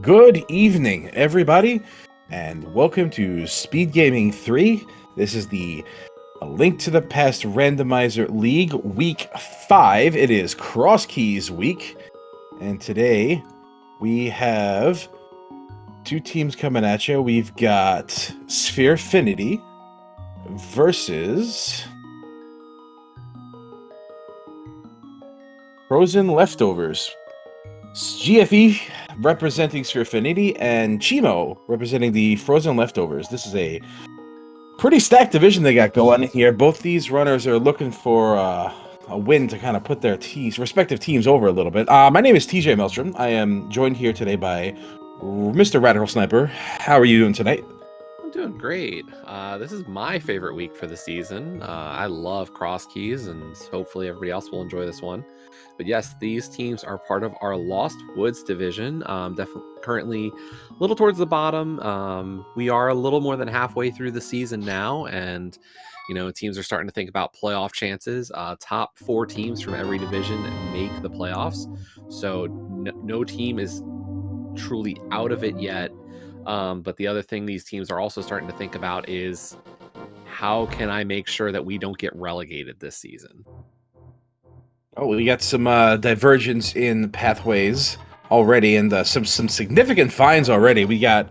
Good evening, everybody, and welcome to SpeedGaming 3. This is the A Link to the Past Randomizer League Week 5. It is Cross Keys Week, and today we have two teams coming at you. We've got Sphere-finity versus Frozen Leftovers. GFE representing Sphere-finity and Chimo representing the Frozen Leftovers. This is a pretty stacked division they got going here. Both these runners are looking for a win to kind of put their respective teams over a little bit. My name is TJ Maelstrom. I am joined here today by Mr. Radical Sniper. How are you doing tonight? I'm doing great. This is my favorite week for the season. I love cross keys, and hopefully everybody else will enjoy this one. But yes, these teams are part of our Lost Woods division. Definitely currently a little towards the bottom. We are a little more than halfway through the season now, and teams are starting to think about playoff chances. Top 4 teams from every division make the playoffs, so no team is truly out of it yet. But the other thing these teams are also starting to think about is, how can I make sure that we don't get relegated this season? Oh, we got some divergence in pathways already, and some significant finds already. We got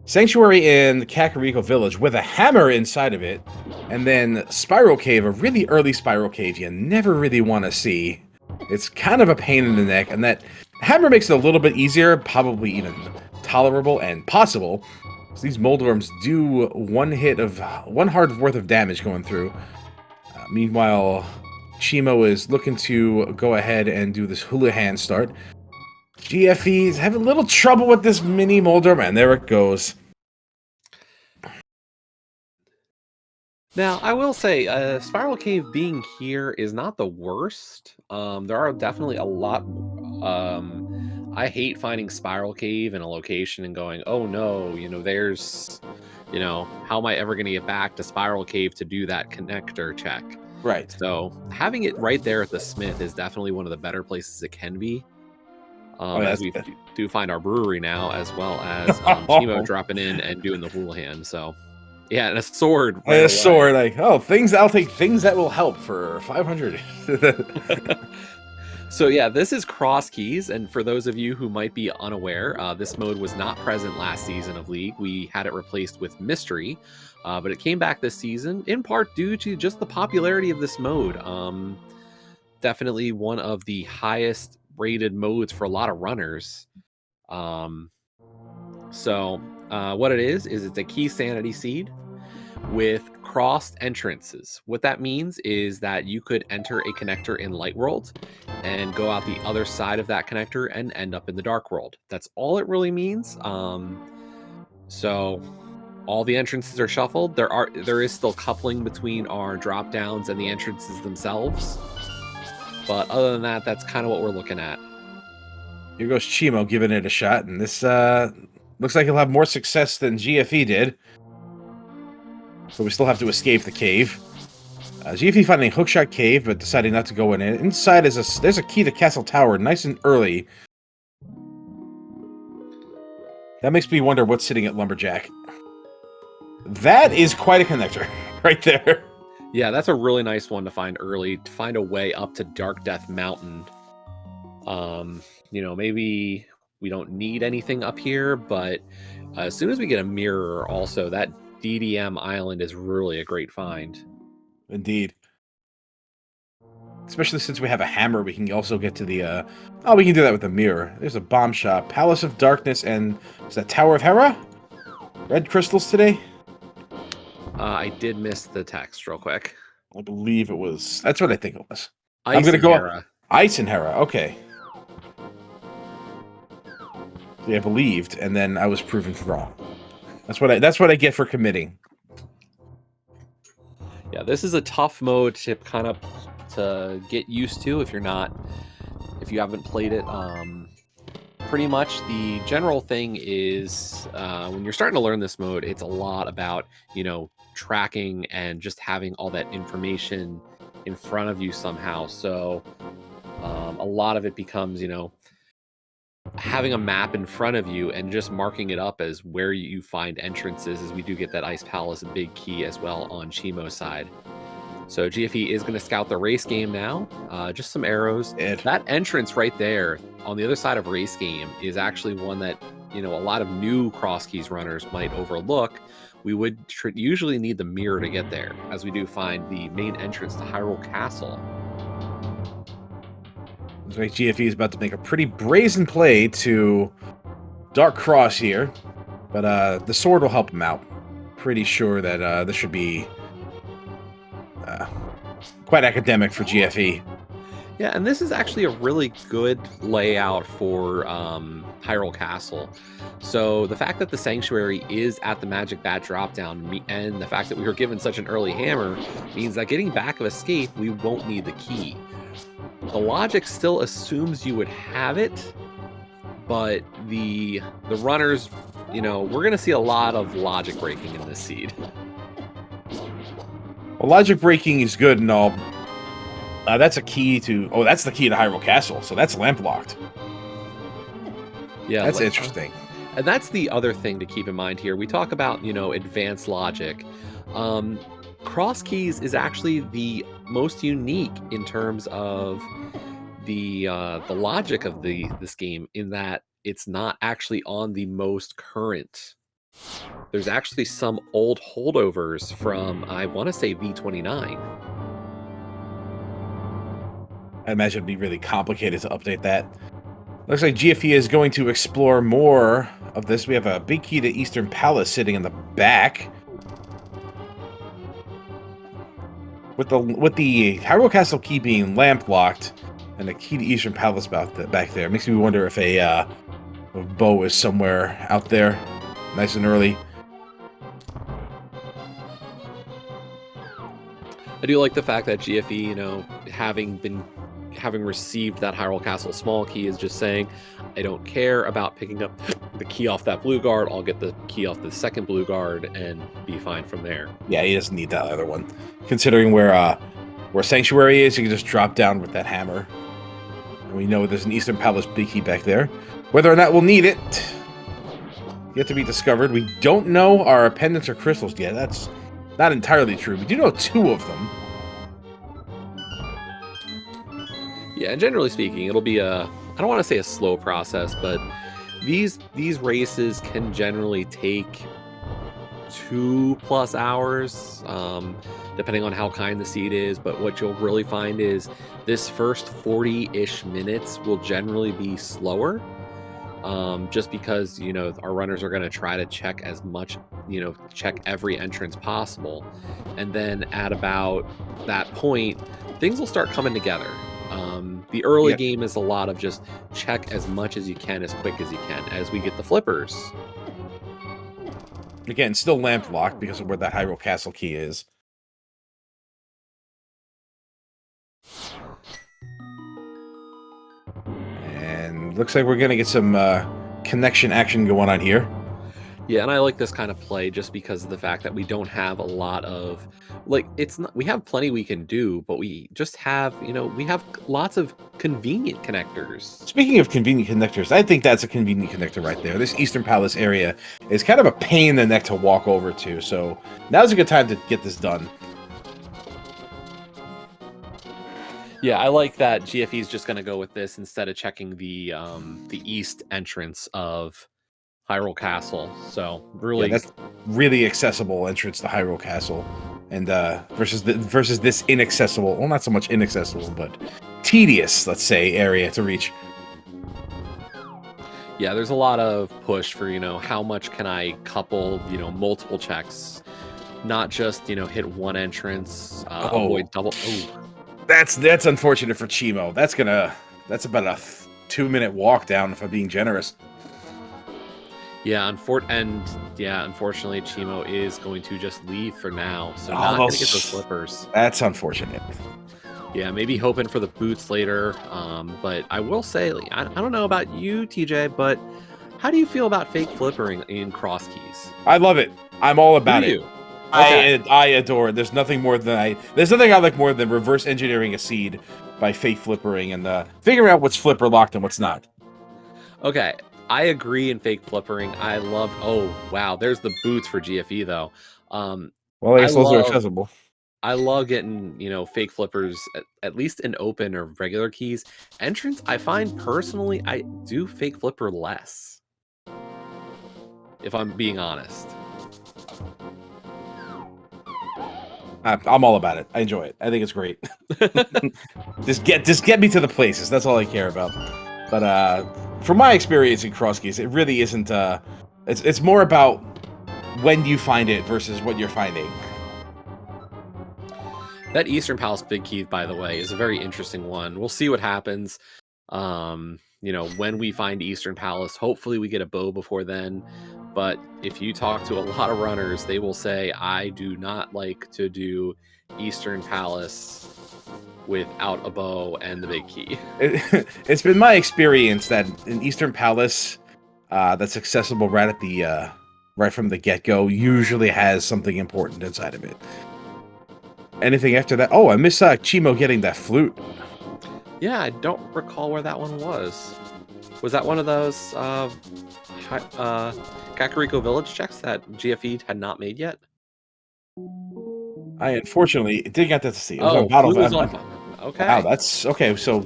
Sanctuary in Kakariko Village with a hammer inside of it, and then Spiral Cave, a really early Spiral Cave you never really want to see. It's kind of a pain in the neck, and that hammer makes it a little bit easier, probably even tolerable and possible. So these Moldworms do one hard worth of damage going through. Meanwhile, Chimo is looking to go ahead and do this hula-hand start. GFE is having a little trouble with this mini Moldworm, and there it goes. Now, I will say, Spiral Cave being here is not the worst. There are definitely a lot. I hate finding Spiral Cave in a location and going, oh no, there's, how am I ever going to get back to Spiral Cave to do that connector check? Right. So having it right there at the Smith is definitely one of the better places it can be. As we do find our brewery now, as well as Chimo dropping in and doing the hula hand. So yeah, and a sword. Right, a sword, I'll take things that will help for 500. So yeah, this is Cross Keys, and for those of you who might be unaware, this mode was not present last season of League. We had it replaced with Mystery, but it came back this season, in part due to just the popularity of this mode. Definitely one of the highest rated modes for a lot of runners. So what it is it's a key sanity seed with crossed entrances. What that means is that you could enter a connector in Light World and go out the other side of that connector and end up in the Dark World. That's all it really means. So all the entrances are shuffled. There is still coupling between our drop downs and the entrances themselves. But other than that, that's kind of what we're looking at. Here goes Chimo giving it a shot, and this looks like he'll have more success than GFE did. So we still have to escape the cave. GFE finding a hookshot cave, but deciding not to go in it. Inside there's a key to Castle Tower, nice and early. That makes me wonder what's sitting at Lumberjack. That is quite a connector right there. Yeah, that's a really nice one to find early, to find a way up to Dark Death Mountain. Maybe we don't need anything up here, but as soon as we get a mirror, also, that DDM Island is really a great find. Indeed. Especially since we have a hammer, we can also get to the, we can do that with a mirror. There's a bomb shop, Palace of Darkness, and is that Tower of Hera? Red crystals today? I did miss the text real quick. I believe it was, that's what I think it was. Ice I'm going to go Hera. Ice and Hera, okay. Yeah, I believed, and then I was proven wrong. That's what I get for committing. Yeah, this is a tough mode to kind of get used to if you haven't played it. Pretty much the general thing is when you're starting to learn this mode, it's a lot about tracking and just having all that information in front of you somehow. So a lot of it becomes having a map in front of you and just marking it up as where you find entrances, as we do get that Ice Palace big key as well on Chimo's side. So GFE is going to scout the race game now. Just some arrows. That entrance right there on the other side of race game is actually one that, a lot of new cross keys runners might overlook. We would usually need the mirror to get there, as we do find the main entrance to Hyrule Castle. Looks like GFE is about to make a pretty brazen play to Dark Cross here, but the sword will help him out. Pretty sure that this should be quite academic for GFE. Yeah, and this is actually a really good layout for Hyrule Castle. So the fact that the Sanctuary is at the Magic Bat dropdown, and the fact that we were given such an early hammer, means that getting back of escape, we won't need the key. The logic still assumes you would have it, but the runners, we're going to see a lot of logic breaking in this seed. Well, logic breaking is good and all. That's a key to... Oh, that's the key to Hyrule Castle, so that's lamp locked. Yeah, that's interesting. And that's the other thing to keep in mind here. We talk about, advanced logic. Cross keys is actually the most unique in terms of the logic of this game, in that it's not actually on the most current. There's actually some old holdovers from, I want to say, V29. I imagine it'd be really complicated to update that. Looks like GFE is going to explore more of this. We have a big key to Eastern Palace sitting in the back. With the Hyrule Castle key being lamp locked and the key to Eastern Palace back there, makes me wonder if a bow is somewhere out there, nice and early. I do like the fact that GFE, having received that Hyrule Castle small key, is just saying, I don't care about picking up the key off that blue guard. I'll get the key off the second blue guard and be fine from there. Yeah, he doesn't need that other one. Considering where Sanctuary is, you can just drop down with that hammer. And we know there's an Eastern Palace big key back there. Whether or not we'll need it, yet to be discovered. We don't know our pendants or crystals yet. That's not entirely true. We do know 2 of them. Yeah, and generally speaking, it'll be I don't want to say a slow process, but these races can generally take 2+ hours, depending on how kind the seed is. But what you'll really find is this first 40-ish minutes will generally be slower, just because, our runners are going to try to check as much, check every entrance possible. And then at about that point, things will start coming together. The early game is a lot of just check as much as you can, as quick as you can, as we get the flippers. Again, still lamp locked because of where that Hyrule Castle key is. And looks like we're going to get some connection action going on here. Yeah, and I like this kind of play just because of the fact that we don't have a lot of, we have plenty we can do, but we just have, we have lots of convenient connectors. Speaking of convenient connectors, I think that's a convenient connector right there. This Eastern Palace area is kind of a pain in the neck to walk over to, so now's a good time to get this done. Yeah, I like that GFE is just going to go with this instead of checking the east entrance of Hyrule Castle. So really, that's really accessible entrance to Hyrule Castle, and versus this inaccessible, well, not so much inaccessible, but tedious, let's say, area to reach. Yeah, there's a lot of push for, how much can I couple, multiple checks, not just, hit one entrance, avoid double. Oh, that's unfortunate for Chimo. That's about a 2-minute walk down, if I'm being generous. Yeah, unfortunately, Chimo is going to just leave for now, so not going to get those flippers. That's unfortunate. Yeah, maybe hoping for the boots later, but I will say, I don't know about you, TJ, but how do you feel about fake flippering in cross keys? I love it. I'm all about it. Okay. I adore it. There's nothing I like more than reverse engineering a seed by fake flippering and figuring out what's flipper locked and what's not. Okay, I agree in fake flippering. I love. Oh wow, there's the boots for GFE though. Well, I I guess those are love accessible. I love getting, fake flippers at least in open or regular keys. Entrance, I find personally, I do fake flipper less, if I'm being honest. I'm all about it. I enjoy it. I think it's great. Just get me to the places. That's all I care about. But from my experience in cross keys, it really isn't. It's more about when you find it versus what you're finding. That Eastern Palace big key, by the way, is a very interesting one. We'll see what happens. When we find Eastern Palace, hopefully we get a bow before then. But if you talk to a lot of runners, they will say, I do not like to do Eastern Palace without a bow and the big key. It's been my experience that in Eastern Palace, that's accessible right at the right from the get-go, usually has something important inside of it. Anything after that? Oh, I miss Chimo getting that flute. Yeah, I don't recall where that one was. Was that one of those Kakariko Village checks that GFE had not made yet? I unfortunately didn't get that to see. It was on Oh, bottle. flute was on. Wow, Okay. that's okay. So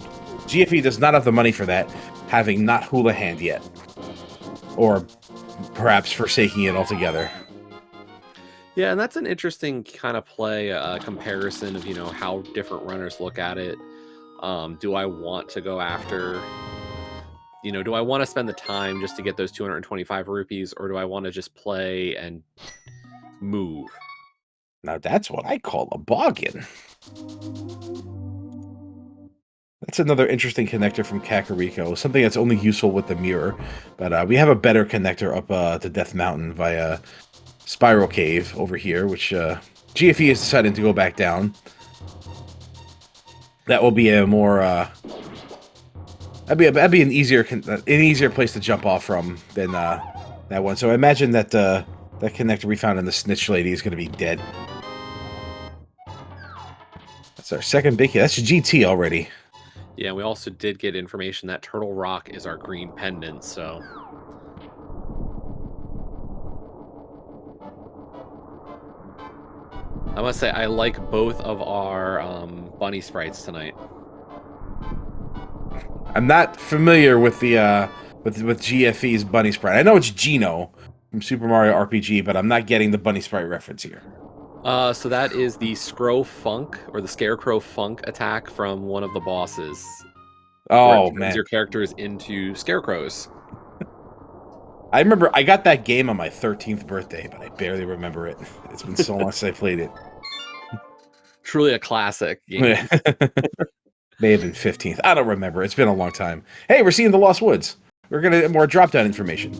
GFE does not have the money for that, having not Hula Hand yet, or perhaps forsaking it altogether. Yeah, and that's an interesting kind of play, comparison of how different runners look at it. Do I want to go after? Do I want to spend the time just to get those 225 rupees, or do I want to just play and move? Now that's what I call a bargain. That's another interesting connector from Kakariko, something that's only useful with the mirror. But we have a better connector up to Death Mountain via Spiral Cave over here, which GFE is deciding to go back down. That will be a more that'd be an easier place to jump off from than that one. So I imagine that that connector we found in the Snitch Lady is going to be dead. That's our second big hit. That's GT already. Yeah, we also did get information that Turtle Rock is our green pendant, so. I must say, I like both of our bunny sprites tonight. I'm not familiar with the with GFE's bunny sprite. I know it's Geno from Super Mario RPG, but I'm not getting the bunny sprite reference here. So that is the Scrow Funk, or the Scarecrow Funk attack from one of the bosses. Oh, turns man. your characters into scarecrows. I remember I got that game on my 13th birthday, but I barely remember it. It's been so long since I played it. Truly a classic game. May have been 15th. I don't remember. It's been a long time. Hey, we're seeing the Lost Woods. We're going to get more drop-down information.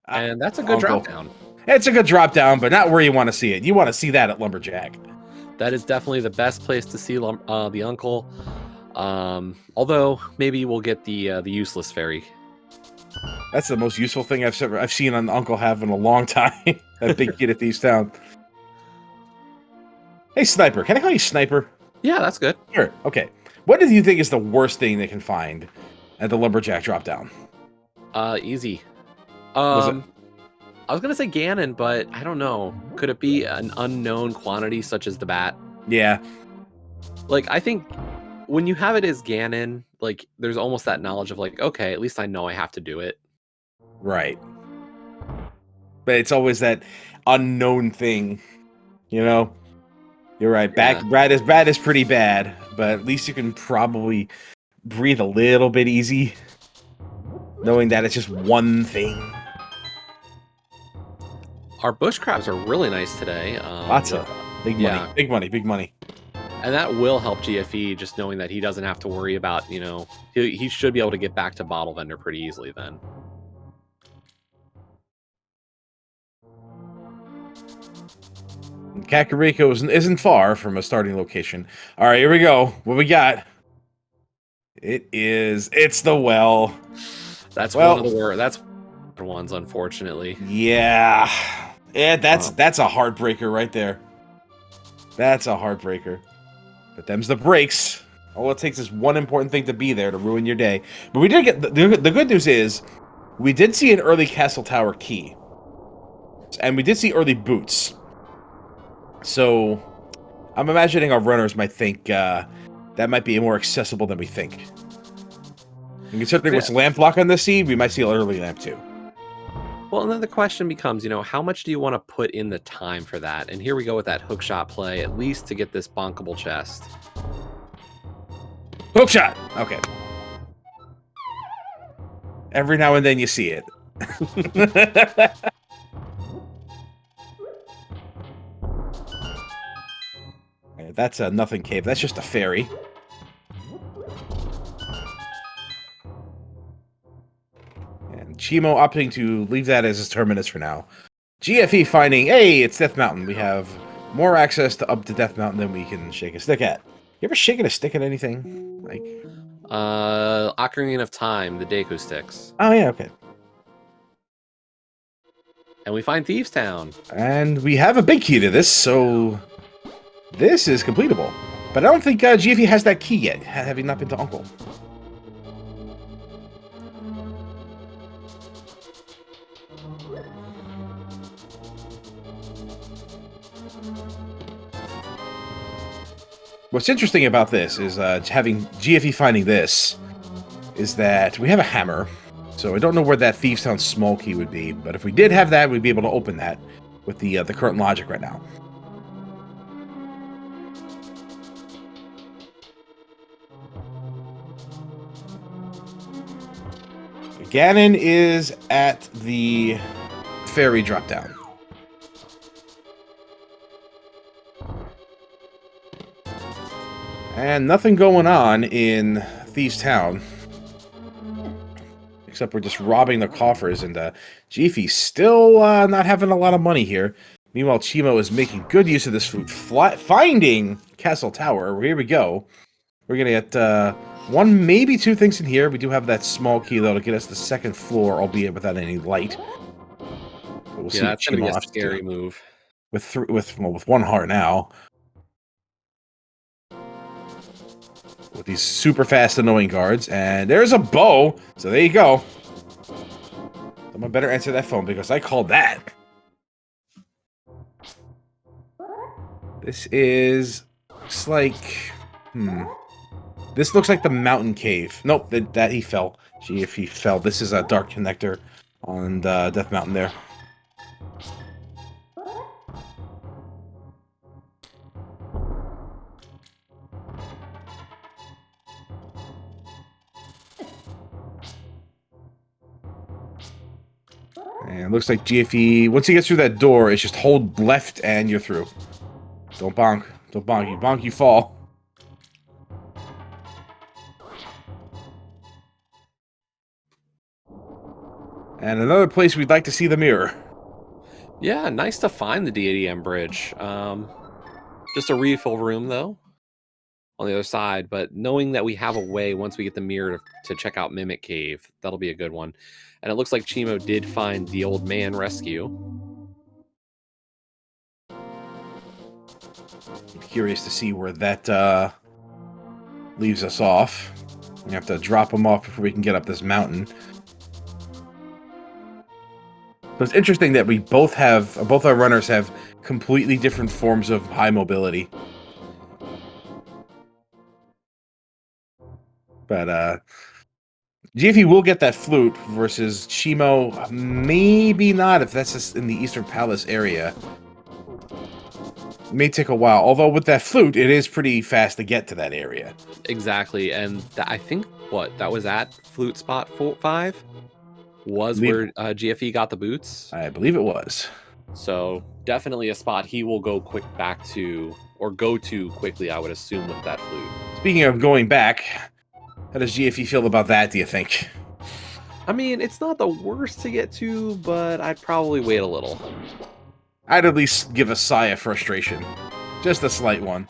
And that's a good drop-down. It's a good drop-down, but not where you want to see it. You want to see that at Lumberjack. That is definitely the best place to see the Uncle. Although, maybe we'll get the useless fairy. That's the most useful thing I've seen an Uncle have in a long time. That big kid at Thieves Town. Hey, Sniper. Can I call you Sniper? Yeah, that's good. Sure. Okay. What do you think is the worst thing they can find at the Lumberjack drop-down? Easy. I was gonna say Gannon, but I don't know. Could it be an unknown quantity such as the bat? Yeah. Like, I think when you have it as Gannon, like, there's almost that knowledge of like, okay, at least I know I have to do it. Right. But it's always that unknown thing, you know? You're right. Yeah. Brad is pretty bad, but at least you can probably breathe a little bit easy, knowing that it's just one thing. Our bush crabs are really nice today. Lots of big money, big money, big money. And that will help GFE, just knowing that he doesn't have to worry about, he should be able to get back to Bottle Vendor pretty easily then. Kakariko isn't far from a starting location. All right, here we go. What we got? It's the well. That's one of the worst. That's ones, unfortunately. Yeah. That's a heartbreaker right there. That's a heartbreaker. But them's the breaks. All it takes is one important thing to be there to ruin your day. But we did get the good news is we did see an early castle tower key, and we did see early boots. So I'm imagining our runners might think that might be more accessible than we think. And considering what's lamp lock on this seed, we might see an early lamp too. Well, and then the question becomes, how much do you want to put in the time for that? And here we go with that hookshot play, at least to get this bonkable chest. Hookshot! Okay. Every now and then you see it. That's a nothing cave. That's just a fairy. And Chimo opting to leave that as his terminus for now. GFE finding, hey, it's Death Mountain. We have more access to up to Death Mountain than we can shake a stick at. You ever shaken a stick at anything? Like, Ocarina of Time, the Deku sticks. oh yeah, okay. And we find Thieves Town. And we have a big key to this, so this is completable. But I don't think GFE has that key yet, having not been to Uncle. What's interesting about this is having GFE finding this is that we have a hammer. So I don't know where that Thieves Town small key would be, but if we did have that, we'd be able to open that with the current logic right now. Gannon is at the ferry drop down. And nothing going on in Thieves Town. Except we're just robbing the coffers, and GFE's still not having a lot of money here. Meanwhile, Chimo is making good use of this food, finding Castle Tower. Here we go. We're going to get one, maybe two things in here. We do have that small key, though, to get us the second floor, albeit without any light. But we'll see that's going to be a Chimo scary move. With one heart now. With these super fast, annoying guards. And there's a bow. So there you go. Someone better answer that phone because I called that. This is... looks like... This looks like the mountain cave. Nope, that he fell. Gee, if he fell. This is a dark connector on Death Mountain there. And it looks like GFE, once he gets through that door, it's just hold left and you're through. Don't bonk. Don't bonk. You bonk, you fall. And another place we'd like to see the mirror. Yeah, nice to find the DADM bridge. Just a refill room, though, on the other side. But knowing that we have a way, once we get the mirror to check out Mimic Cave, that'll be a good one. And it looks like Chimo did find the old man rescue. I'm curious to see where that leaves us off. We have to drop him off before we can get up this mountain. But it's interesting that we both our runners have completely different forms of high mobility. But GFE will get that flute versus Chimo, maybe not if that's just in the Eastern Palace area. It may take a while, although with that flute, it is pretty fast to get to that area. Exactly, and I think, that was at flute spot 5? Was where GFE got the boots? I believe it was. So definitely a spot he will go back to, or go to quickly, I would assume, with that flute. Speaking of going back, how does GFE feel about that, do you think? I mean, it's not the worst to get to, but I'd probably wait a little. I'd at least give a sigh of frustration. Just a slight one.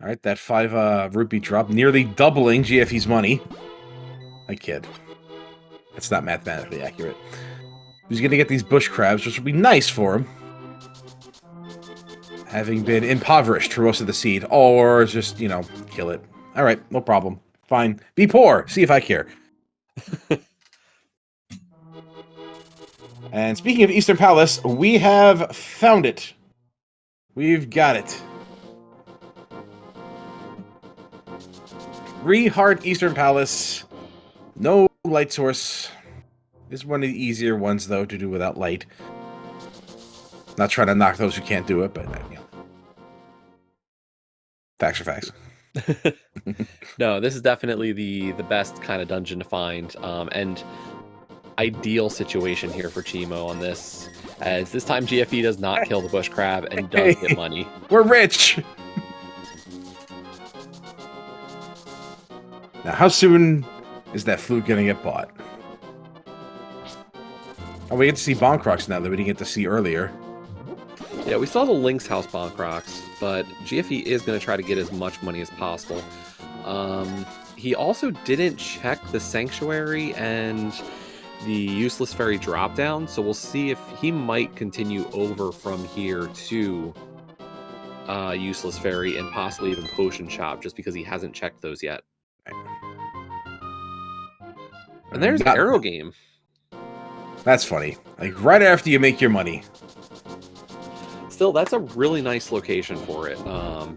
Alright, that 5 rupee drop, nearly doubling GFE's money. I kid. That's not mathematically accurate. He's gonna get these bush crabs, which will be nice for him. having been impoverished for most of the seed, or just, you know, kill it. All right, no problem. Fine. Be poor. See if I care. And speaking of Eastern Palace, we have found it. We've got it. 3 Heart Eastern Palace. No light source. This is one of the easier ones, though, to do without light. Not trying to knock those who can't do it, but, you know. Facts are facts. No, this is definitely the best kind of dungeon to find, and ideal situation here for Chimo on this, as this time GFE does not kill the bush crab and does get money. We're rich! Now, how soon is that flute gonna get bought? Oh, we get to see Bonkrox now that we didn't get to see earlier. Yeah, we saw the Lynx House Bonkrox, but GFE is going to try to get as much money as possible. He also didn't check the Sanctuary and the Useless Fairy dropdown, so we'll see if he might continue over from here to Useless Fairy and possibly even Potion Shop, just because he hasn't checked those yet. And there's Arrow Game. That's funny. Like, right after you make your money. Still, that's a really nice location for it.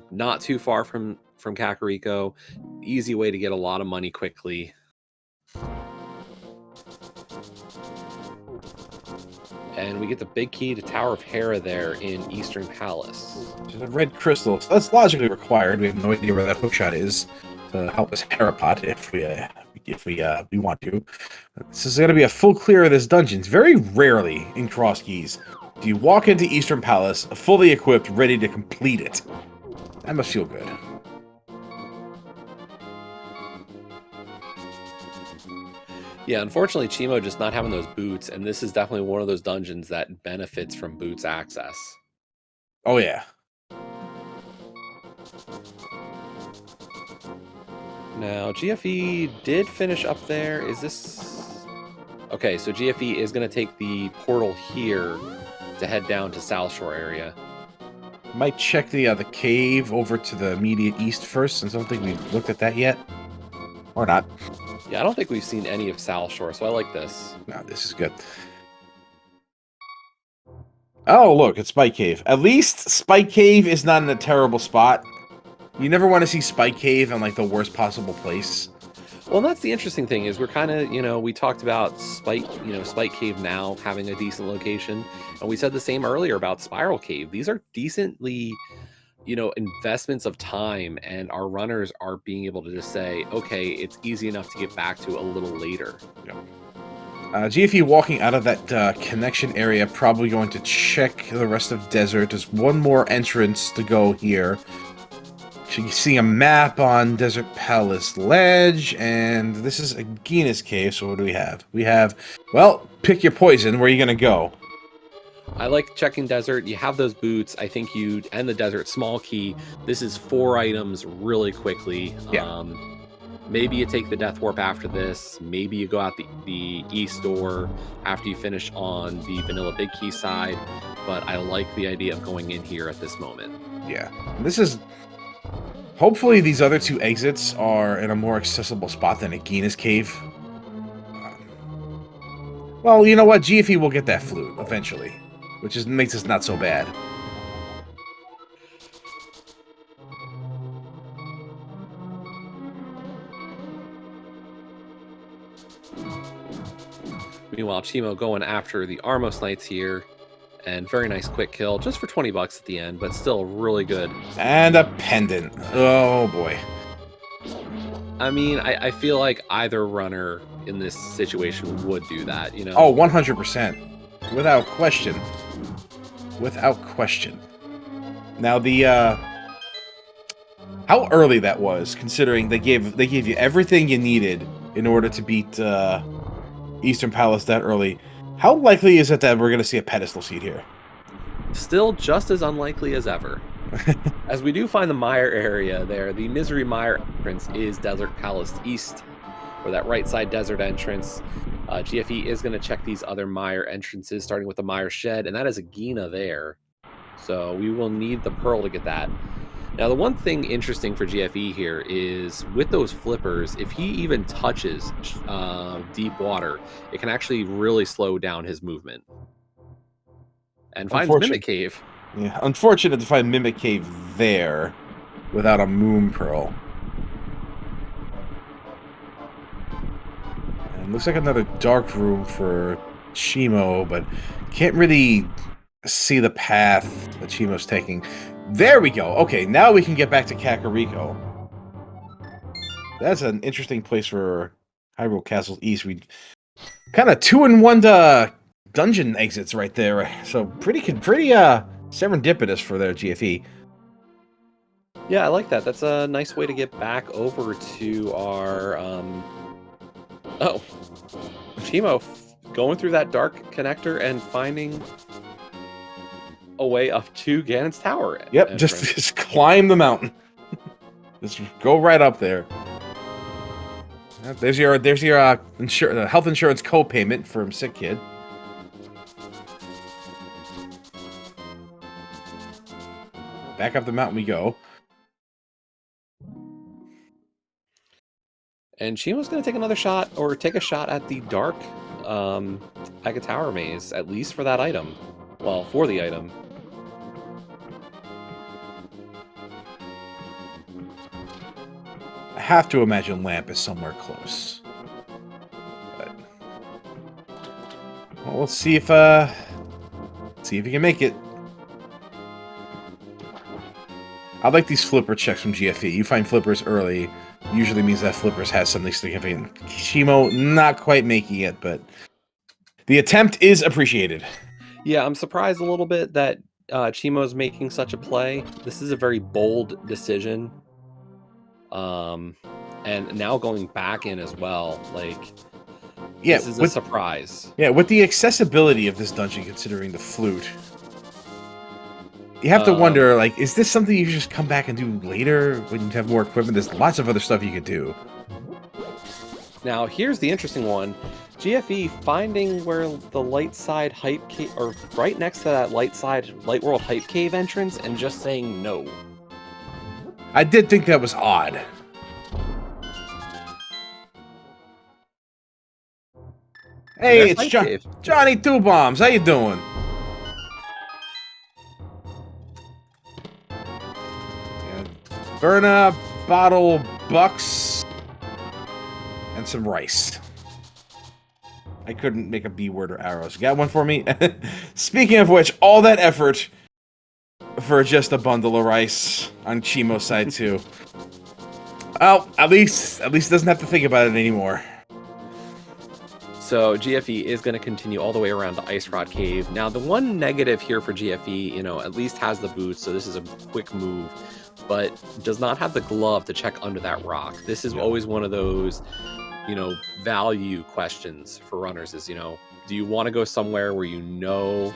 Not too far from Kakariko. Easy way to get a lot of money quickly. And we get the big key to Tower of Hera there in Eastern Palace. There's a red crystal, so that's logically required. We have no idea where that hookshot is to help us Herapot if we want to. This is going to be a full clear of this dungeon. Very rarely in Cross Keys do you walk into Eastern Palace fully equipped, ready to complete it. That must feel good. Yeah, unfortunately, Chimo just not having those boots, and this is definitely one of those dungeons that benefits from boots access. Oh, yeah. Now, GFE did finish up there. Is this... Okay, so GFE is going to take the portal here to head down to South Shore area. Might check the cave over to the immediate east first, since I don't think we've looked at that yet. Or not. Yeah, I don't think we've seen any of South Shore, so I like this. No, this is good. Oh, look, it's Spike Cave. At least Spike Cave is not in a terrible spot. You never want to see Spike Cave in, like, the worst possible place. Well, that's the interesting thing is we're kind of, you know, we talked about Spike Cave now having a decent location, and we said the same earlier about Spiral Cave. These are decently, you know, investments of time, and our runners are being able to just say, okay, it's easy enough to get back to a little later. Yeah. GFE walking out of that connection area, probably going to check the rest of Desert. There's one more entrance to go here. So you see a map on Desert Palace Ledge, and this is Agina's Cave, so what do we have? We have, well, pick your poison. Where are you going to go? I like checking Desert. You have those boots. I think you and the Desert small key. This is 4 items really quickly. Yeah. Maybe you take the Death Warp after this. Maybe you go out the East door after you finish on the Vanilla Big Key side. But I like the idea of going in here at this moment. Yeah. This is... Hopefully these other 2 exits are in a more accessible spot than Agina's Cave. Well, you know what? GFE will get that flute eventually, which makes this not so bad. Meanwhile, Chimo going after the Armos Knights here. And very nice quick kill, just for 20 bucks at the end, but still really good. And a pendant. Oh, boy. I mean, I feel like either runner in this situation would do that, you know? Oh, 100%. Without question. Without question. Now, the, how early that was, considering they gave you everything you needed in order to beat, Eastern Palace that early. How likely is it that we're going to see a pedestal seat here? Still just as unlikely as ever. As we do find the Mire area there, the Misery Mire entrance is Desert Palace East, or that right side desert entrance. GFE is going to check these other Mire entrances, starting with the Mire Shed, and that is Agina there. So we will need the pearl to get that. Now, the one thing interesting for GFE here is with those flippers, if he even touches deep water, it can actually really slow down his movement. And finds Mimic Cave. Yeah, unfortunate to find Mimic Cave there without a Moon Pearl. And looks like another dark room for Chimo, but can't really see the path that Chimo's taking. There we go. Okay, now we can get back to Kakariko. That's an interesting place for Hyrule Castle East. We kind of 2-in-1 dungeon exits right there. So pretty serendipitous for their GFE. Yeah, I like that. That's a nice way to get back over to our oh, Chimo going through that dark connector and finding a way up to Ganon's tower. Yep, just climb the mountain. Just go right up there. There's your health insurance co-payment from Sick Kid. Back up the mountain we go. And Chimo's going to take another shot, or take a shot at the dark Mega Tower maze, at least for that item. Well, for the item. I have to imagine Lamp is somewhere close. But, well, let's see if he can make it. I like these flipper checks from GFE. You find flippers early, usually means that flippers has something significant. Chimo not quite making it, but the attempt is appreciated. Yeah, I'm surprised a little bit that Chimo's making such a play. This is a very bold decision. And now going back in as well, like, yeah, this is a surprise. Yeah, with the accessibility of this dungeon, considering the flute, you have to wonder, like, is this something you just come back and do later when you have more equipment? There's lots of other stuff you could do. Now, here's the interesting one. GFE finding where the light side hype cave, or right next to that light world hype cave entrance, and just saying no. I did think that was odd. Hey, it's Johnny Two Bombs. How you doing? Burna, bottle, bucks, and some rice. I couldn't make a B word or arrows. You got one for me? Speaking of which, all that effort for just a bundle of rice on Chimo's side too. Well, at least doesn't have to think about it anymore. So GFE is going to continue all the way around the Ice Rod Cave. Now, the one negative here for GFE, at least has the boots, so this is a quick move, but does not have the glove to check under that rock. This is always one of those, value questions for runners is, do you want to go somewhere where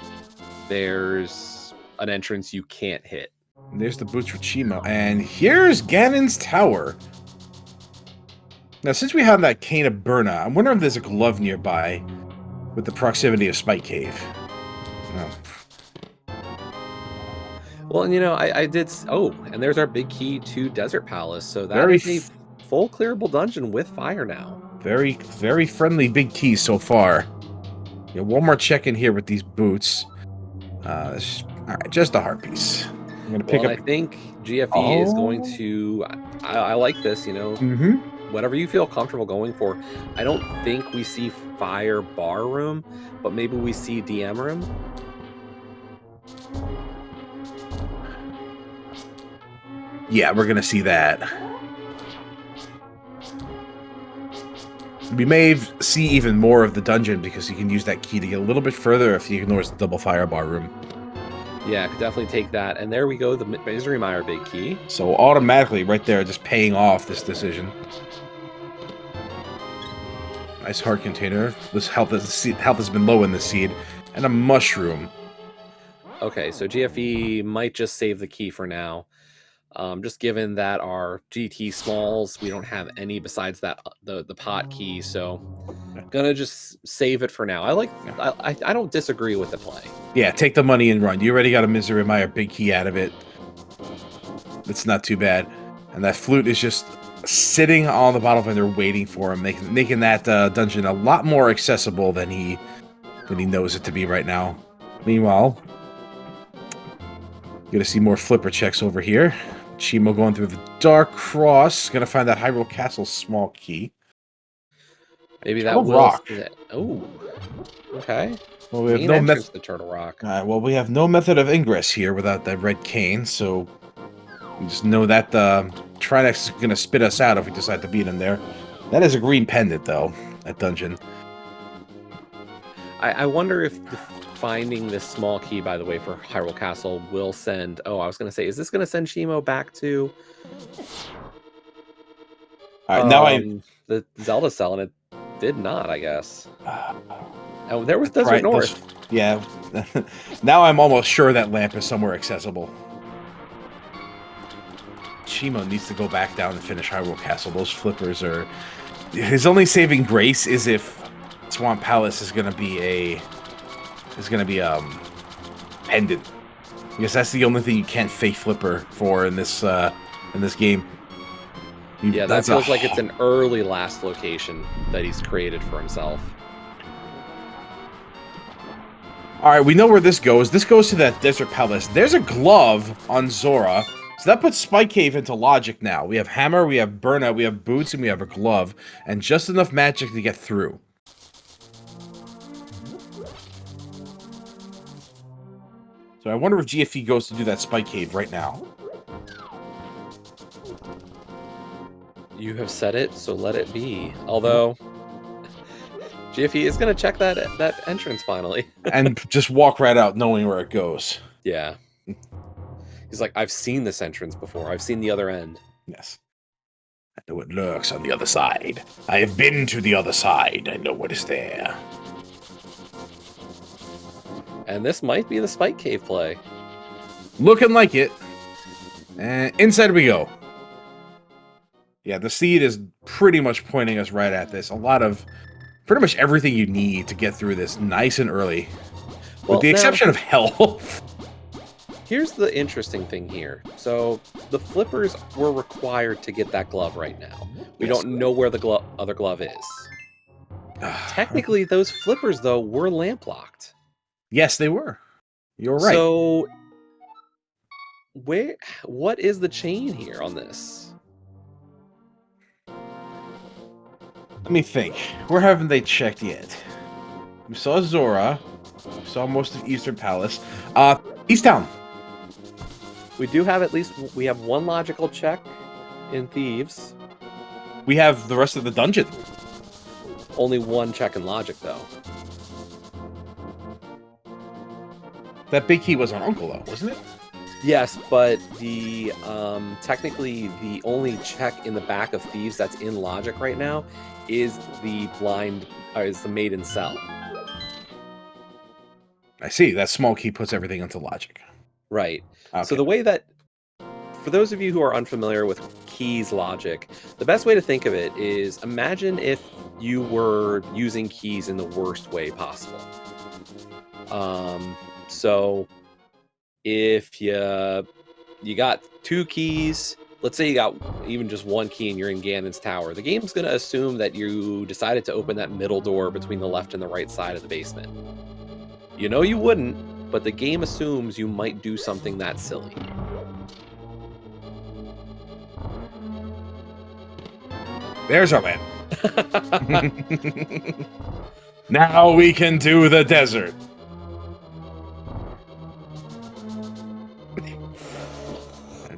there's an entrance you can't hit? And there's the boots for Chimo. And here's Gannon's tower. Now, since we have that cane of Burna, I'm wondering if there's a glove nearby with the proximity of Spike Cave. Oh. Well, and I did. Oh, and there's our big key to Desert Palace. So that is a full clearable dungeon with fire now. Very, very friendly big key so far. Yeah, one more check in here with these boots. All right, just a heart piece. I'm gonna pick up. I think GFE is going to. I like this. Whatever you feel comfortable going for. I don't think we see fire bar room, but maybe we see DM room. Yeah, we're gonna see that. We may see even more of the dungeon because you can use that key to get a little bit further if you ignore the double fire bar room. Yeah, could definitely take that. And there we go, the Misery Mire big key. So automatically, right there, just paying off this decision. Nice heart container. This health has been low in the seed. And a mushroom. Okay, so GFE might just save the key for now. Just given that our GT smalls, we don't have any besides that the pot key, so gonna just save it for now. I don't disagree with the play. Yeah, take the money and run. You already got a Misery Mire big key out of it. It's not too bad. And that flute is just sitting on the bottle vendor waiting for him, making that dungeon a lot more accessible than he knows it to be right now. Meanwhile, you're gonna see more flipper checks over here. Chimo going through the Dark Cross, gonna find that Hyrule Castle small key. Maybe Turtle that will. Rock. Oh, okay. Well, we have Main no entrance method. to Turtle Rock. Well, we have no method of ingress here without that red cane, so we just know that Trinex is gonna spit us out if we decide to beat him there. That is a green pendant, though. That dungeon. I wonder if finding this small key, by the way, for Hyrule Castle will send. Oh, I was going to say, is this going to send Shimo back to All right, now the Zelda cell? And it did not, I guess. Oh, there was Desert right, North. Yeah. Now I'm almost sure that lamp is somewhere accessible. Chimo needs to go back down and finish Hyrule Castle. Those flippers are... His only saving grace is if Swamp Palace is gonna be pendant. Because that's the only thing you can't fake flipper for in this game. Yeah, that feels like it's an early last location that he's created for himself. Alright, we know where this goes. This goes to that Desert Palace. There's a glove on Zora. So that puts Spike Cave into logic now. We have Hammer, we have Burnout, we have Boots, and we have a glove. And just enough magic to get through. So I wonder if GFE goes to do that Spike Cave right now. You have said it, so let it be. Although... GFE is going to check that entrance finally. And just walk right out knowing where it goes. Yeah. He's like, I've seen this entrance before. I've seen the other end. Yes. I know it lurks on the other side. I have been to the other side. I know what is there. And this might be the Spike Cave play. Looking like it. And inside we go. Yeah, the seed is pretty much pointing us right at this. A lot of... Pretty much everything you need to get through this nice and early. Well, With the exception of health. Here's the interesting thing here. So, the flippers were required to get that glove right now. We don't know where the other glove is. Technically, those flippers, though, were lamp-locked. Yes, they were. You're right. So, what is the chain here on this? Let me think. Where haven't they checked yet? We saw Zora. We saw most of Eastern Palace. East Town. We do have we have one logical check in Thieves. We have the rest of the dungeon. Only one check in Logic, though. That big key was on Uncle, though, wasn't it? Yes, but the technically the only check in the back of Thieves that's in Logic right now is the Maiden Cell. I see. That small key puts everything into Logic. Right. Okay. So the way that, for those of you who are unfamiliar with keys logic, the best way to think of it is imagine if you were using keys in the worst way possible. So if you got two keys, let's say you got even just one key and you're in Gannon's tower, the game's going to assume that you decided to open that middle door between the left and the right side of the basement. You know you wouldn't, but the game assumes you might do something that silly. There's our man. Now we can do the desert.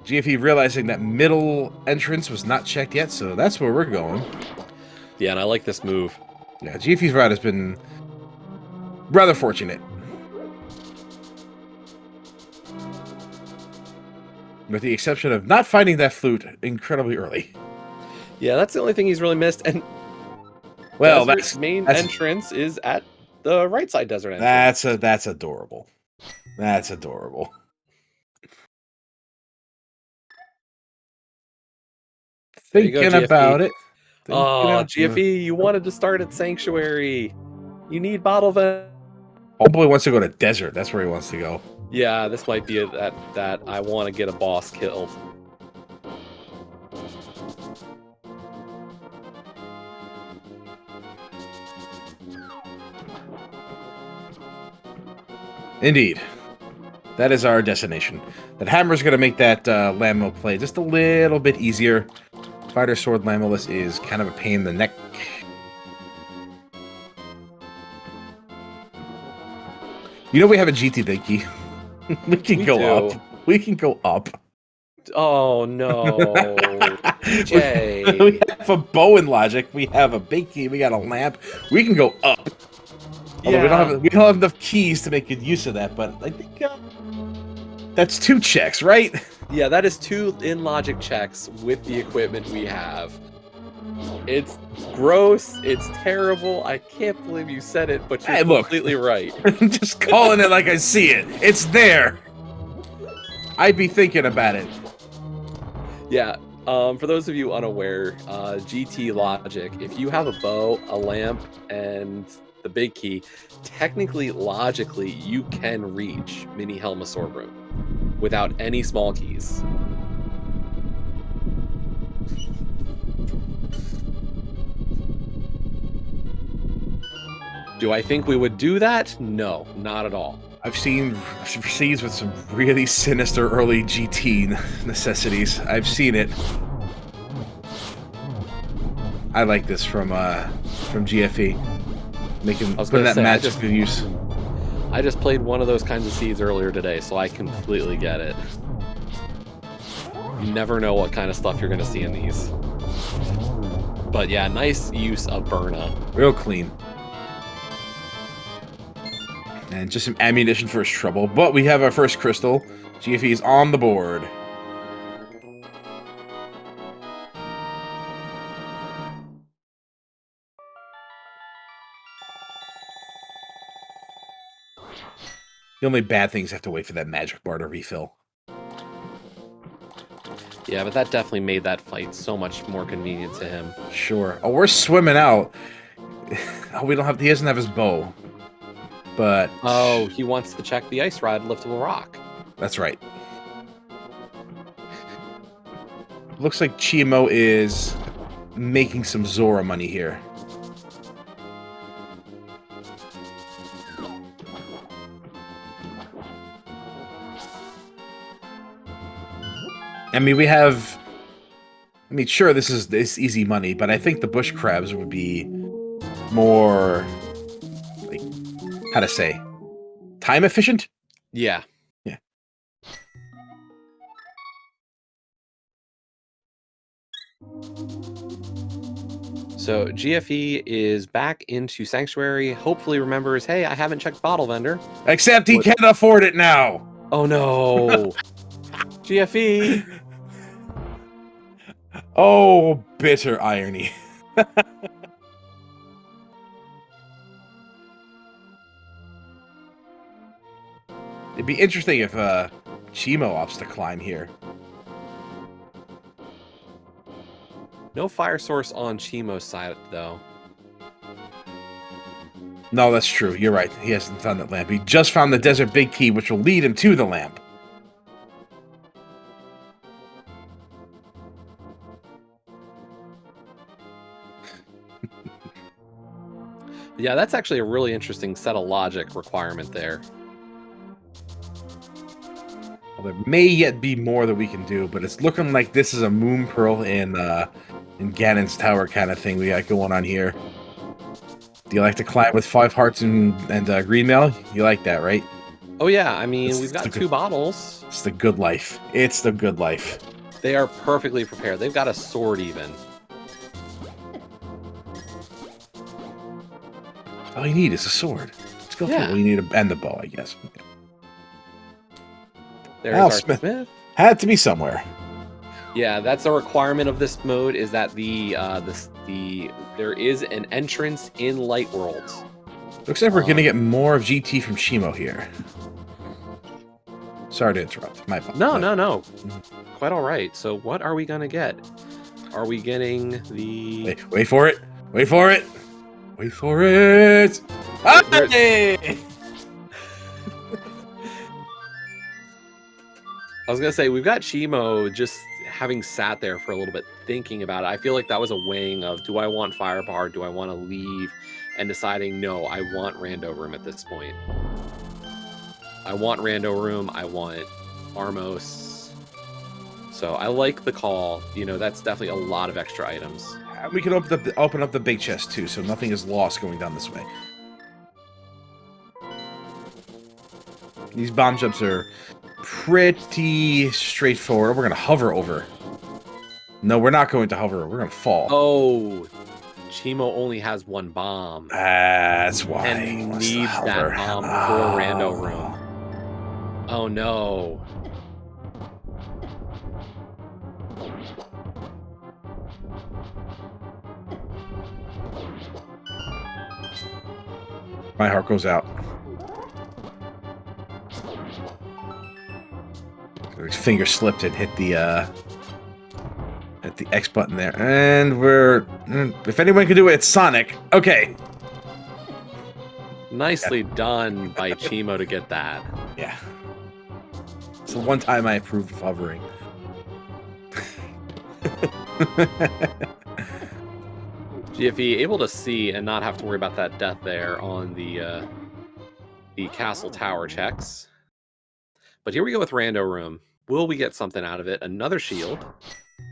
GFE realizing that middle entrance was not checked yet, so that's where we're going. Yeah, and I like this move. Yeah, GFE's route has been rather fortunate. With the exception of not finding that flute incredibly early. Yeah, that's the only thing he's really missed. And well, that's main entrance is at the right side desert That's entrance. adorable. That's adorable. Thinking about it. Oh, GFE, you wanted to start at Sanctuary. You need bottle vent. Homeboy wants to go to desert. That's where he wants to go. Yeah, this might be that I want to get a boss killed. Indeed. That is our destination. That hammer's going to make that Lammo play just a little bit easier. Fighter Sword Lamoless is kind of a pain in the neck. You know we have a GT Dinky. We can go up. We can go up. Oh no, DJ. We have a bow in logic. We have a big key. We got a lamp. We can go up. Although we don't have enough keys to make good use of that. But I think that's 2 checks, right? Yeah, that is 2 in logic checks with the equipment we have. It's gross. It's terrible. I can't believe you said it, but you're completely right. I'm just calling it like I see it. It's there. I'd be thinking about it. Yeah. For those of you unaware, GT logic, if you have a bow, a lamp, and the big key, technically, logically, you can reach Mini Helmasaur Room without any small keys. Do I think we would do that? No, not at all. I've seen scenes with some really sinister early GT necessities. I've seen it. I like this from GFE. Putting that magic to use. I just played one of those kinds of seeds earlier today, so I completely get it. You never know what kind of stuff you're going to see in these. But yeah, nice use of Burna. Real clean. And just some ammunition for his trouble. But we have our first crystal. GFE is on the board. The only bad thing is have to wait for that magic bar to refill. Yeah, but that definitely made that fight so much more convenient to him. Sure. Oh, we're swimming out. Oh, he doesn't have his bow. But oh, he wants to check the ice rod liftable rock. That's right. Looks like Chimo is making some Zora money here. I mean, sure, this is easy money, but I think the bush crabs would be more, like, how to say, time efficient? Yeah. Yeah. So GFE is back into Sanctuary, hopefully remembers, hey, I haven't checked Bottle Vendor. Except he can't afford it now! Oh no! GFE! Oh, bitter irony. It'd be interesting if Chimo opts to climb here. No fire source on Chimo's side, though. No, that's true. You're right. He hasn't found that lamp. He just found the desert big key, which will lead him to the lamp. Yeah, that's actually a really interesting set of logic requirement there. Well, there may yet be more that we can do, but it's looking like this is a moon pearl in Gannon's tower kind of thing we got going on here. Do you like to climb with 5 hearts and green mail? You like that, right? Oh yeah, I mean, we've got 2 bottles. It's the good life. It's the good life. They are perfectly prepared. They've got a sword even. All you need is a sword. Let's go through what you need, and the bow, I guess. There's our Smith. Had to be somewhere. Yeah, that's a requirement of this mode, is that there is an entrance in Light Worlds. Looks like we're gonna get more of GT from Chimo here. Sorry to interrupt. My fault. No. Quite all right. So what are we gonna get? Are we getting the... Wait for it. Wait for it. Wait for it. Hey! was gonna say, we've got Chimo just having sat there for a little bit thinking about it. I feel like that was a weighing of, do I want Firebar? Do I want to leave? And deciding, no, I want Rando Room at this point. I want Rando Room. I want Armos. So I like the call. You know, that's definitely a lot of extra items. We can open up the big chest too, so nothing is lost going down this way. These bomb jumps are pretty straightforward. We're gonna hover over. No, we're not going to hover. We're gonna fall. Oh, Chimo only has one bomb. That's why and he wants to needs hover. that bomb for Rando Room. Oh no. My heart goes out. His finger slipped and hit the X button there. And we're... If anyone can do it, it's Sonic. Okay. Nicely done by Chimo to get that. Yeah. It's the one time I approve of hovering. GFE able to see and not have to worry about that death there on the castle tower checks. But here we go with Rando Room. Will we get something out of it? Another shield,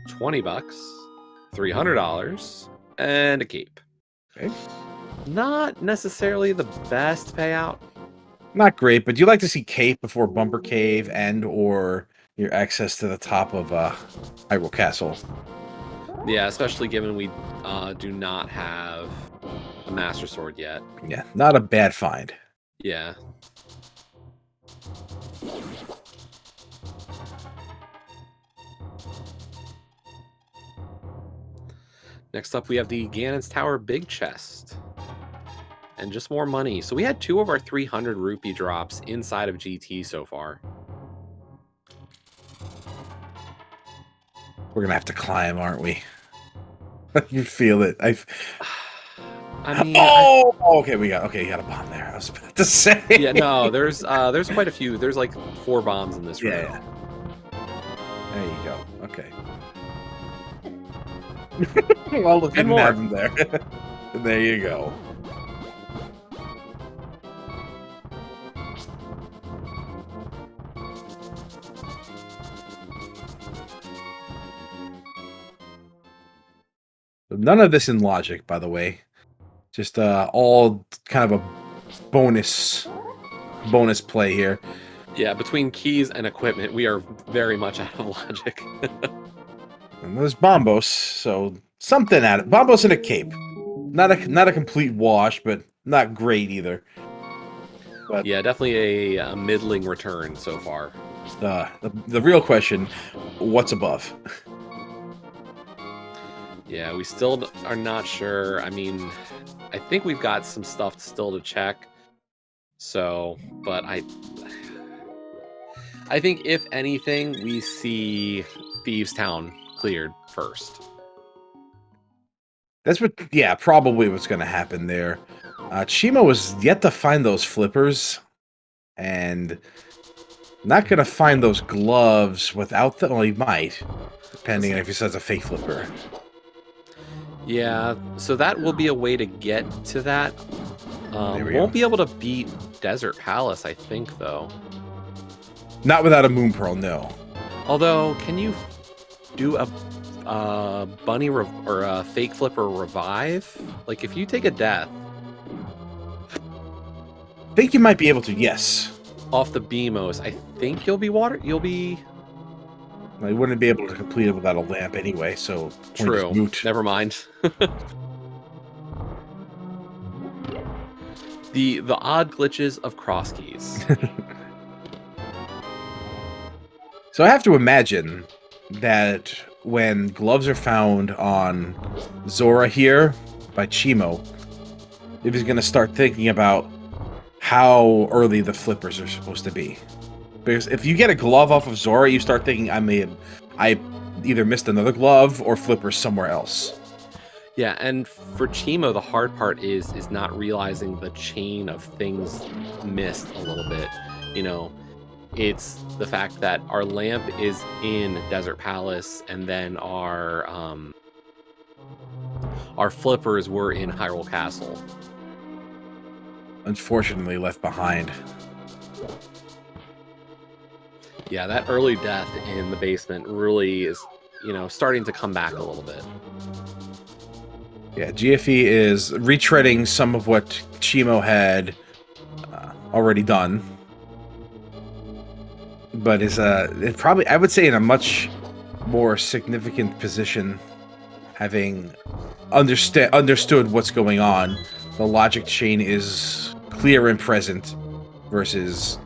20 bucks, $300, and a cape. Okay. Not necessarily the best payout. Not great, but you like to see Cape before Bumper Cave and or your access to the top of Hyrule Castle. Yeah, especially given we do not have a Master Sword yet. Yeah, not a bad find. Yeah. Next up, we have the Gannon's Tower Big Chest. And just more money. So we had 2 of our 300 rupee drops inside of GT so far. We're going to have to climb, aren't we? You feel it. I mean... Oh! Okay, you got a bomb there. I was about to say. Yeah, no, there's quite a few. There's like 4 bombs in this room. Yeah. There you go. Okay. Well, look, didn't have them there. There you go. None of this in logic, by the way. Just all kind of a bonus play here. Yeah, between keys and equipment, we are very much out of logic. And there's Bombos, so something at it. Bombos and a cape. Not a complete wash, but not great either. But yeah, definitely a middling return so far. The real question, what's above? Yeah, we still are not sure. I mean, I think we've got some stuff still to check. So, but I think if anything, we see Thieves Town cleared first. That's probably what's going to happen there. Chimo was yet to find those flippers, and not going to find those gloves without them. Well, he might, depending on if he says a fake flipper. Yeah, so that will be a way to get to that. Won't be able to beat Desert Palace, I think, though. Not without a Moon Pearl, no. Although, can you do a bunny or a fake flipper revive? Like, if you take a death... I think you might be able to, yes. Off the BMOs, I think you'll be I wouldn't be able to complete it without a lamp anyway, so... True. Never mind. The odd glitches of cross keys. So I have to imagine that when gloves are found on Zora here by Chimo, if he's going to start thinking about how early the flippers are supposed to be. Because if you get a glove off of Zora, you start thinking I either missed another glove or flippers somewhere else. Yeah, and for Chimo, the hard part is not realizing the chain of things missed a little bit. You know, It's the fact that our lamp is in Desert Palace, and then our flippers were in Hyrule Castle. Unfortunately left behind. Yeah, that early death in the basement really is, starting to come back a little bit. Yeah, GFE is retreading some of what Chimo had already done, but is it probably, I would say, in a much more significant position, having understood what's going on. The logic chain is clear and present, versus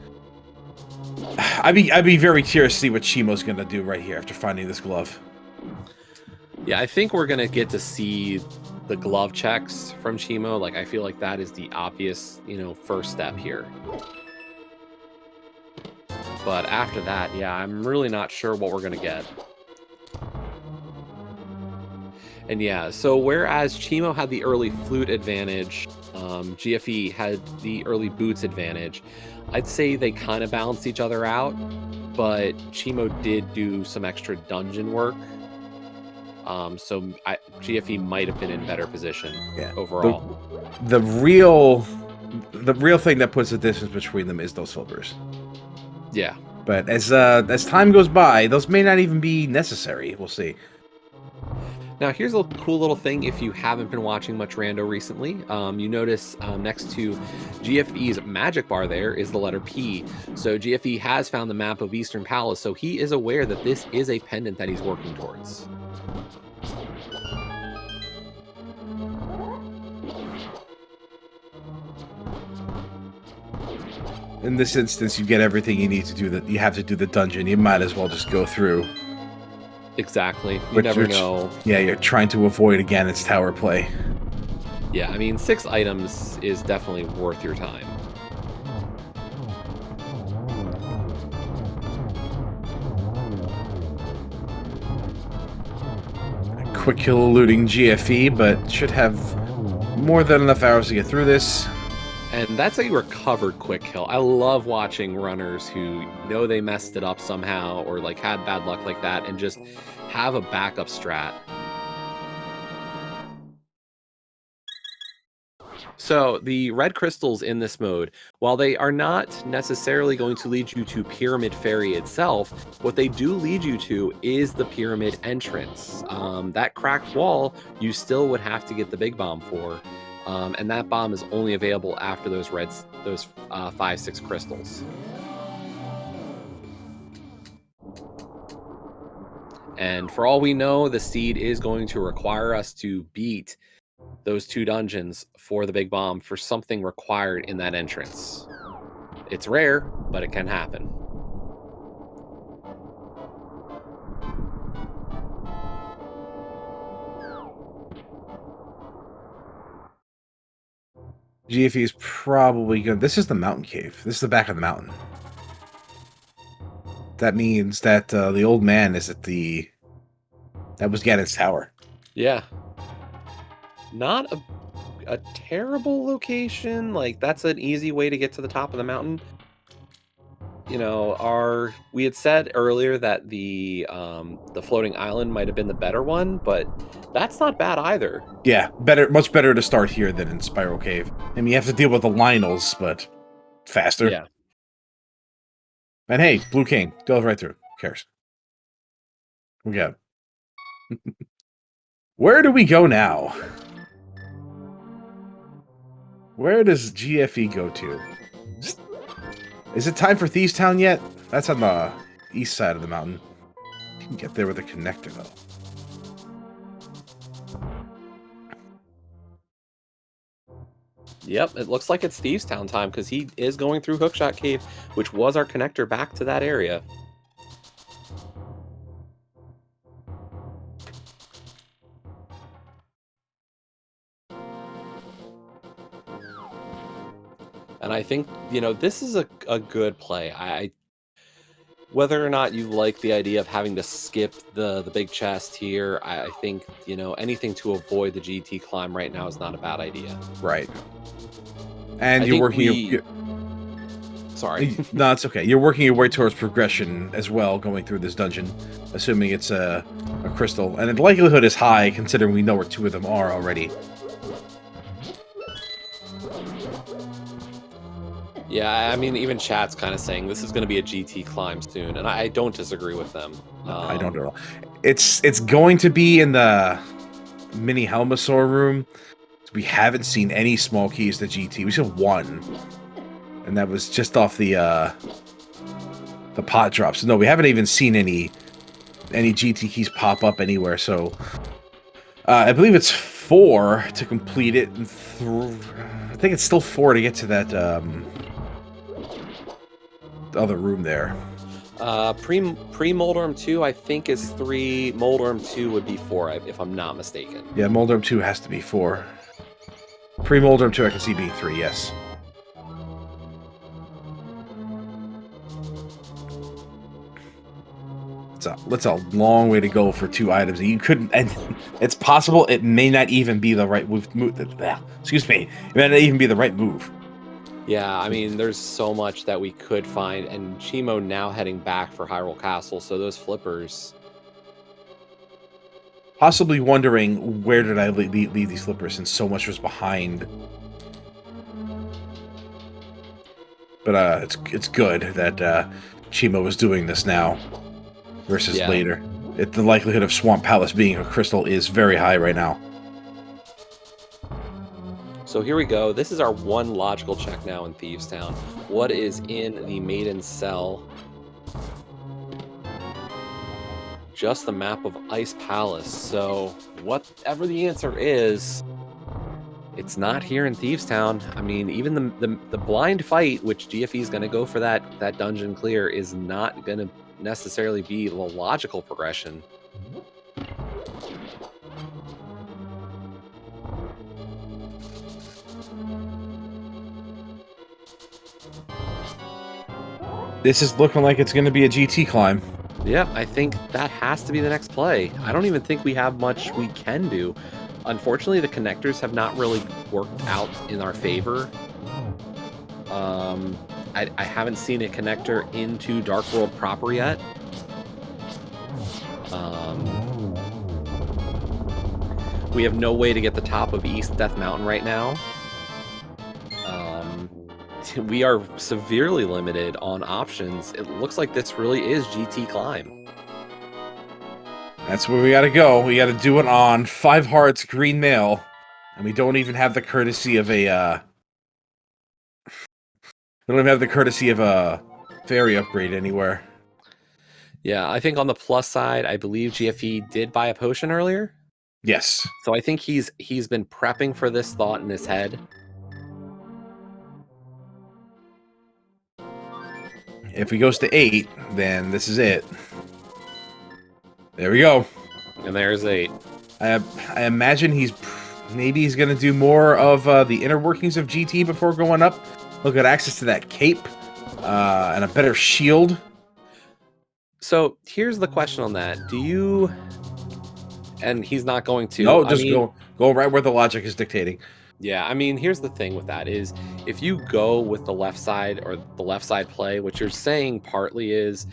I'd be very curious to see what Chimo's gonna do right here after finding this glove. Yeah, I think we're gonna get to see the glove checks from Chimo. Like, I feel like that is the obvious, first step here. But after that, yeah, I'm really not sure what we're gonna get. And yeah, so whereas Chimo had the early flute advantage, GFE had the early boots advantage, I'd say they kind of balanced each other out, but Chimo did do some extra dungeon work. So GFE might have been in better position overall. The real thing that puts the distance between them is those flippers. Yeah. But as time goes by, those may not even be necessary. We'll see. Now, here's a cool little thing if you haven't been watching much Rando recently. You notice next to GFE's magic bar there is the letter P. So GFE has found the map of Eastern Palace, so he is aware that this is a pendant that he's working towards. In this instance, you get everything you need to do that. You have to do the dungeon. You might as well just go through. Exactly. You never know. Yeah, you're trying to avoid, again, its tower play. Yeah, I mean, 6 items is definitely worth your time. Quick kill eluding GFE, but should have more than enough hours to get through this. And that's a recovered quick kill. I love watching runners who know they messed it up somehow or like had bad luck like that and just have a backup strat. So the red crystals in this mode, while they are not necessarily going to lead you to Pyramid Fairy itself, what they do lead you to is the pyramid entrance. That cracked wall, you still would have to get the big bomb for. And that bomb is only available after those 5-6 crystals. And for all we know, the seed is going to require us to beat those 2 dungeons for the big bomb for something required in that entrance. It's rare, but it can happen. GFE is probably good. This is the mountain cave. This is the back of the mountain. That means that the old man is at the... That was Gannon's tower. Yeah. Not a terrible location. Like, that's an easy way to get to the top of the mountain. We had said earlier that the floating island might have been the better one, but that's not bad either. Yeah, much better to start here than in Spiral Cave. I mean, you have to deal with the Lionels, but faster. Yeah. And hey, Blue King goes right through. Who cares? We got. Where do we go now? Where does GFE go to? Is it time for Thieves Town yet? That's on the east side of the mountain. You can get there with a connector, though. Yep, it looks like it's Thieves Town time because he is going through Hookshot Cave, which was our connector back to that area. And I think, this is a good play. Whether or not you like the idea of having to skip the big chest here, I think, anything to avoid the GT climb right now is not a bad idea. Right. And you're working... Sorry. No, it's okay. You're working your way towards progression as well, going through this dungeon, assuming it's a crystal. And the likelihood is high, considering we know where 2 of them are already. Yeah, I mean, even chat's kind of saying this is going to be a GT climb soon, and I don't disagree with them. No, I don't at all. It's going to be in the mini Helmasaur room. We haven't seen any small keys to GT. We saw 1. And that was just off the pot drops. No, we haven't even seen any GT keys pop up anywhere. So I believe it's 4 to complete it. And I think it's still 4 to get to that other room there. Pre-Moldorm 2, I think, is 3. Moldorm 2 would be 4, if I'm not mistaken. Yeah, Moldorm 2 has to be 4. Pre-Moldorm 2 I can see being 3, yes. That's a long way to go for 2 items. You couldn't, and it's possible it may not even be the right move. Excuse me, it may not even be the right move. Yeah, I mean, there's so much that we could find, and Chimo now heading back for Hyrule Castle, so those flippers. Possibly wondering, where did I leave these flippers since so much was behind. But it's good that Chimo was doing this now versus later. The likelihood of Swamp Palace being a crystal is very high right now. So here we go. This is our one logical check now in Thieves Town. What is in the Maiden Cell? Just the map of Ice Palace. So whatever the answer is, it's not here in Thieves Town. I mean, even the blind fight, which GFE is going to go for that dungeon clear, is not going to necessarily be the logical progression. This is looking like it's going to be a GT climb. Yeah, I think that has to be the next play. I don't even think we have much we can do. Unfortunately, the connectors have not really worked out in our favor. I haven't seen a connector into Dark World proper yet. We have no way to get the top of East Death Mountain right now. We are severely limited on options. It looks like this really is GT Climb. That's where we gotta go. We gotta do it on 5 hearts, green mail. And we don't even have the courtesy of a, we don't even have the courtesy of a fairy upgrade anywhere. Yeah, I think on the plus side, I believe GFE did buy a potion earlier. Yes. So I think he's been prepping for this thought in his head. If he goes to 8, then this is it. There we go. And there's 8. I imagine maybe he's going to do more of the inner workings of GT before going up. He'll get access to that cape and a better shield. So here's the question on that. Do you... And he's not going to... No, just go right where the logic is dictating. Yeah, I mean, here's the thing with that is if you go with the left side or the left side play, what you're saying partly is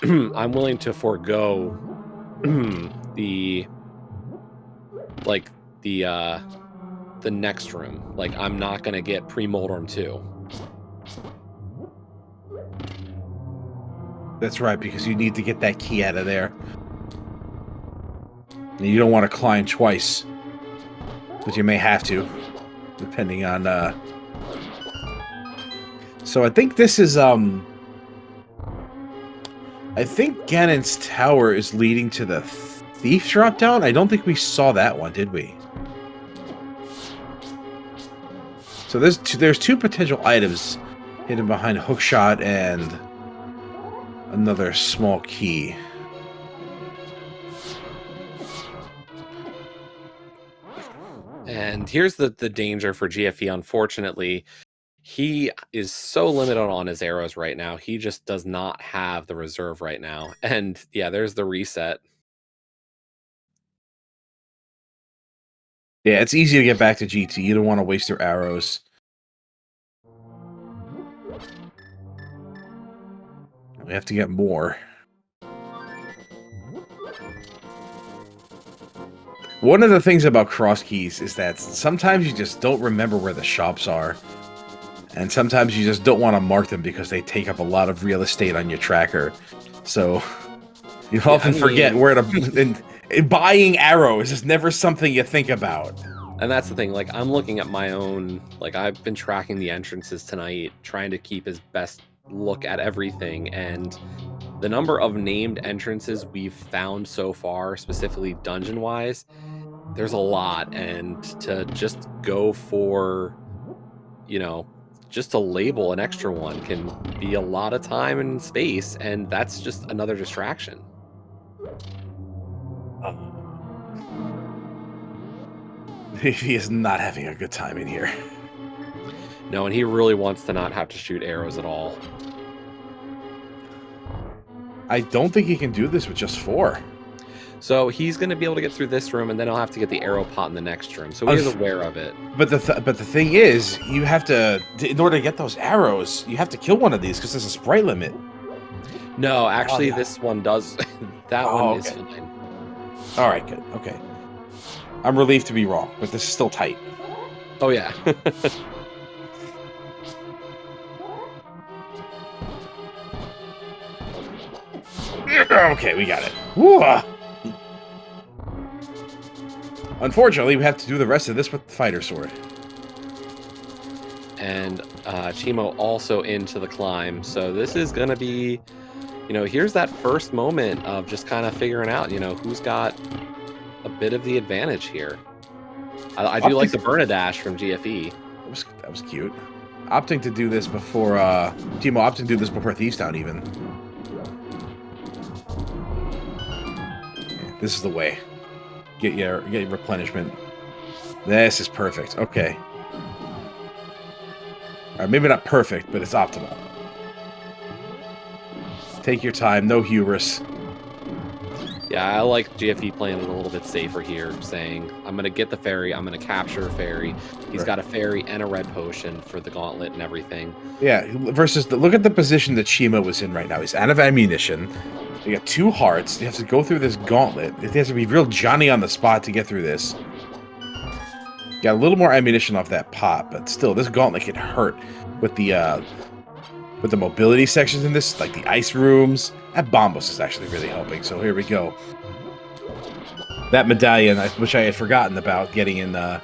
I'm willing to forego the next room. Like, I'm not going to get pre-Moldorm 2. That's right, because you need to get that key out of there. And you don't want to climb twice. But you may have to, depending on... So I think this is... I think Gannon's tower is leading to the Thief drop-down? I don't think we saw that one, did we? So there's 2 potential items hidden behind Hookshot and another small key. And here's the danger for GFE, unfortunately. He is so limited on his arrows right now. He just does not have the reserve right now. And yeah, there's the reset. Yeah, it's easy to get back to GT. You don't want to waste your arrows. We have to get more. One of the things about cross keys is that sometimes you just don't remember where the shops are. And sometimes you just don't want to mark them because they take up a lot of real estate on your tracker. So you often forget where to... and buying arrows is never something you think about. And that's the thing, like, I'm looking at my own, like, I've been tracking the entrances tonight, trying to keep his best look at everything, and the number of named entrances we've found so far, specifically dungeon-wise, there's a lot, and to just go for, you know, just to label an extra one can be a lot of time and space, and that's just another distraction. He is not having a good time in here. No, and he really wants to not have to shoot arrows at all. I don't think he can do this with just 4. So he's going to be able to get through this room, and then he'll have to get the arrow pot in the next room. So he is aware of it. But the thing is, you have to, in order to get those arrows, you have to kill one of these because there's a sprite limit. No, actually, this one does. That one is fine. All right, good. Okay. I'm relieved to be wrong, but this is still tight. Oh, yeah. Okay, we got it. Woo! Unfortunately, we have to do the rest of this with the fighter sword. And Chimo also into the climb. So this is going to be, you know, here's that first moment of just kind of figuring out, you know, who's got a bit of the advantage here. I do like the Burn-a-Dash from GFE. That was cute. Opting to do this before, Chimo opting to do this before Thieves Town even. Yeah, this is the way. Get your replenishment. This is perfect. Okay. All right, maybe not perfect, but it's optimal. Take your time, no hubris. Yeah, I like GFE playing it a little bit safer here, saying, I'm going to get the fairy, I'm going to capture a fairy. He's got a fairy and a red potion for the gauntlet and everything. Yeah, versus, look at the position that Chimo was in right now. He's out of ammunition. You got 2 hearts. You have to go through this gauntlet. It has to be real Johnny on the spot to get through this. Got a little more ammunition off that pot, but still, this gauntlet can hurt with the mobility sections in this, like the ice rooms. That Bombos is actually really helping, so here we go. That medallion, which I had forgotten about getting in the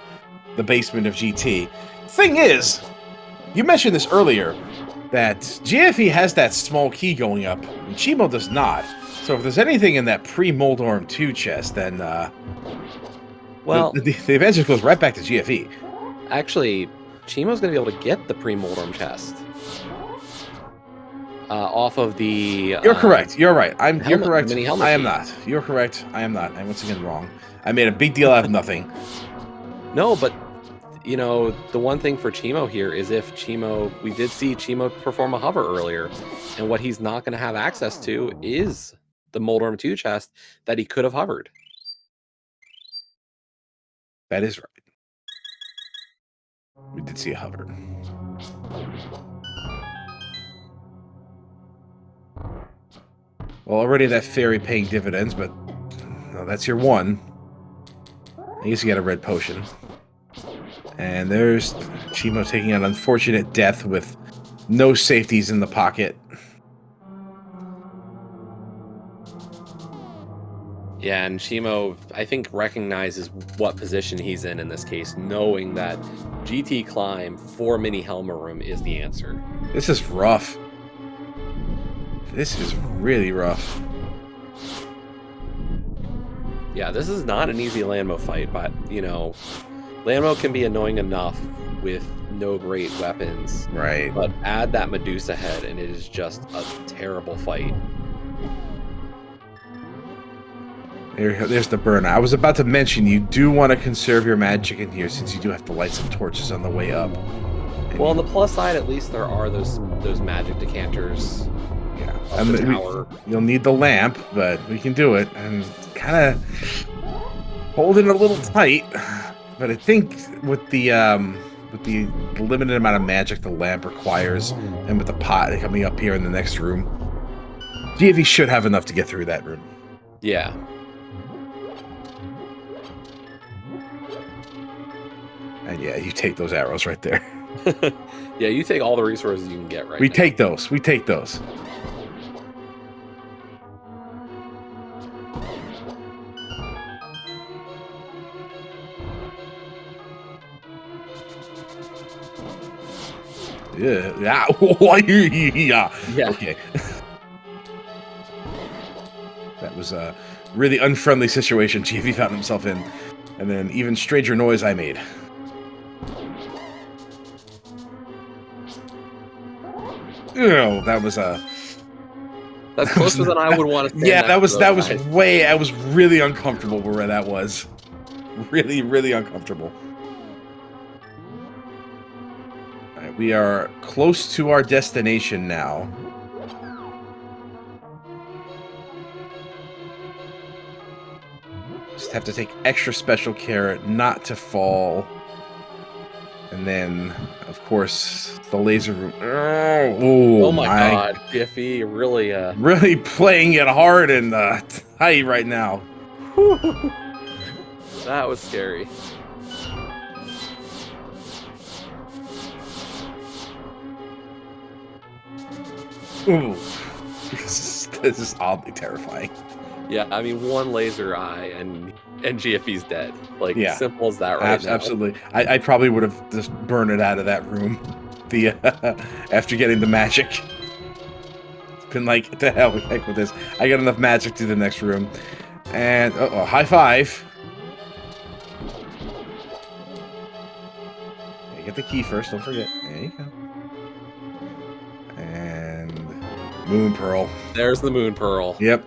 basement of GT. Thing is, you mentioned this earlier, that GFE has that small key going up, and Chimo does not. So if there's anything in that pre-Moldorm 2 chest, then well, the advantage goes right back to GFE. Actually, Chimo's going to be able to get the pre-Moldorm chest. Off of the... You're correct. You're right. You're correct. I am not. You're correct. I am not. I'm once again wrong. I made a big deal out of nothing. No, but, you know, the one thing for Chimo here is if Chimo... We did see Chimo perform a hover earlier, and what he's not going to have access to is the Moldorm 2 chest that he could have hovered. That is right. We did see a hover. Well, already that fairy paying dividends, but no, that's your one. I guess you got a red potion. And there's Chimo taking an unfortunate death with no safeties in the pocket. Yeah, and Chimo, I think, recognizes what position he's in this case, knowing that GT climb for Mini Helma Room is the answer. This is rough. This is really rough. Yeah, this is not an easy Landmo fight, but, you know, Landmo can be annoying enough with no great weapons. Right. But add that Medusa head, and it is just a terrible fight. There's the burn. I was about to mention, you do want to conserve your magic in here, since you do have to light some torches on the way up. And well, on the plus side, at least there are those magic decanters. Yeah, you'll need the lamp, but we can do it. And kind of holding a little tight, but I think with the limited amount of magic the lamp requires, and with the pot coming up here in the next room, GFE should have enough to get through that room. Yeah. And yeah, you take those arrows right there. Yeah, you take all the resources you can get right We now. take those. We take those. Yeah. Yeah. Okay. That was a really unfriendly situation GFE found himself in. And then even stranger noise I made. That was a... That's closer than I would want to stand Yeah, next to that those was guys. way... I was really uncomfortable where that was. Really, really uncomfortable. All right, we are close to our destination now. Just have to take extra special care not to fall. And then, of course, the laser room. Oh my god, GFE really really playing it hard and tight right now. that was scary. Ooh. This is oddly terrifying. Yeah, I mean, one laser eye and GFE's dead. Like, Yeah. simple as that right now. Absolutely. I probably would have just burned it out of that room. After getting the magic. Been like, the hell, heck with this. I got enough magic to the next room. And, high five. Yeah, get the key first, don't forget. There you go. And Moon Pearl. There's the Moon Pearl. Yep.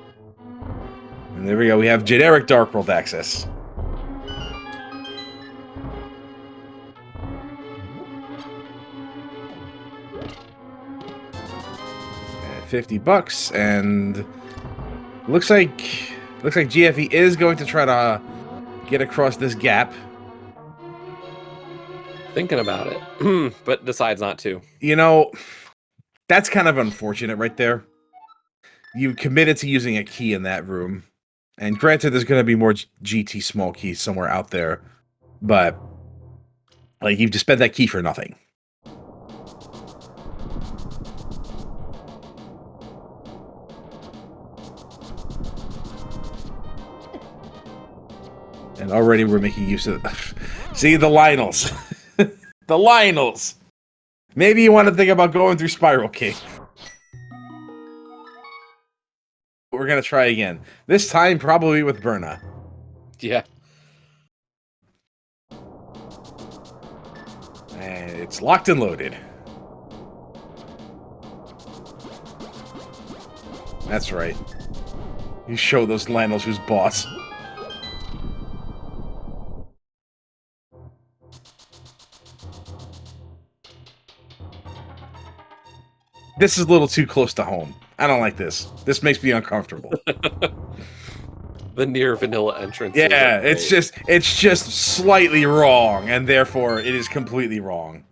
And there we go. We have generic Dark World access. And $50, and looks like GFE is going to try to get across this gap. Thinking about it, but decides not to. You know, that's kind of unfortunate right there. You committed to using a key in that room. And granted, there's going to be more GT small keys somewhere out there. But, like, you've just spent that key for nothing. And already we're making use of... See, the Lionels. The Lionels. Maybe you want to think about going through Spiral Cave. We're going to try again. This time, probably with Berna. Yeah. And it's locked and loaded. That's right. You show those Lionels who's boss. This is a little too close to home. I don't like this. This makes me uncomfortable. The near vanilla entrance. Yeah, it's just slightly wrong, and therefore it is completely wrong.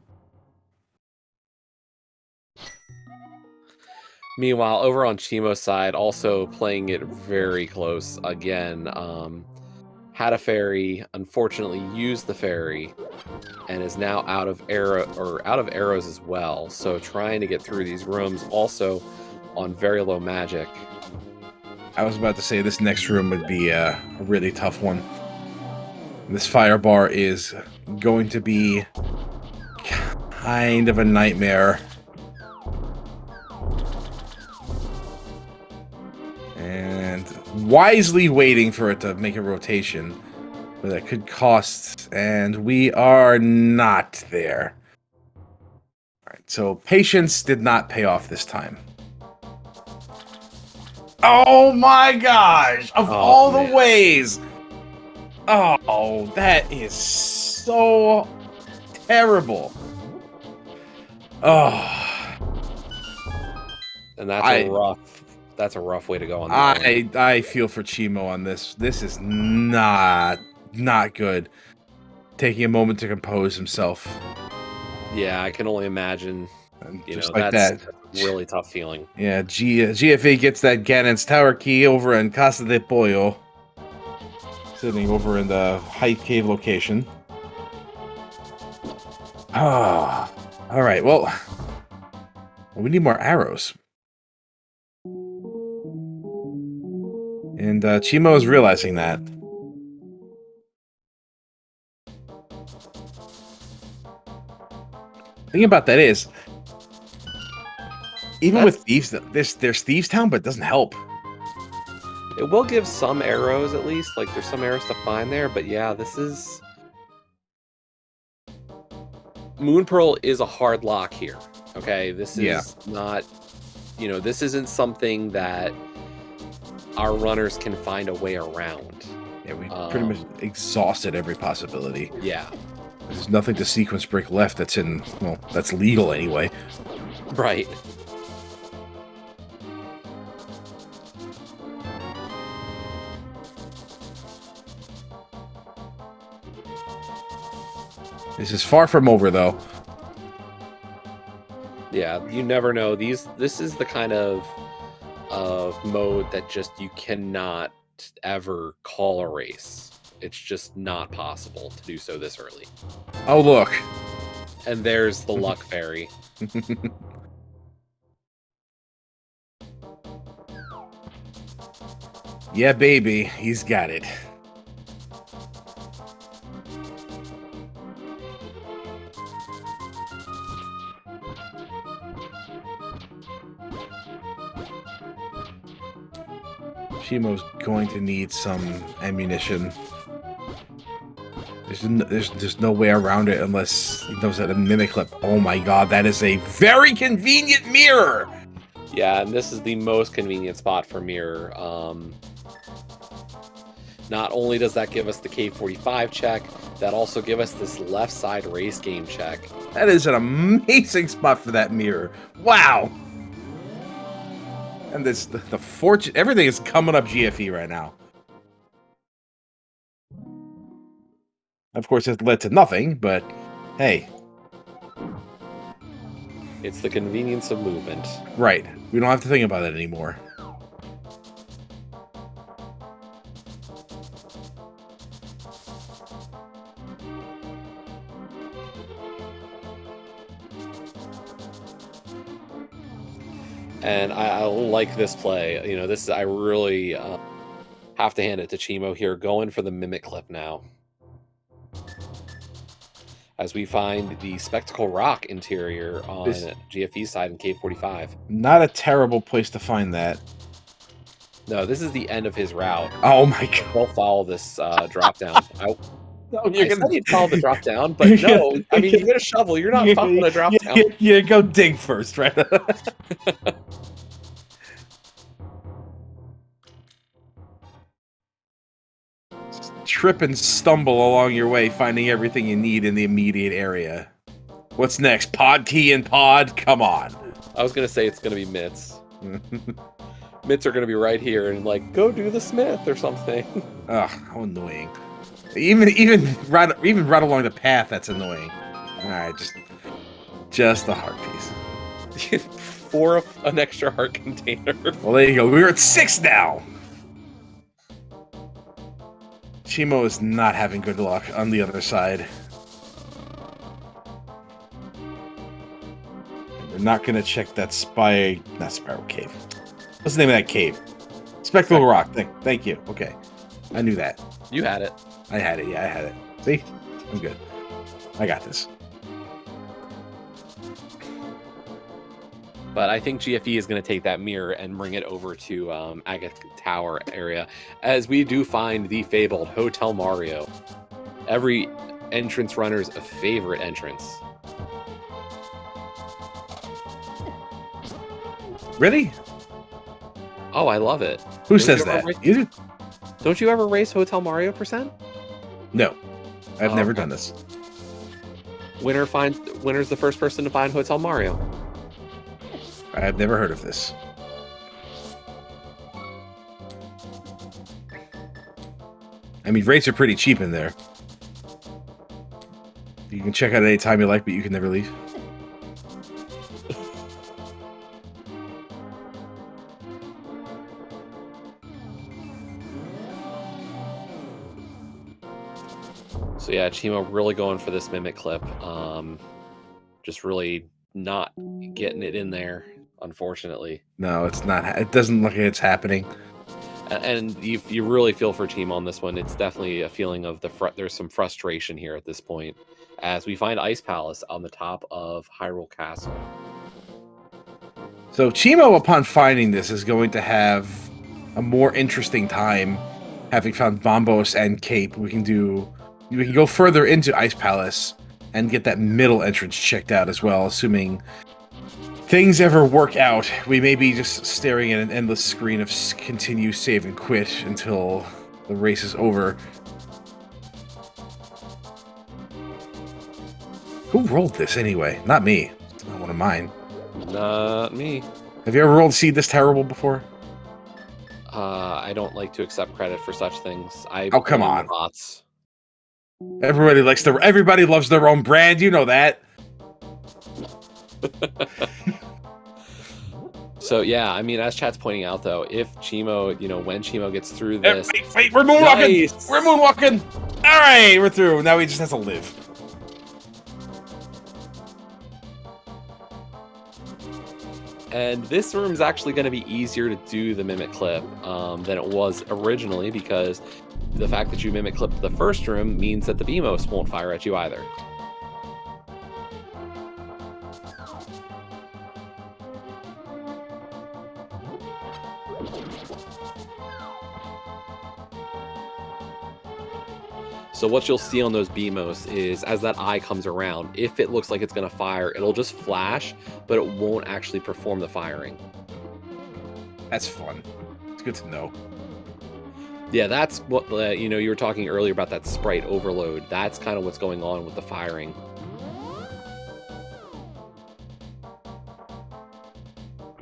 Meanwhile, over on Chimo's side, also playing it very close again. Had a fairy, unfortunately used the fairy, and is now out of arrows as well. So trying to get through these rooms, also on very low magic. I was about to say this next room would be a really tough one. This fire bar is going to be kind of a nightmare. And wisely waiting for it to make a rotation. But that could cost, and we are not there. Alright, so patience did not pay off this time. Oh my gosh! Of all the ways! Oh, that is so terrible. Oh. And that's a rough way to go on that. I feel for Chimo on this. This is not good. Taking a moment to compose himself. Yeah, I can only imagine. And You just know, like that's that. a really tough feeling. Yeah, GFE gets that Gannon's tower key over in Casa de Pollo. Sitting over in the Height Cave location. Ah, all right. Well, we need more arrows. And Chimo is realizing that. Thing about that is, even with Thieves, there's Thieves Town, but it doesn't help. It will give some arrows at least. Like there's some arrows to find there, but yeah, this is Moon Pearl is a hard lock here. Okay, this is not, you know, this isn't something that our runners can find a way around. Yeah, we pretty much exhausted every possibility. Yeah. There's nothing to sequence break left that's that's legal anyway. Right. This is far from over, though. Yeah, you never know. This is the kind of mode that just you cannot ever call a race. It's just not possible to do so this early. Oh, look. And there's the luck fairy. Yeah, baby. He's got it. Chimo's going to need some ammunition. There's no way around it unless he knows that a mimic clip. Oh my god, that is a very convenient mirror! Yeah, and this is the most convenient spot for mirror. Not only does that give us the K45 check, that also give us this left side race game check. That is an amazing spot for that mirror. Wow! And this the fortune, everything is coming up GFE right now. Of course, it led to nothing, but hey. It's the convenience of movement. Right. We don't have to think about it anymore. And I like this play. You know, this is, I really have to hand it to Chimo here, going for the mimic clip now. As we find the Spectacle Rock interior on GFE side in K45. Not a terrible place to find that. No, this is the end of his route. Oh my god. We'll follow this drop down. No, I said you'd follow the drop down, but no. I mean, you get a shovel. You're not following a drop down. Yeah, go dig first, right? Trip and stumble along your way, finding everything you need in the immediate area. What's next? Pod key and pod? Come on. I was going to say it's going to be mitts. Mitts are going to be right here and like, go do the smith or something. Ugh, how annoying. Even right along the path, that's annoying. Alright, just a heart piece. For an extra heart container. Well, there you go. We're at 6 now. Chimo is not having good luck on the other side. We're not going to check that not Spiral Cave. What's the name of that cave? Spectacle Rock. Thank you. Okay. I knew that. You had it. I had it. Yeah, I had it. See? I'm good. I got this. But I think GFE is going to take that mirror and bring it over to Agate Tower area, as we do find the fabled Hotel Mario. Every entrance runner's favorite entrance. Really? Oh, I love it. Who says that? Don't you ever race Hotel Mario %? No. I've never done this. Winner's the first person to find Hotel Mario. I have never heard of this. I mean, rates are pretty cheap in there. You can check out any time you like, but you can never leave. So yeah, Chimo really going for this mimic clip. Just really not getting it in there, unfortunately. No, it's not. It doesn't look like it's happening. And you really feel for Chimo on this one. It's definitely a feeling of there's some frustration here at this point, as we find Ice Palace on the top of Hyrule Castle. So Chimo, upon finding this, is going to have a more interesting time, having found Bombos and Cape. We can go further into Ice Palace and get that middle entrance checked out as well, assuming things ever work out. We may be just staring at an endless screen of continue, save, and quit until the race is over. Who rolled this anyway? Not me. It's not one of mine. Not me. Have you ever rolled seed this terrible before? I don't like to accept credit for such things. Oh, come blame on. the bots. Everybody loves their own brand. You know that. So yeah, I mean, as chat's pointing out though, if Chimo, when Chimo gets through this, wait, we're moonwalking. Nice. We're moonwalking. All right, we're through. Now he just has to live. And this room is actually going to be easier to do the mimic clip than it was originally, because the fact that you mimic clipped the first room means that the BMOS won't fire at you either. So what you'll see on those BMOS is, as that eye comes around, if it looks like it's going to fire, it'll just flash, but it won't actually perform the firing. That's fun. It's good to know. Yeah, that's what, you were talking earlier about that sprite overload. That's kind of what's going on with the firing.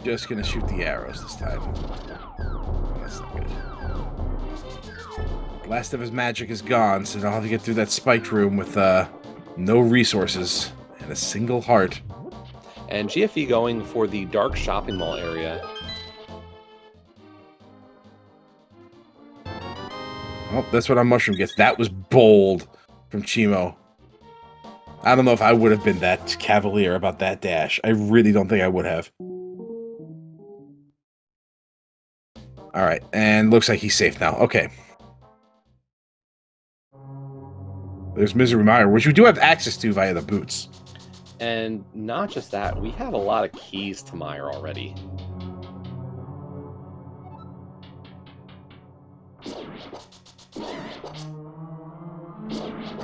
Just going to shoot the arrows this time. That's not good. Last of his magic is gone, so now I'll have to get through that spiked room with no resources and a single heart. And GFE going for the dark shopping mall area. Oh, that's what our mushroom gets. That was bold from Chimo. I don't know if I would have been that cavalier about that dash. I really don't think I would have. All right, and looks like he's safe now. Okay. There's Misery Mire, which we do have access to via the boots. And not just that, we have a lot of keys to Mire already.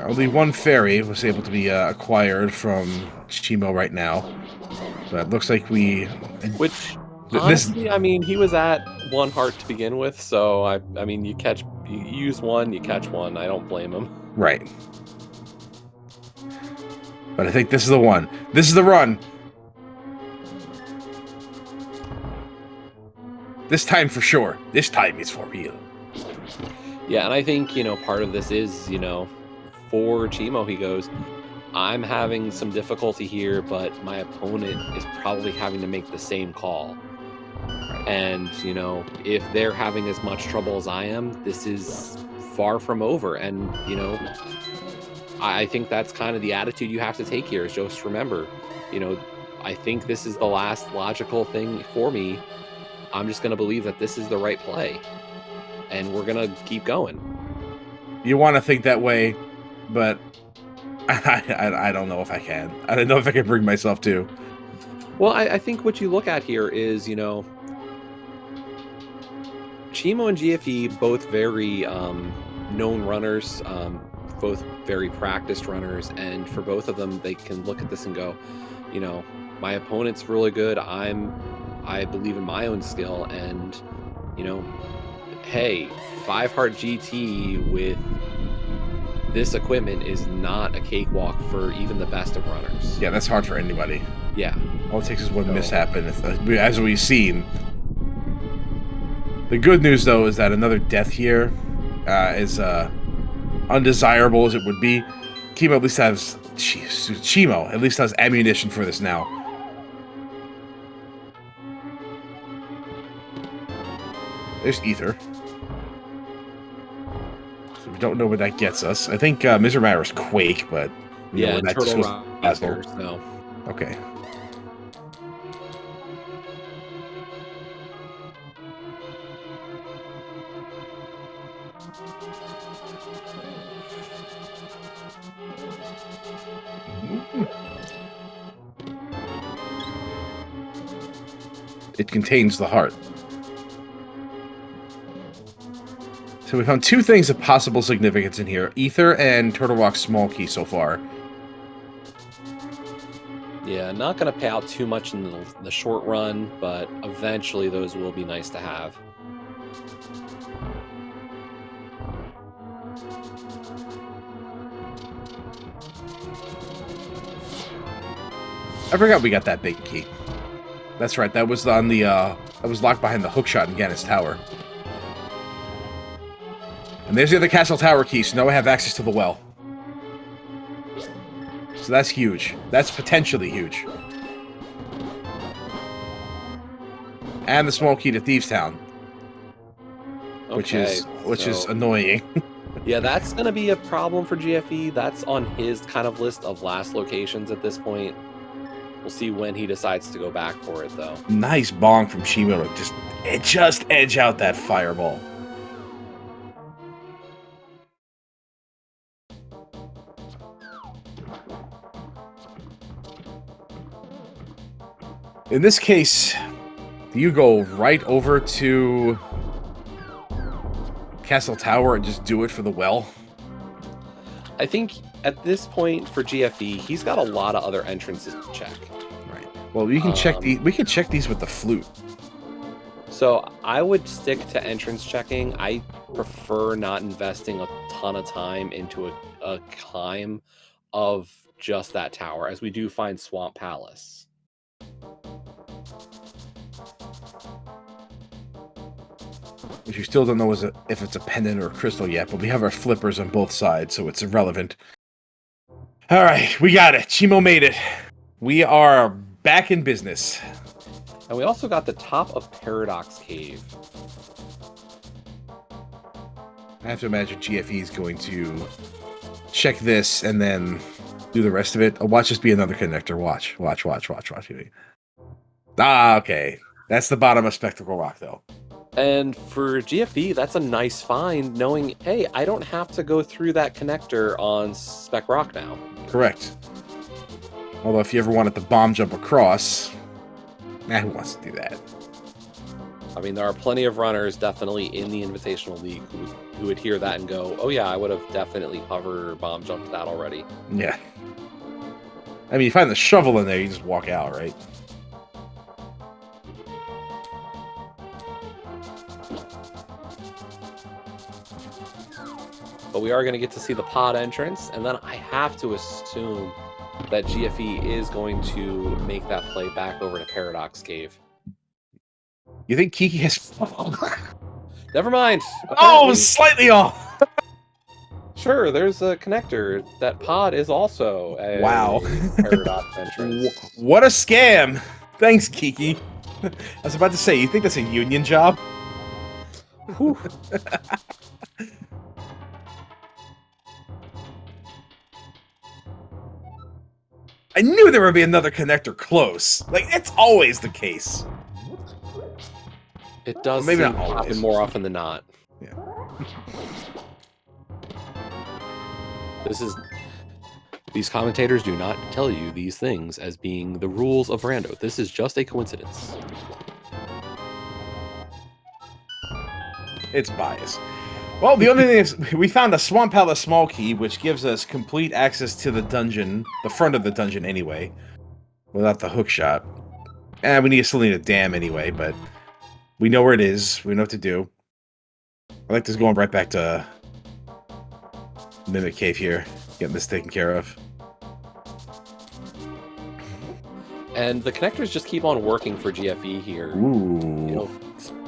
Only one fairy was able to be acquired from Chimo right now. But it looks like we... Which, honestly, I mean, he was at 1 heart to begin with, so, I mean, you use one, you catch one. I don't blame him. Right. But I think this is the one. This is the run. This time for sure. This time is for real. Yeah, and I think, part of this is, for Chimo, he goes, I'm having some difficulty here, but my opponent is probably having to make the same call. And, if they're having as much trouble as I am, this is far from over. And, I think that's kind of the attitude you have to take here, is just remember, I think this is the last logical thing for me. I'm just going to believe that this is the right play, and we're going to keep going. You want to think that way, but I don't know if I can. I don't know if I can bring myself to. Well, I think what you look at here is, Chimo and GFE, both very known runners, both very practiced runners, and for both of them, they can look at this and go, my opponent's really good. I believe in my own skill, and hey, 5 heart GT with this equipment is not a cakewalk for even the best of runners. Yeah, that's hard for anybody. Yeah. All it takes is one mishap, and as we've seen. The good news, though, is that another death here is undesirable as it would be. Chimo at least has ammunition for this now. There's Ether. So we We don't know where that gets us. I think Mr. Myra's Quake, but we know Yeah, where and that just Turtle goes. Riser, so. Okay. It contains the heart. So we found two things of possible significance in here. Ether and Turtle Rock's small key so far. Yeah, not going to pay out too much in the short run, but eventually those will be nice to have. I forgot we got that big key. That's right. That was on the that was locked behind the hookshot in Gannon's tower. And there's the other castle tower key, so now I have access to the well. So that's huge. That's potentially huge. And the small key to Thieves Town, which is annoying. Yeah, that's going to be a problem for GFE. That's on his kind of list of last locations at this point. We'll see when he decides to go back for it, though. Nice bong from Chimo to just edge out that fireball. In this case, do you go right over to Castle Tower and just do it for the well? I think at this point for GFE, he's got a lot of other entrances to check. Right. Well, we can check these. We can check these with the flute. So I would stick to entrance checking. I prefer not investing a ton of time into a climb of just that tower, as we do find Swamp Palace. Which you still don't know if it's a pendant or a crystal yet, but we have our flippers on both sides, so it's irrelevant. All right, we got it. Chimo made it. We are back in business. And we also got the top of Paradox Cave. I have to imagine GFE is going to check this and then do the rest of it. Oh, watch this be another connector. Watch. Ah, okay. That's the bottom of Spectacle Rock, though. And for GFE, that's a nice find, knowing, hey, I don't have to go through that connector on Spec Rock now. Correct. Although if you ever wanted to bomb jump across, who wants to do that? I mean, there are plenty of runners definitely in the Invitational League who would hear that and go, oh yeah, I would have definitely hover or bomb jumped that already. Yeah. I mean, you find the shovel in there, you just walk out, right? But we are going to get to see the pod entrance, and then I have to assume that GFE is going to make that play back over to Paradox Cave. You think Kiki has... Never mind. Oh, slightly off. Sure, there's a connector. That pod is also a Paradox entrance. What a scam. Thanks, Kiki. I was about to say, you think that's a union job? I knew there would be another connector close. Like, it's always the case. It does maybe seem not always. happen more often than not. Yeah. These commentators do not tell you these things as being the rules of Rando. This is just a coincidence. It's bias. Well, the only thing is, we found a Swamp Palace small key, which gives us complete access to the dungeon, the front of the dungeon anyway, without the hook shot. And we still need a dam anyway, but we know where it is. We know what to do. I like this going right back to Mimic Cave here, getting this taken care of. And the connectors just keep on working for GFE here. Ooh,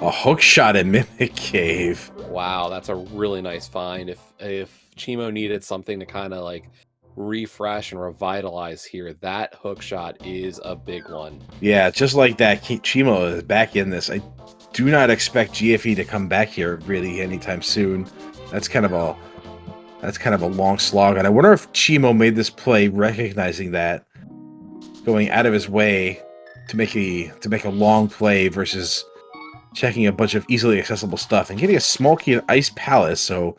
a hook shot at Mimic Cave. Wow, that's a really nice find. If Chimo needed something to kind of like refresh and revitalize here, that hook shot is a big one. Yeah, just like that, Chimo is back in this. I do not expect GFE to come back here really anytime soon. That's kind of a That's kind of a long slog, and I wonder if Chimo made this play recognizing that, going out of his way to make a long play versus checking a bunch of easily accessible stuff and getting a small key at Ice Palace. So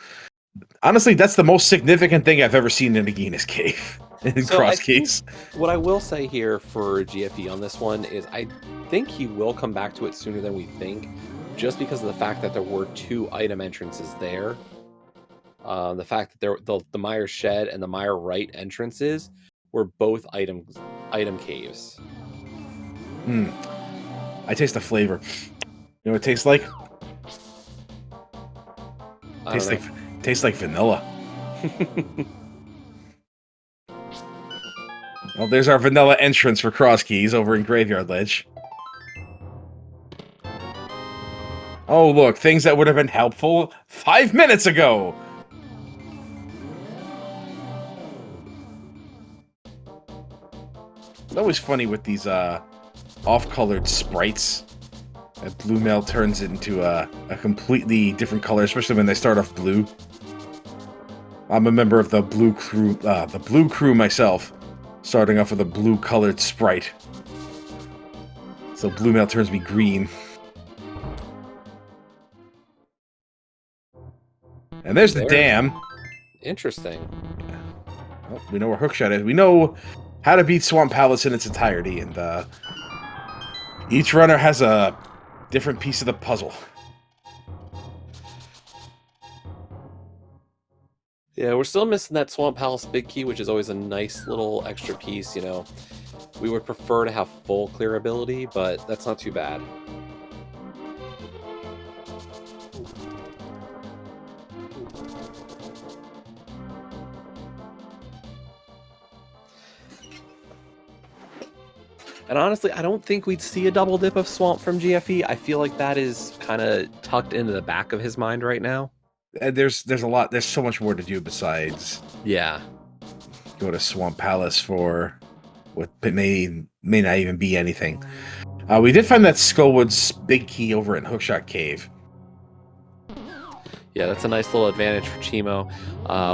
honestly, that's the most significant thing I've ever seen in a Nagina's Cave in So I Cross think Keys. what I will say here for GFE on this one is I think he will come back to it sooner than we think, just because of the fact that there were 2 item entrances there. The fact that the Mire Shed and the Mire Right entrances were both item caves. I taste the flavor. You know what it tastes like? I don't know. Tastes like vanilla. Well, there's our vanilla entrance for Cross Keys over in Graveyard Ledge. Oh, look, things that would have been helpful 5 minutes ago. It's always funny with these off-colored sprites. That blue mail turns into a completely different color, especially when they start off blue. I'm a member of the blue crew myself, starting off with a blue-colored sprite. So blue mail turns me green. And there's the dam. Interesting. Well, we know where Hookshot is. We know how to beat Swamp Palace in its entirety, and each runner has a different piece of the puzzle. Yeah, we're still missing that Swamp Palace big key, which is always a nice little extra piece, you know. We would prefer to have full clear ability, but that's not too bad. And honestly, I don't think we'd see a double dip of Swamp from GFE. I feel like that is kind of tucked into the back of his mind right now. And there's a lot. There's so much more to do besides go to Swamp Palace for what may not even be anything. We did find that Skullwood's big key over in Hookshot Cave. Yeah, that's a nice little advantage for Chimo.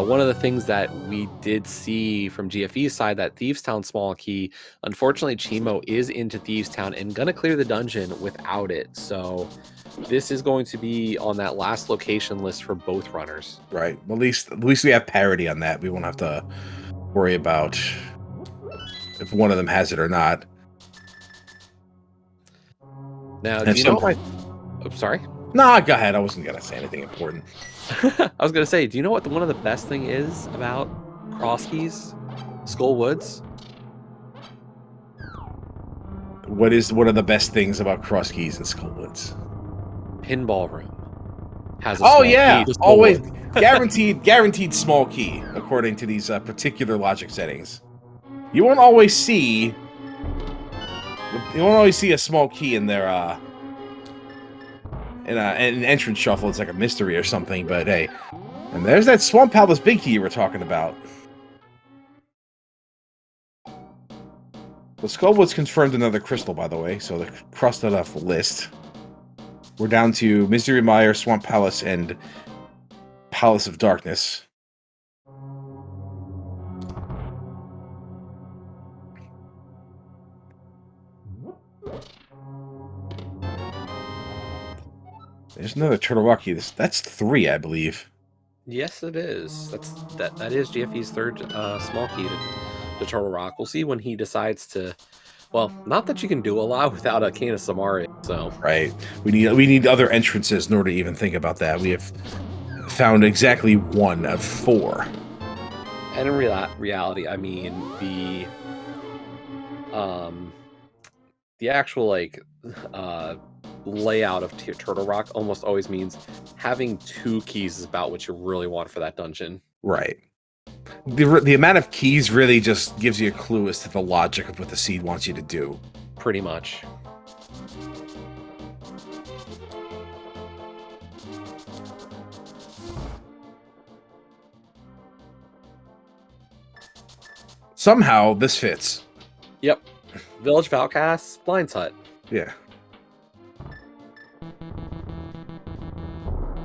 One of the things that we did see from GFE's side, that Thieves Town small key, unfortunately Chimo is into Thieves Town and gonna clear the dungeon without it. So this is going to be on that last location list for both runners. Right. At least we have parity on that. We won't have to worry about if one of them has it or not. Now, do you know what I'm sorry? Nah, go ahead. I wasn't gonna say anything important. I was gonna say, do you know what one of the best thing is about Cross Keys, Skull Woods? What is one of the best things about Cross Keys and Skullwoods? Pinball Room has a oh small yeah, key to always Skullwood. guaranteed small key according to these particular logic settings. You won't always see a small key in their in an entrance shuffle. It's like a mystery or something. But hey, and there's that Swamp Palace big key you were talking about. Well, Skullwood's confirmed another crystal, by the way, so they're crossed that off the list. We're down to Misery Mire, Swamp Palace, and Palace of Darkness. There's another Turtle Rock key. That's 3, I believe. Yes, it is. That is GFE's third small key to Turtle Rock. We'll see when he decides to. Well, not that you can do a lot without a Cane of Samaria, so right. We need other entrances in order to even think about that. We have found exactly 1 of 4. And in reality, I mean the actual layout of Turtle Rock almost always means having 2 keys is about what you really want for that dungeon. Right. The amount of keys really just gives you a clue as to the logic of what the seed wants you to do. Pretty much. Somehow, this fits. Yep. Village of Outcasts, Blind's Hut. Yeah.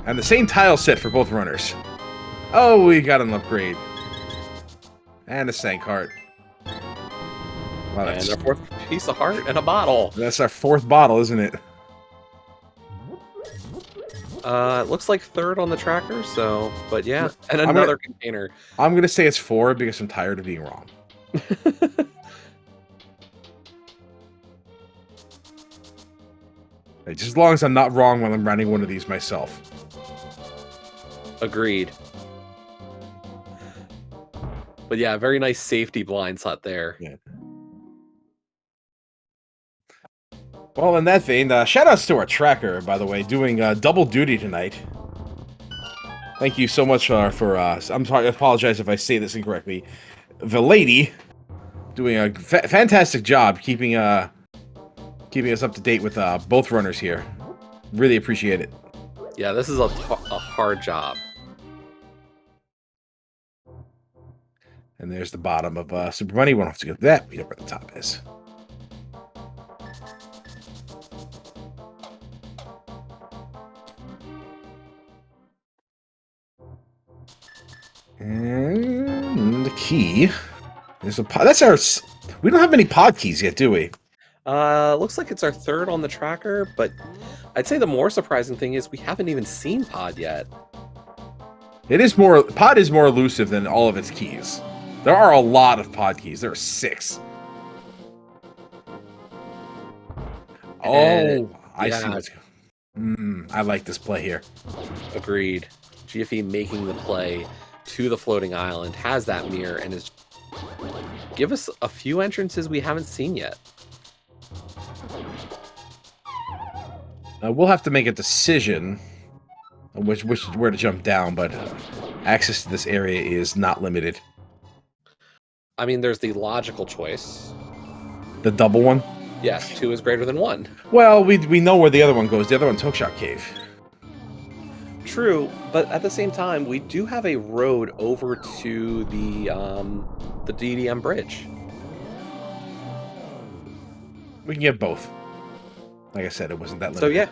And the same tile set for both runners. Oh, we got an upgrade. And a sank heart. Wow, And a fourth piece of heart and a bottle. That's our fourth bottle, isn't it? It looks like third on the tracker, so, but yeah. And I'm another container. I'm going to say it's 4 because I'm tired of being wrong. Hey, just as long as I'm not wrong when I'm running one of these myself. Agreed. But yeah, very nice safety blind slot there. Yeah. Well, in that vein, shout-outs to our tracker, by the way, doing double duty tonight. Thank you so much for I'm sorry, I apologize if I say this incorrectly. The lady doing a fantastic job keeping us up to date with both runners here. Really appreciate it. Yeah, this is a hard job. And there's the bottom of Super Money. We don't have to go to that. We know where the top is. And the key is a pod. That's our. We don't have many pod keys yet, do we? Looks like it's our third on the tracker, but I'd say the more surprising thing is we haven't even seen pod yet. Pod is more elusive than all of its keys. There are a lot of pod keys. There are 6. Oh, I see what's going. I like this play here. Agreed. GFE making the play to the floating island, has that mirror, and is give us a few entrances we haven't seen yet. We'll have to make a decision on where to jump down, but access to this area is not limited. I mean, there's the logical choice. The double one? Yes, 2 is greater than 1. Well, we know where the other one goes. The other one's Hookshot Cave. True, but at the same time, we do have a road over to the DDM bridge. We can get both. Like I said, it wasn't that limited. So yeah.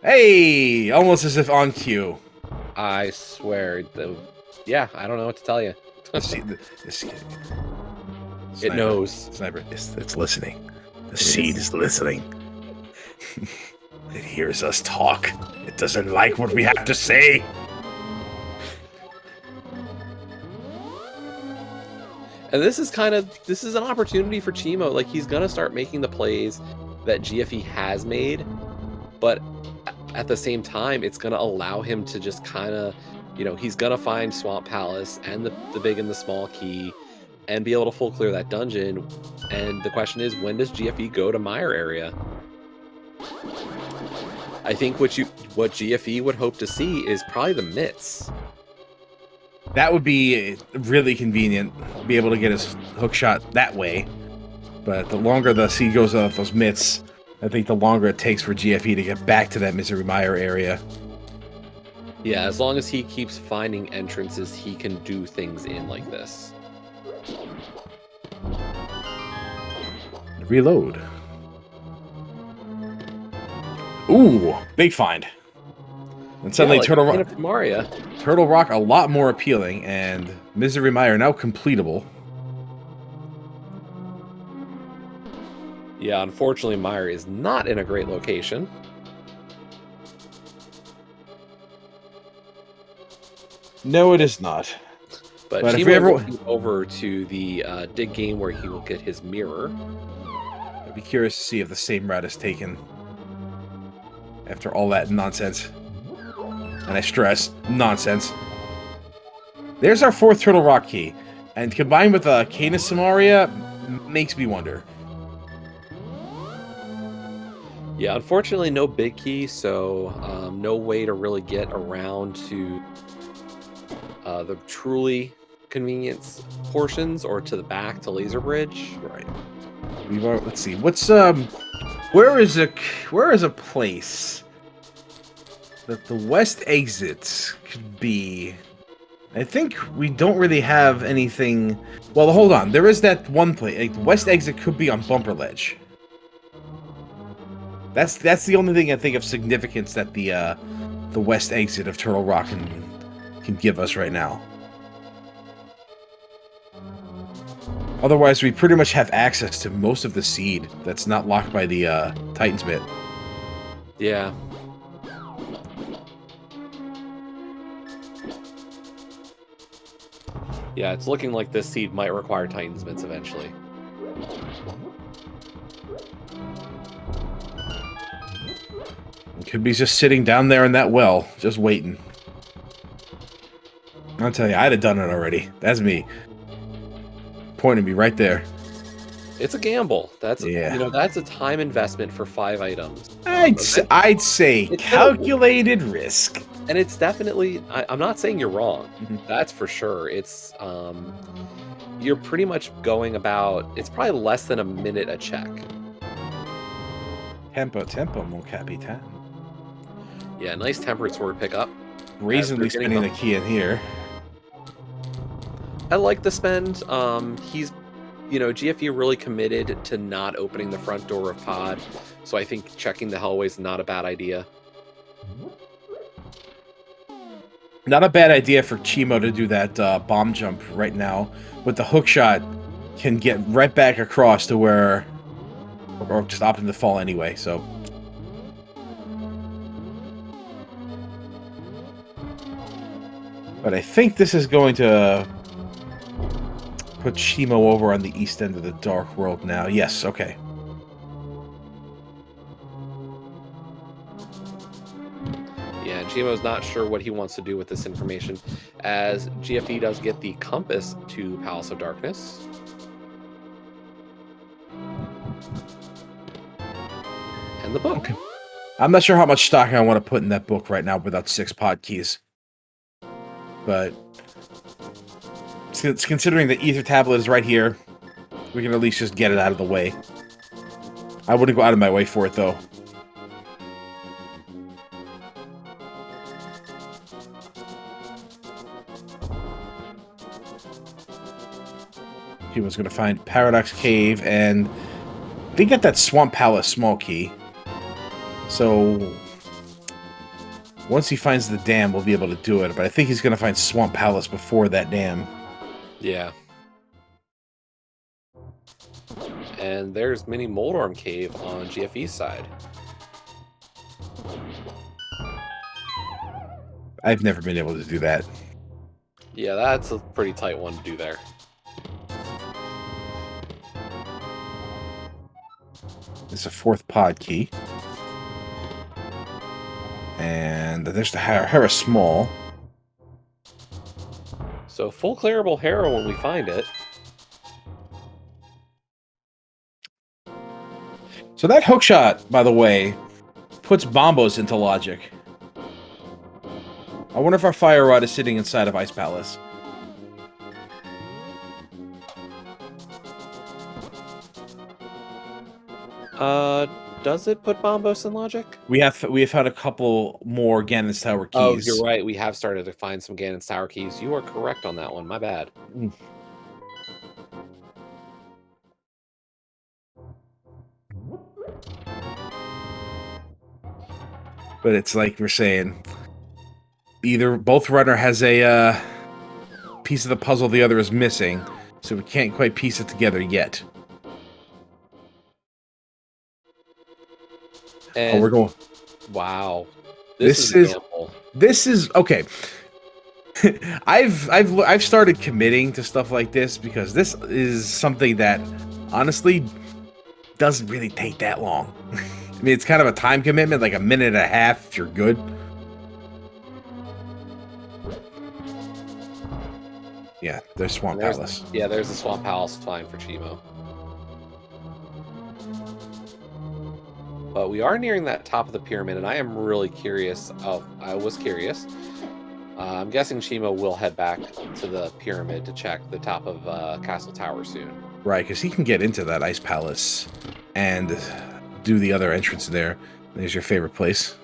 Hey! Almost as if on cue. I swear. Yeah, I don't know what to tell you. It knows. Sniper, it's listening. The seed is listening. It hears us talk. It doesn't like what we have to say. And this is an opportunity for Chimo. Like, he's gonna start making the plays that GFE has made, but at the same time, it's gonna allow him to just kind of, he's gonna find Swamp Palace and the big and the small key, and be able to full clear that dungeon. And the question is, when does GFE go to Mire area? I think what GFE would hope to see is probably the mitts. That would be really convenient, be able to get his hook shot that way. But the longer the seed goes off those mitts, I think the longer it takes for GFE to get back to that Misery Mire area. Yeah, as long as he keeps finding entrances he can do things in like this. Reload. Ooh, big find. And suddenly Turtle Rock a lot more appealing, and Misery Mire now completable. Yeah, unfortunately Mire is not in a great location. No, it is not. But if Chimo we ever looking over to the dig game where he will get his mirror. I'd be curious to see if the same route is taken after all that nonsense. And I stress, nonsense. There's our 4th Turtle Rock key. And combined with Canis Samaria, makes me wonder. Yeah, unfortunately no big key, so no way to really get around to the truly convenience portions or to the back to Laser Bridge. Right. Let's see. What's where is a place that the west exit could be? I think we don't really have anything. Well, hold on. There is that one place. Like, the west exit could be on Bumper Ledge. That's the only thing I think of significance that the the west exit of Turtle Rock can give us right now. Otherwise, we pretty much have access to most of the seed that's not locked by the Titan's Bit. Yeah. Yeah, it's looking like this seed might require Titan's Bits eventually. Could be just sitting down there in that well, just waiting. I'll tell you, I'd have done it already. That's me. Pointing me right there. It's a gamble. That's Yeah. that's a time investment for 5 items. I'd say calculated risk. And it's definitely, I'm not saying you're wrong. Mhm. That's for sure. It's you're pretty much going about, it's probably less than a minute a check. Tempo, mon capitan. Yeah, nice tempered sword pickup. Brazenly spending the key in here. I like the spend. He's, GFE really committed to not opening the front door of pod, so I think checking the hallway is not a bad idea. Not a bad idea for Chimo to do that bomb jump right now. With the hook shot, can get right back across to where, or just opt him to fall anyway. So, but I think this is going to put Chimo over on the east end of the Dark World now. Yes, okay. Yeah, Chimo's not sure what he wants to do with this information, as GFE does get the compass to Palace of Darkness. And the book. Okay. I'm not sure how much stock I want to put in that book right now without 6 pod keys. But it's considering the ether tablet is right here, we can at least just get it out of the way. I wouldn't go out of my way for it, though. He was going to find Paradox Cave, and they get that Swamp Palace small key. So once he finds the dam, we'll be able to do it. But I think he's going to find Swamp Palace before that dam. Yeah. And there's Mini Moldorm Cave on GFE's side. I've never been able to do that. Yeah, that's a pretty tight one to do there. It's a 4th pod key. And there's the Hera Small. So full clearable Hera when we find it. So that hookshot, by the way, puts Bombos into logic. I wonder if our Fire Rod is sitting inside of Ice Palace. Does it put Bombos in logic? We have had a couple more Gannon's Tower keys. Oh, you're right. We have started to find some Gannon's Tower keys. You are correct on that one. My bad. But it's like we're saying, either both runner has a piece of the puzzle the other is missing, so we can't quite piece it together yet. And we're going. Wow, This is okay. I've started committing to stuff like this because this is something that honestly doesn't really take that long. I mean, it's kind of a time commitment, like a minute and a half if you're good. Yeah, there's Swamp Palace. Yeah, there's the Swamp Palace fine for Chimo. But we are nearing that top of the pyramid, and I am really curious. Oh, I was curious. I'm guessing Chimo will head back to the pyramid to check the top of Castle Tower soon. Right, because he can get into that Ice Palace and do the other entrance there. There's your favorite place.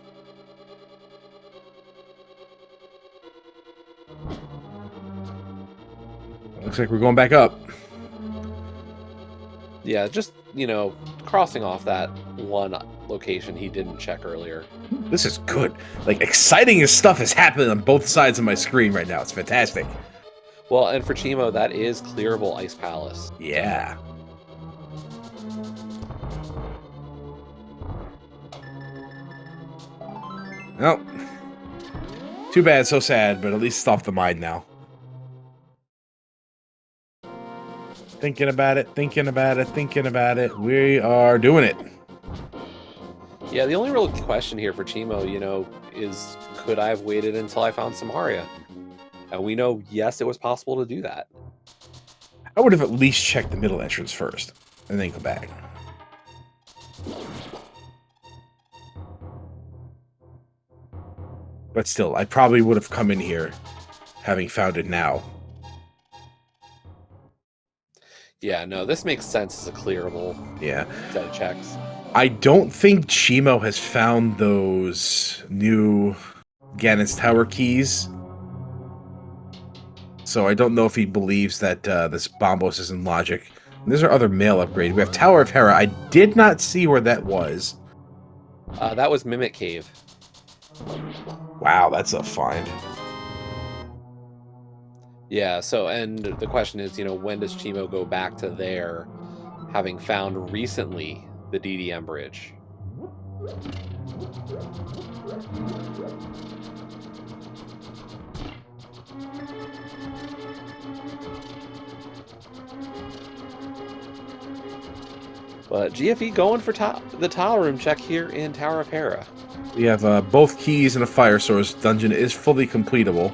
Looks like we're going back up. Yeah, just, crossing off that one location he didn't check earlier. This is good. Like, exciting stuff is happening on both sides of my screen right now. It's fantastic. Well, and for Chimo, that is clearable Ice Palace. Yeah. Well, too bad, so sad, but at least it's off the mind now. Thinking about it, thinking about it, thinking about it. We are doing it. Yeah, the only real question here for Chimo, you know, is could I have waited until I found Samaria? And we know, yes, it was possible to do that. I would have at least checked the middle entrance first, and then go back. But still, I probably would have come in here having found it now. Yeah, no, this makes sense as a clearable set of checks. I don't think Chimo has found those new Gannon's Tower keys. So I don't know if he believes that this Bombos is in logic. And these are other mail upgrades. We have Tower of Hera. I did not see where that was. That was Mimic Cave. Wow, that's a find. Yeah, so, and the question is, you know, when does Chimo go back to there, having found recently the DDM bridge? But GFE going for the tile room check here in Tower of Hera. We have both keys and a fire source. Dungeon is fully completable.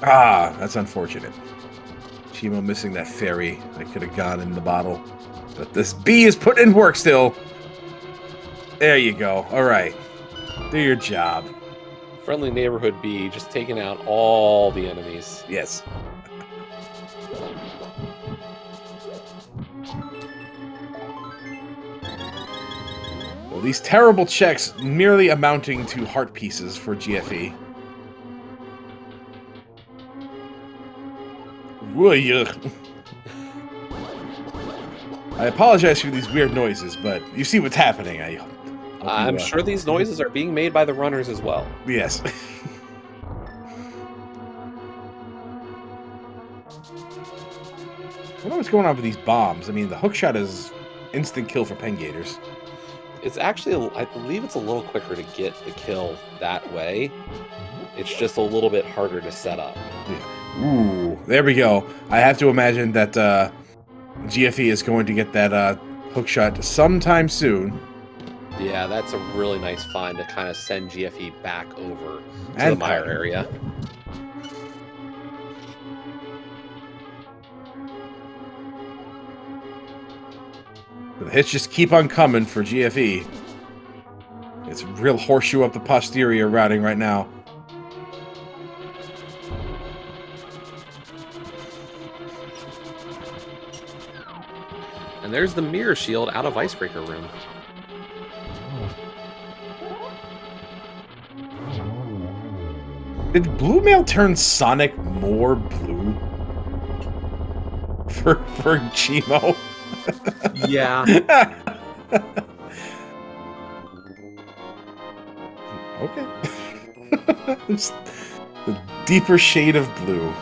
Ah, that's unfortunate. Chimo missing that fairy that could have gone in the bottle. But this bee is putting in work still. There you go. All right. Do your job. Friendly neighborhood bee just taking out all the enemies. Yes. Well, these terrible checks merely amounting to heart pieces for GFE. I apologize for these weird noises, but you see what's happening. I'm sure these noises are being made by the runners as well. Yes. I don't know what's going on with these bombs. I mean, the hookshot is instant kill for Pengators. It's actually, I believe it's a little quicker to get the kill that way. It's just a little bit harder to set up. Yeah. Ooh, there we go. I have to imagine that GFE is going to get that hookshot sometime soon. Yeah, that's a really nice find to kind of send GFE back over to the Mire area. The hits just keep on coming for GFE. It's a real horseshoe up the posterior routing right now. And there's the mirror shield out of Icebreaker Room. Did Blue Mail turn Sonic more blue? For Chimo? Yeah. Okay. It's the deeper shade of blue.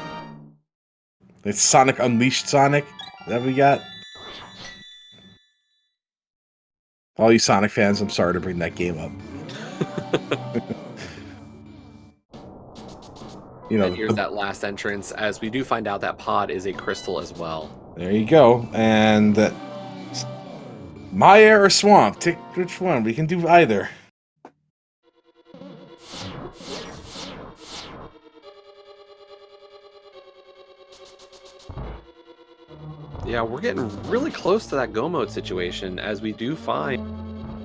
It's Sonic Unleashed Sonic that we got. All you Sonic fans, I'm sorry to bring that game up. You know, and here's that last entrance, as we do find out that pod is a crystal as well. There you go. And Mire or Swamp? Take which one. We can do either. Yeah, we're getting really close to that go mode situation, as we do find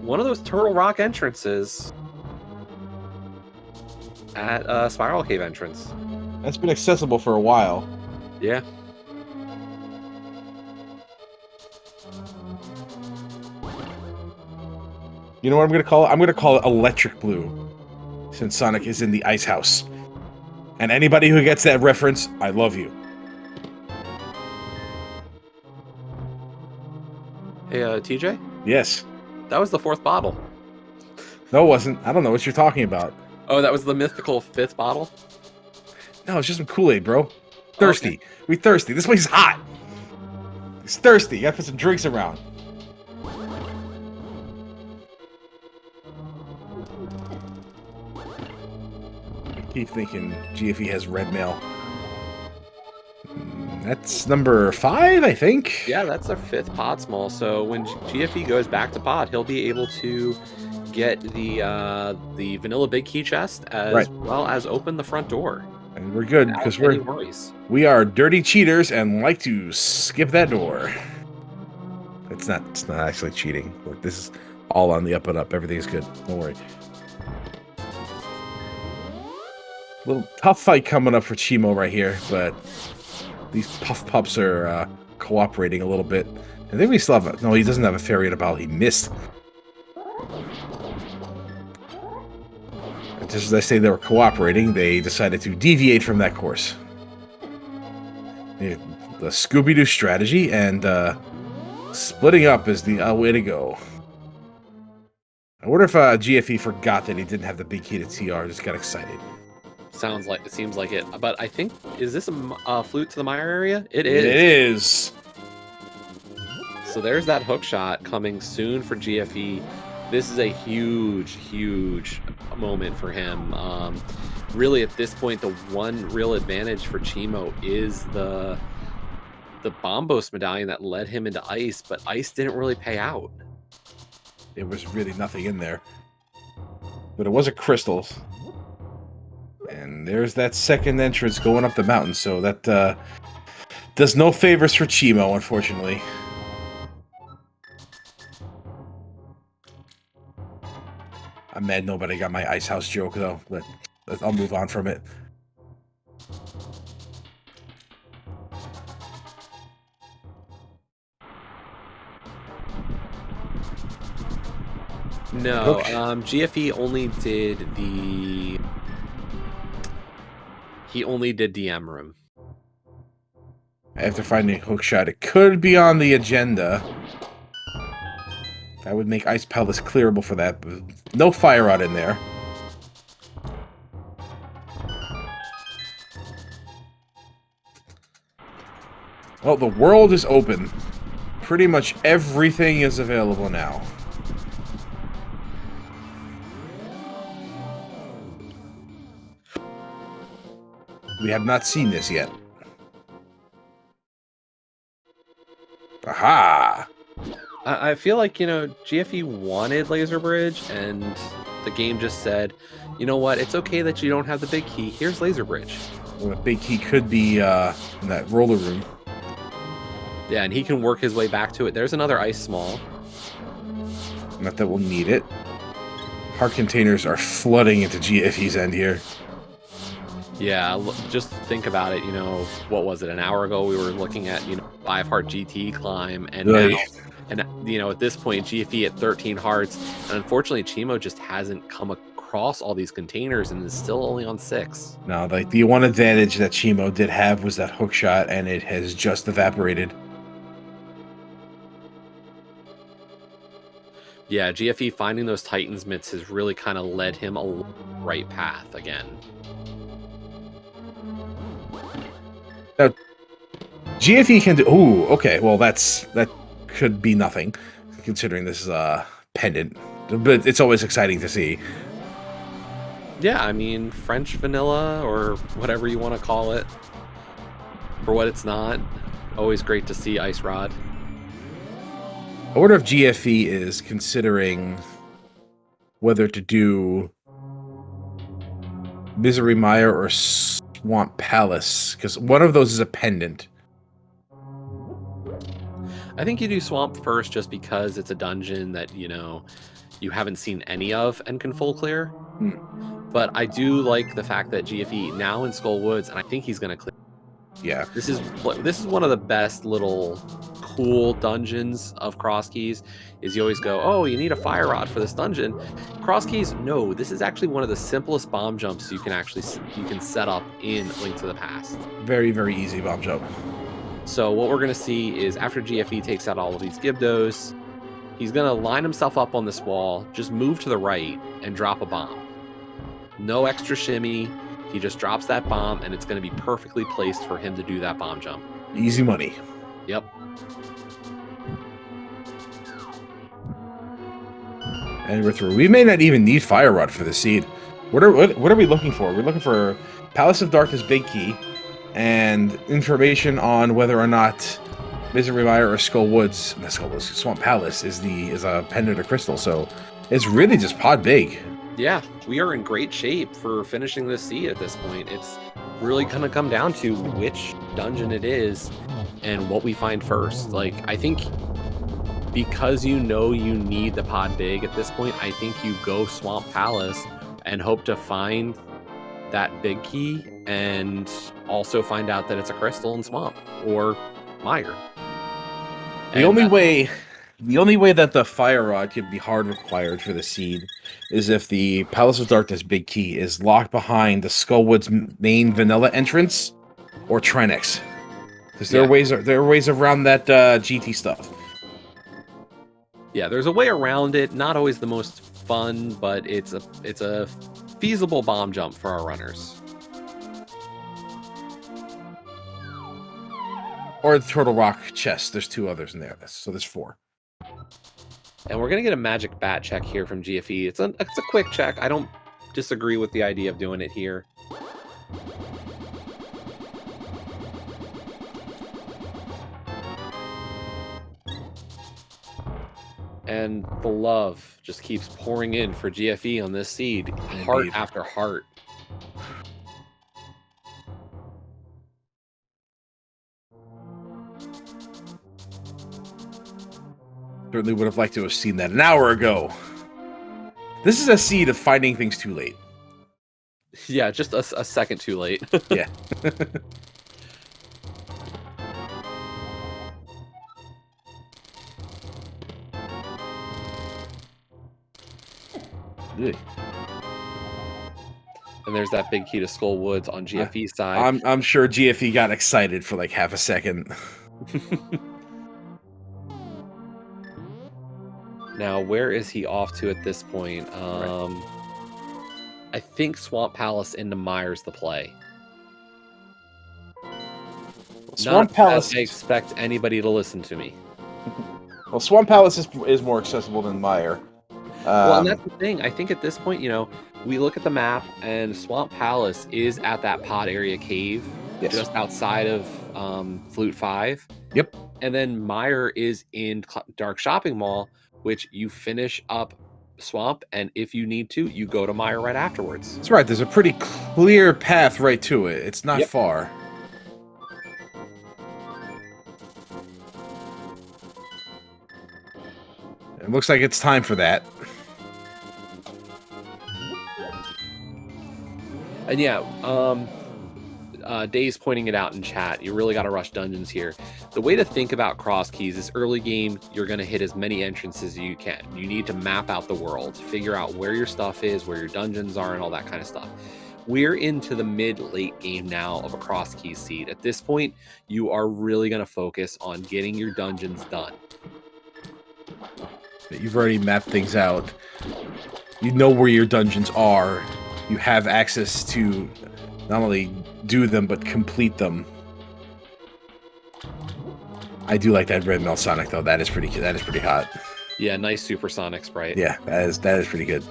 one of those Turtle Rock entrances at Spiral Cave entrance. That's been accessible for a while. Yeah. You know what I'm going to call it? I'm going to call it Electric Blue, since Sonic is in the Ice House. And anybody who gets that reference, I love you. Hey, TJ, Yes. that was the fourth bottle. No, it wasn't. I don't know what you're talking about. Oh, that was the mythical fifth bottle? No, it's just some Kool-Aid, bro. Oh, okay. Thirsty. We thirsty. This place is hot. It's thirsty. You gotta put some drinks around. I keep thinking GFE has red mail. That's number 5, I think. Yeah, that's their fifth pod small. So when GFE goes back to pod, he'll be able to get the vanilla big key chest as well as open the front door. And we're good because Any worries. we are dirty cheaters and like to skip that door. It's not actually cheating. Look, this is all on the up and up. Everything's good. Don't worry. Little tough fight coming up for Chimo right here, but these puff pups are cooperating a little bit. I think we still have no, he doesn't have a fairy at about. He missed. And just as I say they were cooperating, they decided to deviate from that course. The Scooby-Doo strategy, and splitting up is the way to go. I wonder if GFE forgot that he didn't have the big key to TR, just got excited. Seems like it. But I think, is this a flute to the mire area? It is. It is. So there's that hook shot coming soon for GFE. This is a huge, huge moment for him. Really, at this point, the one real advantage for Chimo is the Bombos medallion that led him into ice, but ice didn't really pay out. There was really nothing in there. But it was a crystals. And there's that second entrance going up the mountain, so that does no favors for Chimo, unfortunately. I'm mad nobody got my ice house joke, though, but I'll move on from it. No, Okay. GFE only did he only did DM room. After finding hookshot, it could be on the agenda. I would make ice pellets clearable for that, but no fire rod in there. Well, the world is open. Pretty much everything is available now. We have not seen this yet. Aha! I feel like, GFE wanted Laser Bridge, and the game just said, you know what, it's okay that you don't have the big key. Here's Laser Bridge. Well, the big key could be in that roller room. Yeah, and he can work his way back to it. There's another ice small. Not that we'll need it. Heart containers are flooding into GFE's end here. Yeah, just think about it. What was it? An hour ago, we were looking at 5 heart GT climb, and now, at this point, GFE at 13 hearts, and unfortunately, Chimo just hasn't come across all these containers and is still only on 6. Now, the one advantage that Chimo did have was that hook shot, and it has just evaporated. Yeah, GFE finding those Titans mitts has really kind of led him a right path again. Now, GFE can do... Ooh, okay, well, that could be nothing, considering this is a pendant. But it's always exciting to see. Yeah, I mean, French vanilla, or whatever you want to call it, for what it's not. Always great to see Ice Rod. I wonder if GFE is considering whether to do Misery Mire or Swamp Palace, because one of those is a pendant. I think you do Swamp first just because it's a dungeon that, you haven't seen any of and can full clear. But I do like the fact that GFE now in Skull Woods, and I think he's going to clear. Yeah. This is one of the best little cool dungeons of Cross Keys. Is you always go, oh, you need a fire rod for this dungeon. Cross Keys, no, this is actually one of the simplest bomb jumps you can set up in Link to the Past. Very, very easy bomb jump. So what we're going to see is after GFE takes out all of these Gibdos, he's going to line himself up on this wall, just move to the right, and drop a bomb. No extra shimmy. He just drops that bomb, and it's going to be perfectly placed for him to do that bomb jump. Easy money. Yep. And we're through. We may not even need Fire Rod for the seed. What are we looking for? We're looking for Palace of Darkness Big Key and information on whether or not Misery Mire or Swamp Palace is a pendant or crystal. So it's really just pod big. Yeah, we are in great shape for finishing this seed at this point. It's really going to come down to which dungeon it is and what we find first. Like, I think because you need the pod big at this point, I think you go Swamp Palace and hope to find that big key and also find out that it's a crystal in Swamp or Mire. The only way that the Fire Rod could be hard required for the seed is if the Palace of Darkness Big Key is locked behind the Skullwood's main vanilla entrance or Trinex. Because there are ways around that GT stuff. Yeah, there's a way around it. Not always the most fun, but it's a feasible bomb jump for our runners. Or the Turtle Rock chest. There's 2 others in there, so there's 4. And we're gonna get a magic bat check here from GFE. It's a quick check. I don't disagree with the idea of doing it here. And the love just keeps pouring in for GFE on this seed, heart after heart. Certainly would have liked to have seen that an hour ago. This is a seed of finding things too late. Yeah, just a second too late. Yeah. And there's that big key to Skull Woods on GFE's side. I'm sure GFE got excited for like half a second. Now, where is he off to at this point? Right. I think Swamp Palace into Mire's the play. Swamp Palace. I expect anybody to listen to me. Well, Swamp Palace is more accessible than Mire. Well, and that's the thing. I think at this point, we look at the map, and Swamp Palace is at that pod area cave, just outside of Flute 5. Yep. And then Mire is in Dark Shopping Mall, which you finish up Swamp, and if you need to, you go to Mire right afterwards. That's right. There's a pretty clear path right to it. It's not far. It looks like it's time for that. And yeah, Dave's pointing it out in chat. You really got to rush dungeons here. The way to think about cross keys is early game, you're going to hit as many entrances as you can. You need to map out the world, figure out where your stuff is, where your dungeons are, and all that kind of stuff. We're into the mid-late game now of a cross key seed. At this point, you are really going to focus on getting your dungeons done. You've already mapped things out. You know where your dungeons are. You have access to not only do them, but complete them. I do like that red melt Sonic though. That is pretty hot. Yeah, nice supersonic sprite. Yeah, that is pretty good.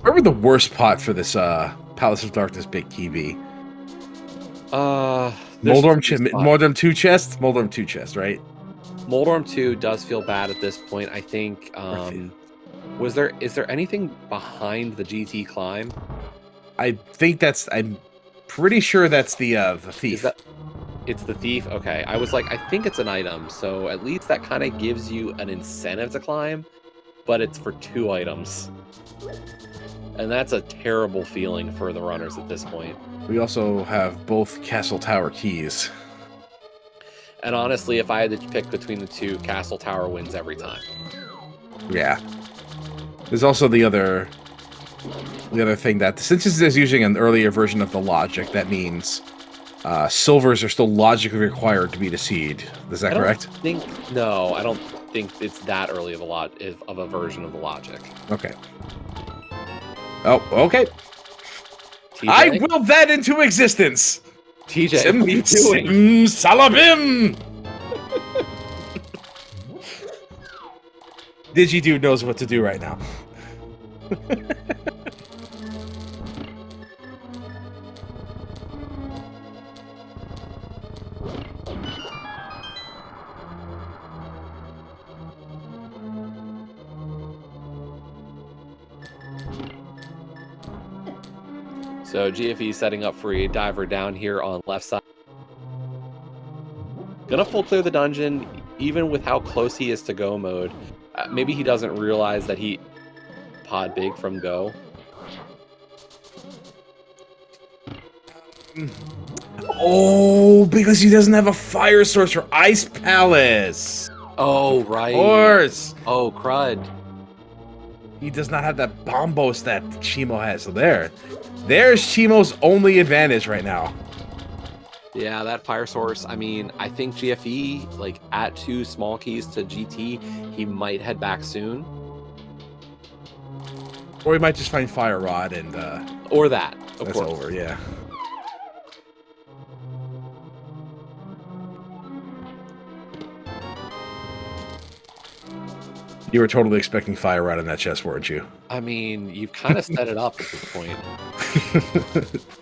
Where would the worst pot for this Palace of Darkness Big Key be? Moldorm 2 chest? Moldorm 2 chest, right? Moldorm 2 does feel bad at this point. I think is there anything behind the GT climb? I'm pretty sure that's the thief. It's the thief? Okay. I was like, I think it's an item, so at least that kind of gives you an incentive to climb, but it's for 2 items. And that's a terrible feeling for the runners at this point. We also have both Castle Tower keys. And honestly, if I had to pick between the 2, Castle Tower wins every time. Yeah. There's also the other thing that since this is using an earlier version of the logic, that means silvers are still logically required to be the seed. Is that correct? No, I don't think it's that early of a version of the logic. Okay. Oh, okay. TJ? I will that into existence. TJ, what are you doing? Salabim. DigiDude knows what to do right now. So GFE setting up for a diver down here on left side. Gonna full clear the dungeon, even with how close he is to go mode. Maybe he doesn't realize that he pod big from go. Oh, because he doesn't have a fire source for Ice Palace. Oh, right. Of course. Oh, crud. He does not have that bombos that Chimo has. So there's Chimo's only advantage right now. Yeah, that fire source. I mean, I think GFE, like, at 2 small keys to GT, he might head back soon. Or he might just find Fire Rod and... or that, of that's course. over, yeah. You were totally expecting Fire Rod in that chest, weren't you? I mean, you've kind of set it up at this point.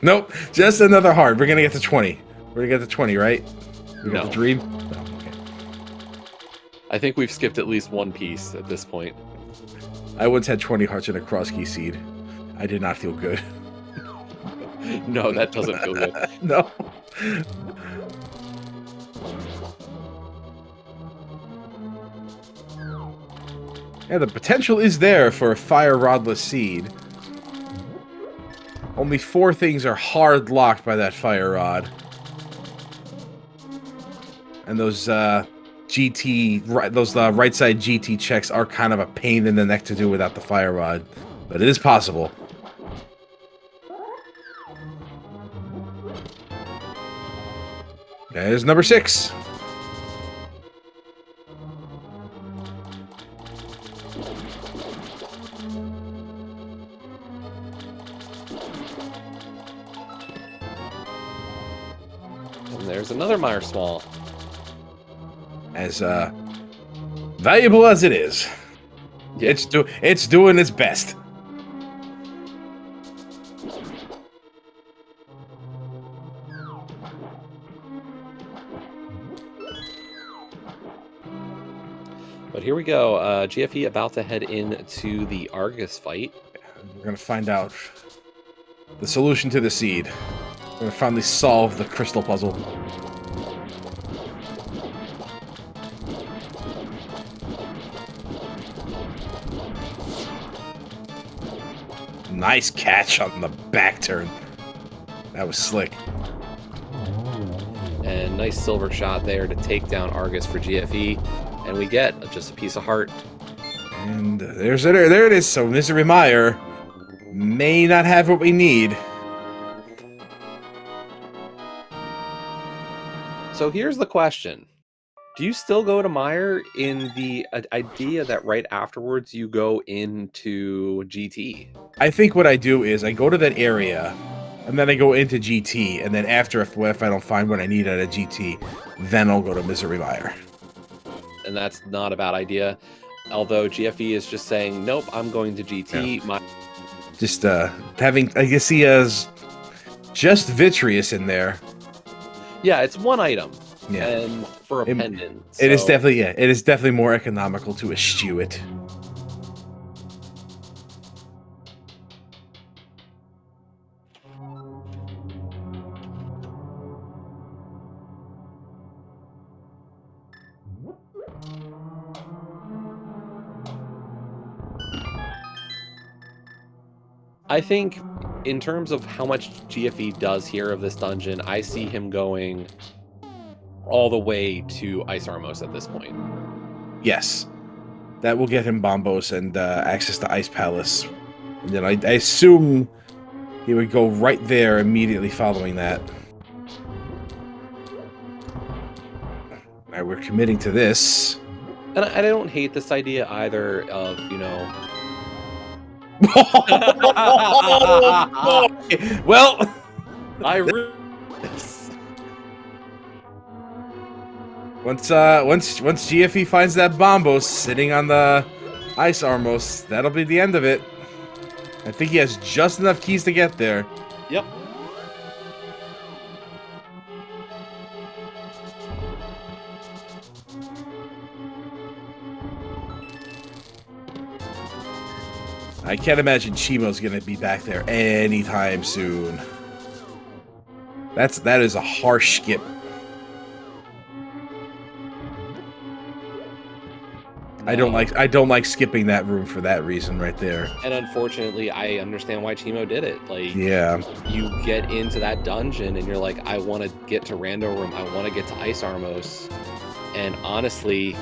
Nope, just another hard. We're going to get to 20. We're going to get to 20, right? We got the dream? No, okay. I think we've skipped at least one piece at this point. I once had 20 hearts in a cross key seed. I did not feel good. No, that doesn't feel good. No. Yeah, the potential is there for a fire rodless seed. Only 4 things are hard locked by that fire rod. And those right side GT checks are kind of a pain in the neck to do without the fire rod, but it is possible. There's number 6. And there's another Meyer Small. As valuable as it is, Yeah. it's doing its best. But here we go. GFE about to head into the Argus fight. We're gonna find out the solution to the seed. We're gonna finally solve the crystal puzzle. Nice catch on the back turn. That was slick. And nice silver shot there to take down Argus for GFE. And we get just a piece of heart. And there it is. So Misery Meyer may not have what we need. So here's the question. Do you still go to Meyer in the idea that right afterwards you go into GT? I think what I do is I go to that area, and then I go into GT, and then after, if I don't find what I need at a GT, then I'll go to Misery Meyer. And that's not a bad idea. Although GFE is just saying, nope, I'm going to GT. Yeah. Just having, I guess he has just Vitreous in there. Yeah, it's one item. Yeah. And for a pendant. It is definitely, yeah, it is definitely more economical to eschew it. I think in terms of how much GFE does here of this dungeon, I see him going all the way to Ice Armos at this point. Yes. That will get him Bombos and access to Ice Palace. And then I assume he would go right there immediately following that. All right, we're committing to this. And I don't hate this idea either of, you know... Oh, boy. Well... I really... Once GFE finds that Bombos sitting on the Ice Armos, that'll be the end of it. I think he has just enough keys to get there. Yep. I can't imagine Chimo's gonna be back there anytime soon. That is a harsh skip. I don't like skipping that room for that reason right there. And unfortunately, I understand why Chimo did it. Like, yeah, you get into that dungeon and you're like, I want to get to Rando Room. I want to get to Ice Armos. And honestly,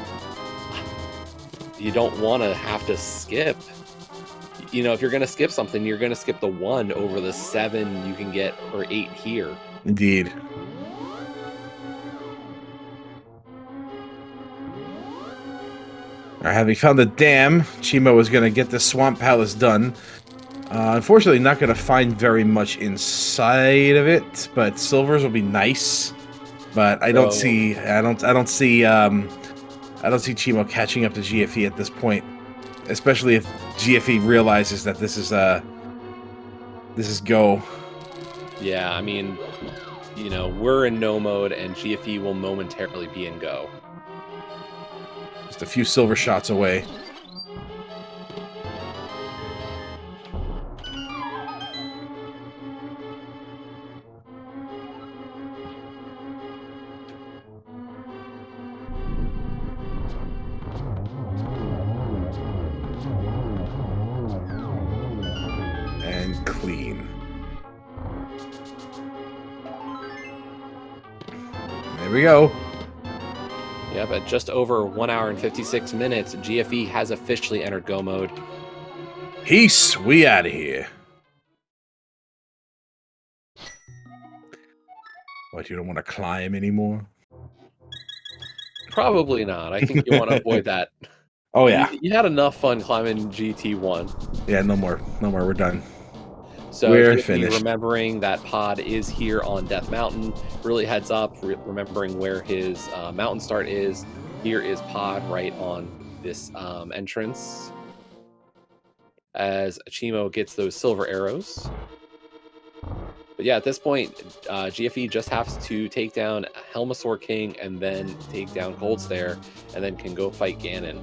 you don't want to have to skip. You know, if you're going to skip something, you're going to skip the 1 over the 7 you can get, or 8 here. Indeed. Having found the dam, Chimo is going to get the Swamp Palace done. Unfortunately, not going to find very much inside of it, but silvers will be nice. But I don't see Chimo catching up to GFE at this point, especially if GFE realizes that this is go. Yeah, I mean, you know, we're in no mode, and GFE will momentarily be in go. Just a few silver shots away. And clean. There we go. Yep, at just over 1 hour and 56 minutes, GFE has officially entered go mode. Peace, we out of here. What, you don't want to climb anymore? Probably not. I think you want to avoid that. Oh yeah. You had enough fun climbing GT1. Yeah, no more. No more. We're done. So we're finished. Remembering that Pod is here on Death Mountain, really heads up, remembering where his mountain start is. Here is Pod right on this entrance. As Chimo gets those silver arrows. But yeah, at this point, GFE just has to take down Helmasaur King and then take down Cold Stare, and then can go fight Gannon.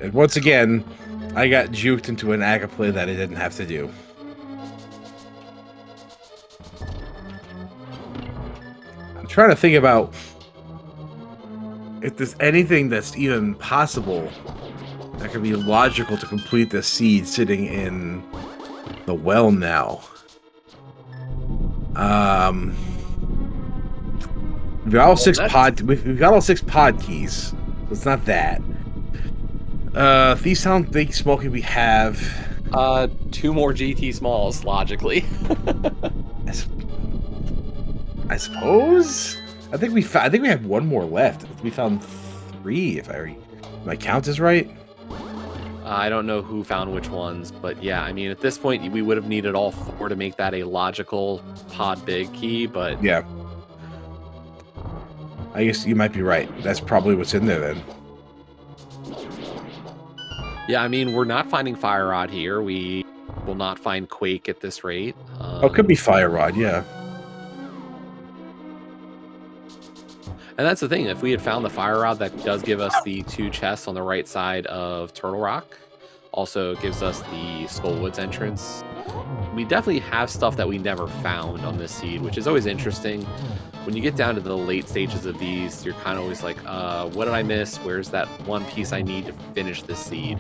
And once again, I got juked into an ACA play that I didn't have to do. I'm trying to think about if there's anything that's even possible that could be logical to complete this seed sitting in the well now. We've got all we've got all 6 pod keys. So it's not that. These sound big smoky. We have 2 more GT smalls, logically. I suppose. I think we have 1 more left. We found 3, if my count is right. I don't know who found which ones, but yeah, I mean, at this point, we would have needed all 4 to make that a logical pod big key, but yeah, I guess you might be right. That's probably what's in there then. Yeah, I mean, we're not finding Fire Rod here. We will not find Quake at this rate. It could be Fire Rod, yeah. And that's the thing. If we had found the Fire Rod, that does give us the 2 chests on the right side of Turtle Rock. Also gives us the Skull Woods entrance. We definitely have stuff that we never found on this seed, which is always interesting. When you get down to the late stages of these, you're kind of always like, what did I miss? Where's that one piece I need to finish this seed?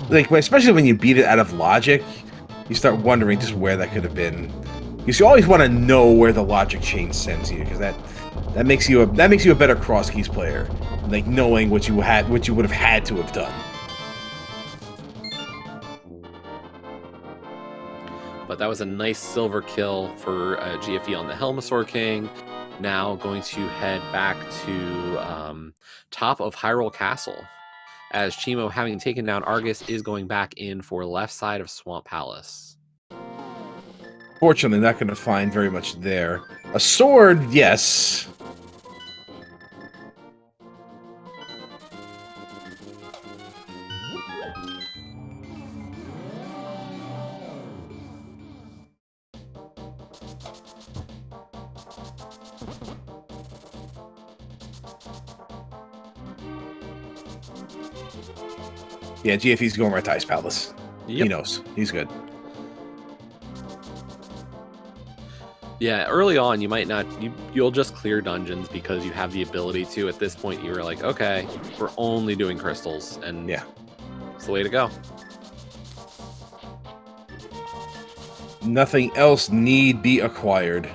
Like, especially when you beat it out of logic, you start wondering just where that could have been. Because you always want to know where the logic chain sends you, because that makes you a better cross keys player, like knowing what you would have had to have done. But that was a nice silver kill for GFE on the Helmasaur King. Now going to head back to top of Hyrule Castle, as Chimo, having taken down Argus, is going back in for left side of Swamp Palace. Fortunately, not going to find very much there. A sword, yes. Yeah, GFE's going right to Ice Palace. Yep. He knows. He's good. Yeah, early on, you might not... You'll just clear dungeons because you have the ability to. At this point, you're like, okay, we're only doing crystals. And yeah, it's the way to go. Nothing else need be acquired.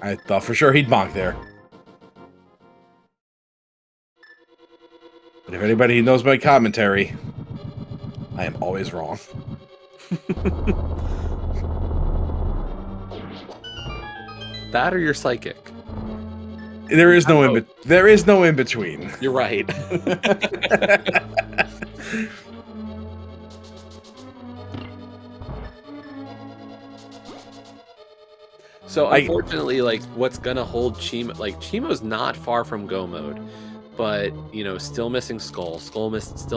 I thought for sure he'd bonk there. But if anybody knows my commentary, I am always wrong. That or you're psychic. There is no in between. You're right. So unfortunately, like, what's gonna hold Chimo, like, Chimo's not far from go mode, but you know, still missing Skull, still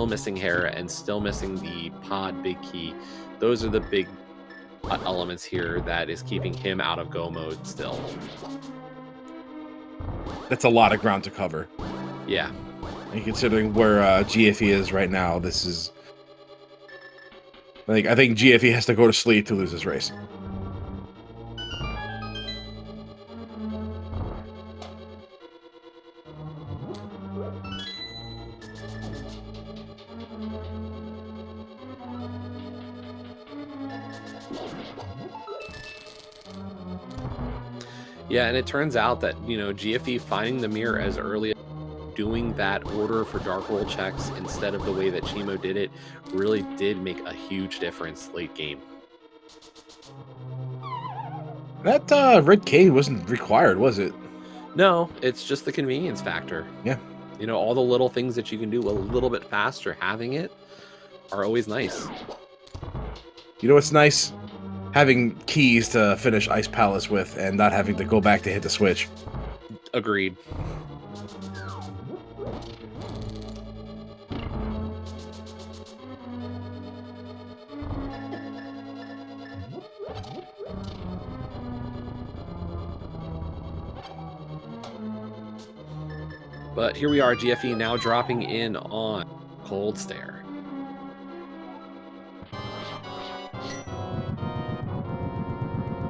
missing Hera, and still missing the pod big key. Those are the big elements here that is keeping him out of go mode still. That's a lot of ground to cover. Yeah. And considering where GFE is right now, this is like, I think GFE has to go to sleep to lose this race. Yeah, and it turns out that, you know, GFE finding the mirror as early as doing that order for dark roll checks instead of the way that Chimo did it really did make a huge difference late game. That red K wasn't required, was it? No, it's just the convenience factor. Yeah. You know, all the little things that you can do a little bit faster, having it, are always nice. You know what's nice? Having keys to finish Ice Palace with and not having to go back to hit the switch. Agreed. But here we are, GFE now dropping in on Cold Stare.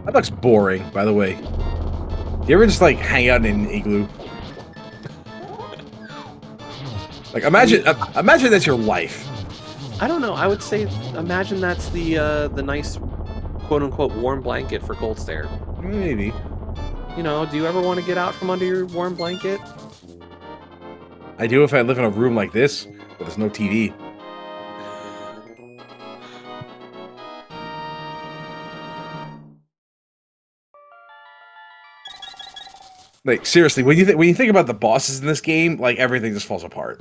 That looks boring, by the way. You ever just like hang out in an igloo? Like imagine that's your life. I don't know. I would say imagine that's the nice quote unquote warm blanket for Cold Stare. Maybe. You know, do you ever want to get out from under your warm blanket? I do if I live in a room like this, but there's no TV. Like seriously, when you think about the bosses in this game, like everything just falls apart.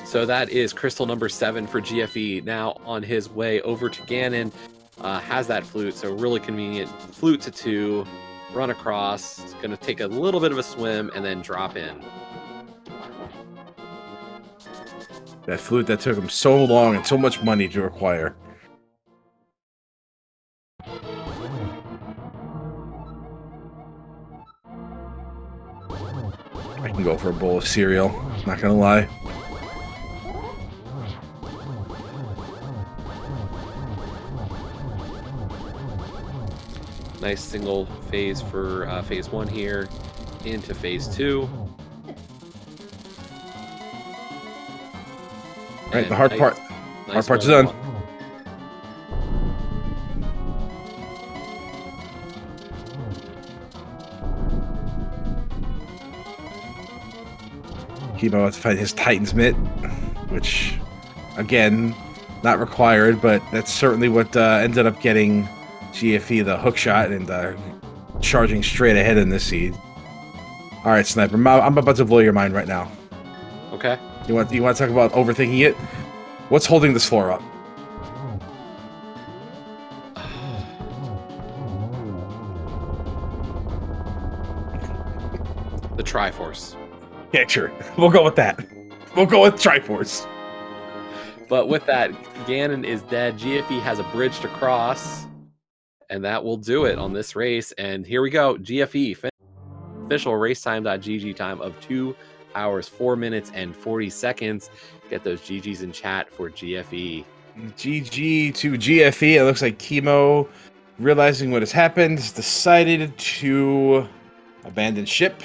So that is crystal number 7 for GFE. Now on his way over to Gannon, has that flute, so really convenient. Flute to 2, run across. It's gonna take a little bit of a swim and then drop in. That flute that took him so long and so much money to acquire. I can go for a bowl of cereal, not gonna lie. Nice single phase for phase 1 here into phase 2. Right, the And hard part's done. one-on-one. Chemo has to fight his Titan's Mitt, which, again, not required, but that's certainly what ended up getting GFE the hook shot and charging straight ahead in this seed. All right, Sniper, I'm about to blow your mind right now. Okay. You want to talk about overthinking it? What's holding this floor up? The Triforce. Yeah, sure. We'll go with that. We'll go with Triforce. But with that, Gannon is dead. GFE has a bridge to cross, and that will do it on this race. And here we go. GFE official racetime.gg time of 2 hours, 4 minutes, and 40 seconds. Get those GGs in chat for GFE. GG to GFE. It looks like Chemo, realizing what has happened, has decided to abandon ship.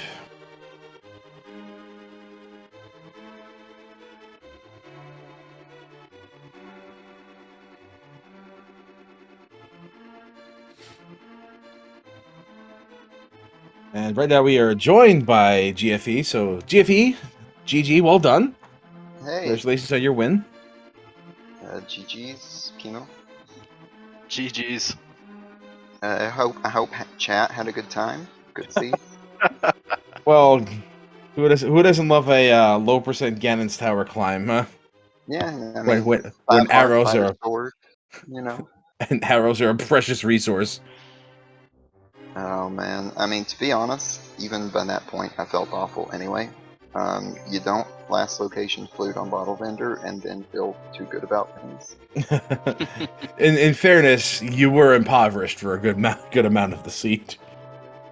And right now we are joined by GFE. So GFE, GG, well done. Hey. Congratulations on your win. GG's, Chemo. GG's. I hope chat had a good time. Good to see. Well, who doesn't love a low percent Gannon's Tower climb, huh? Yeah, I mean, when arrows are sword, you know. and arrows are a precious resource. Oh man, I mean, to be honest, even by that point, I felt awful anyway. You don't last location flute on Bottle Vendor and then feel too good about things. in fairness, you were impoverished for a good amount of the seed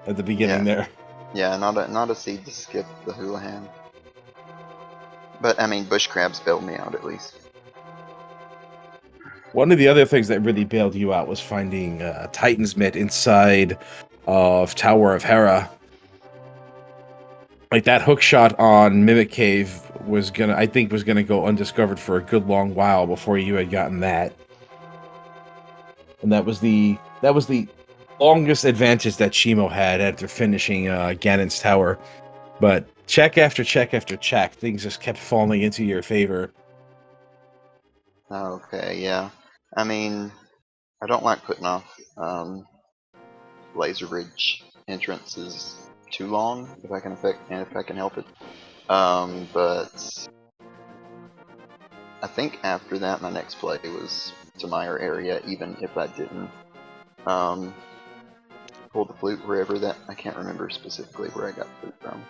at the beginning there. Yeah, not a seed to skip the Houlihan. But I mean, bush crabs bailed me out at least. One of the other things that really bailed you out was finding Titan's Mitt inside of Tower of Hera. Like that hook shot on Mimic Cave was gonna go undiscovered for a good long while before you had gotten that. And that was the longest advantage that Chemo had after finishing Gannon's Tower. But check after check after check, things just kept falling into your favor. Okay, yeah. I mean, I don't like putting off laser bridge entrances too long if I can help it. But I think after that, my next play was to Meyer area, even if I didn't pull the flute wherever that I can't remember specifically where I got the flute from.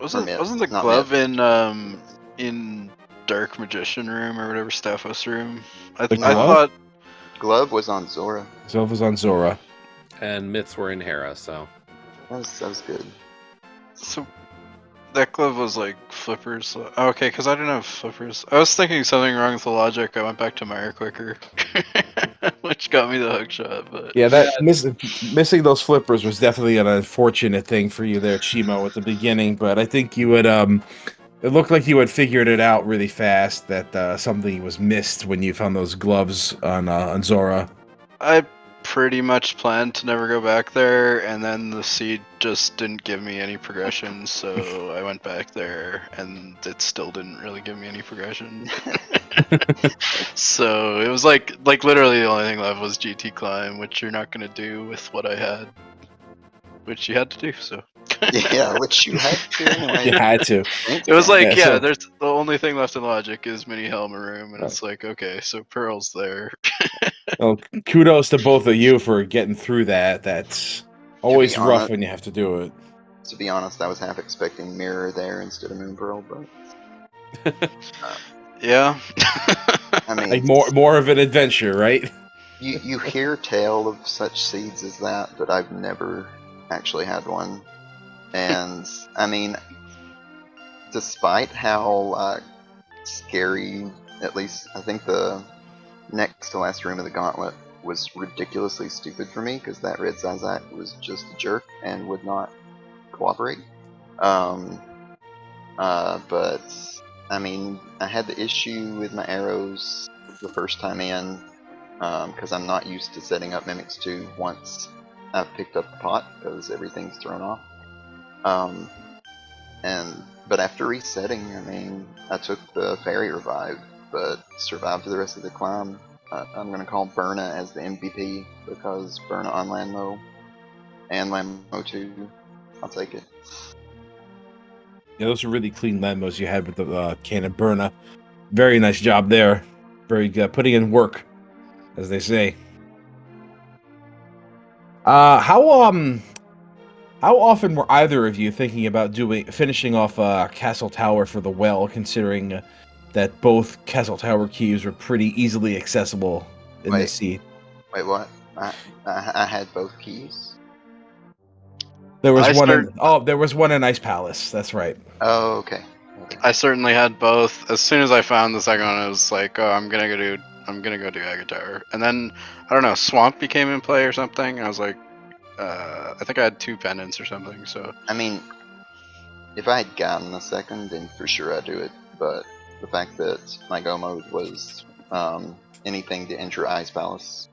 Wasn't the glove in Dark Magician room or whatever Staphos room? I thought glove was on Zora. Glove was on Zora. And mitts were in Hera, so that was good. So that glove was like flippers. Okay, because I didn't have flippers. I was thinking something wrong with the logic. I went back to Meyer quicker, which got me the hook shot. But yeah, missing those flippers was definitely an unfortunate thing for you there, Chemo, at the beginning. But I think you would it looked like you had figured it out really fast that something was missed when you found those gloves on Zora. I pretty much planned to never go back there, and then the seed just didn't give me any progression, so I went back there, and it still didn't really give me any progression. So it was like literally the only thing left was GT climb, which you're not gonna do with what I had, which you had to do. So yeah, which you had to anyway. You had to. It was like so there's the only thing left in logic is mini helmet room, and it's like, okay, so Pearl's there. Well, kudos to both of you for getting through that. That's always rough when you have to do it. To be honest, I was half expecting Mirror there instead of Moon Pearl, but yeah. I mean, like more of an adventure, right? You hear tale of such seeds as that, but I've never actually had one. And I mean, despite how scary, at least I think the next to last room of the gauntlet was ridiculously stupid for me because that red Zizak was just a jerk and would not cooperate. But I mean, I had the issue with my arrows the first time in because I'm not used to setting up Mimics 2 once I've picked up the pot because everything's thrown off. But after resetting, I mean, I took the Fairy Revive, but survived the rest of the climb. I'm going to call Burna as the MVP because Burna on Landmo and Landmo 2. I'll take it. Yeah, those are really clean Landmos you had with the Cannon Burna. Very nice job there. Very good. Putting in work, as they say. How often were either of you thinking about finishing off Castle Tower for the well, considering that both Castle Tower keys are pretty easily accessible in this seed? Wait, what? I had both keys. There was there was one in Ice Palace. That's right. Oh, okay. I certainly had both. As soon as I found the second one, I was like, "Oh, I'm gonna go do Agate Tower." And then I don't know, Swamp became in play or something. And I was like, I think I had 2 pendants or something. So I mean, if I had gotten the second, then for sure I'd do it. But the fact that my go mode was anything to enter Ice Palace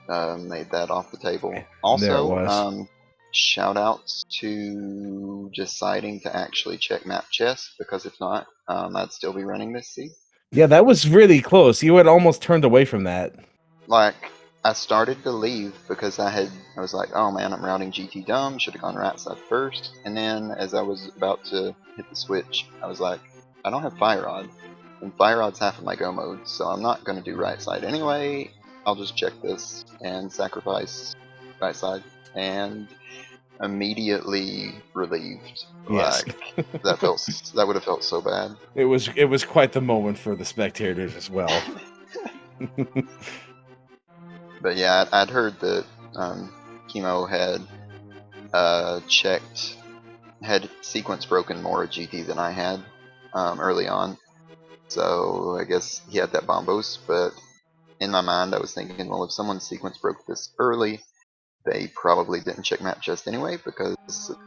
made that off the table. Also, shout outs to deciding to actually check map chest, because if not, I'd still be running this seed. Yeah, that was really close. You had almost turned away from that. Like, I started to leave because I was like, oh man, I'm routing GT dumb, should have gone right side first. And then as I was about to hit the switch, I was like, I don't have Fire Rod. And Fire Rod's half of my go mode, so I'm not going to do right side anyway. I'll just check this and sacrifice right side. And immediately relieved. Yes. Like, that would have felt so bad. It was quite the moment for the spectators as well. But yeah, I'd heard that Chemo had sequence broken more at GT than I had early on. So I guess he had that bombos, but in my mind I was thinking, well, if someone's sequence broke this early, they probably didn't check map chest anyway because of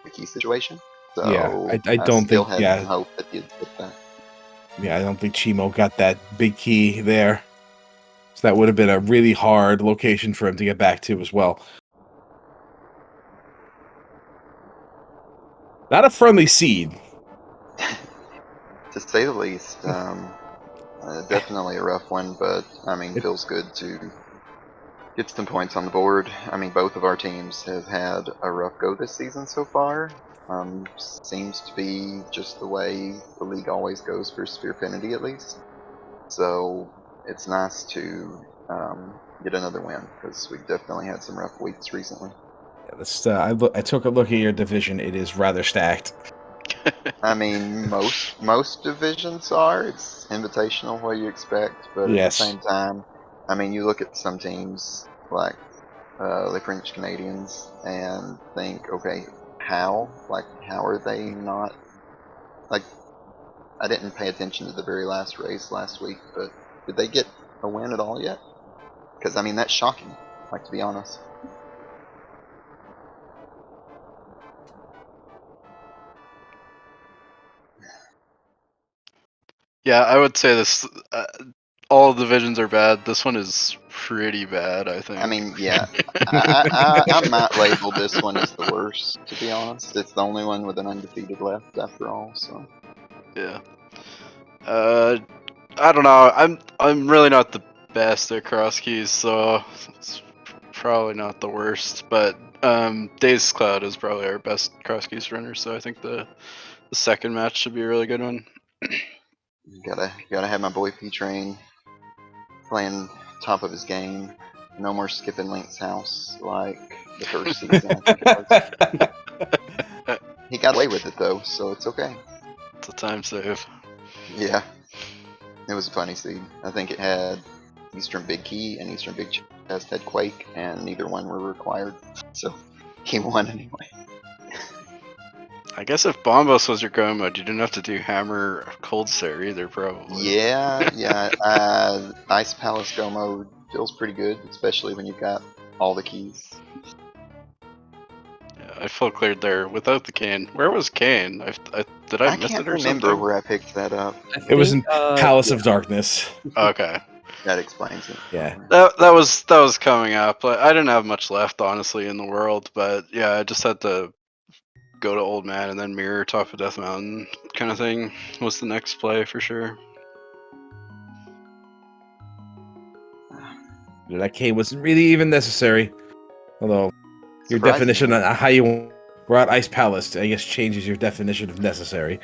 the key situation. So yeah, I don't still think had some hope that he'd hit that. Yeah, I don't think Chimo got that big key there. So that would have been a really hard location for him to get back to as well. Not a friendly seed. To say the least. Definitely a rough one, but I mean, feels good to get some points on the board. I mean, both of our teams have had a rough go this season so far. Seems to be just the way the league always goes for Sphere-finity, at least. So it's nice to get another win, because we've definitely had some rough weeks recently. Yeah, I took a look at your division. It is rather stacked. I mean, most divisions are. It's invitational, what you expect, but at the same time, I mean, you look at some teams like the French Canadians and think, okay, how are they not, like, I didn't pay attention to the very last race last week, but did they get a win at all yet? Because I mean, that's shocking, like, to be honest. yeah, I would say this. All divisions are bad. This one is pretty bad, I think. I mean, yeah, I might label this one as the worst, to be honest. It's the only one with an undefeated left after all, so. Yeah. I don't know. I'm really not the best at cross keys, so it's probably not the worst. But Days Cloud is probably our best cross keys runner, so I think the second match should be a really good one. Gotta have my boy P-Train playing top of his game. No more skipping Link's house like the first season, I think it was. He got away with it though, so it's okay. It's a time save. Yeah. It was a funny seed. I think it had Eastern Big Key and Eastern Big Chest had Quake, and neither one were required. So he won anyway. I guess if Bombos was your go mode, you didn't have to do Hammer Cold Stare either, probably. Yeah. Ice Palace go mode feels pretty good, especially when you've got all the keys. Yeah, I felt cleared there without the cane. Where was cane? Did I miss can't it or remember something? where I picked that up. It was in think, Palace of Darkness. Okay. That explains it. Yeah. That was coming up. I didn't have much left, honestly, in the world. But yeah, I just had to go to Old Man and then mirror top of Death Mountain kind of thing was the next play for sure. That cane wasn't really even necessary. Although your definition Surprisingly. on how you we're at Ice Palace, I guess, changes your definition of necessary.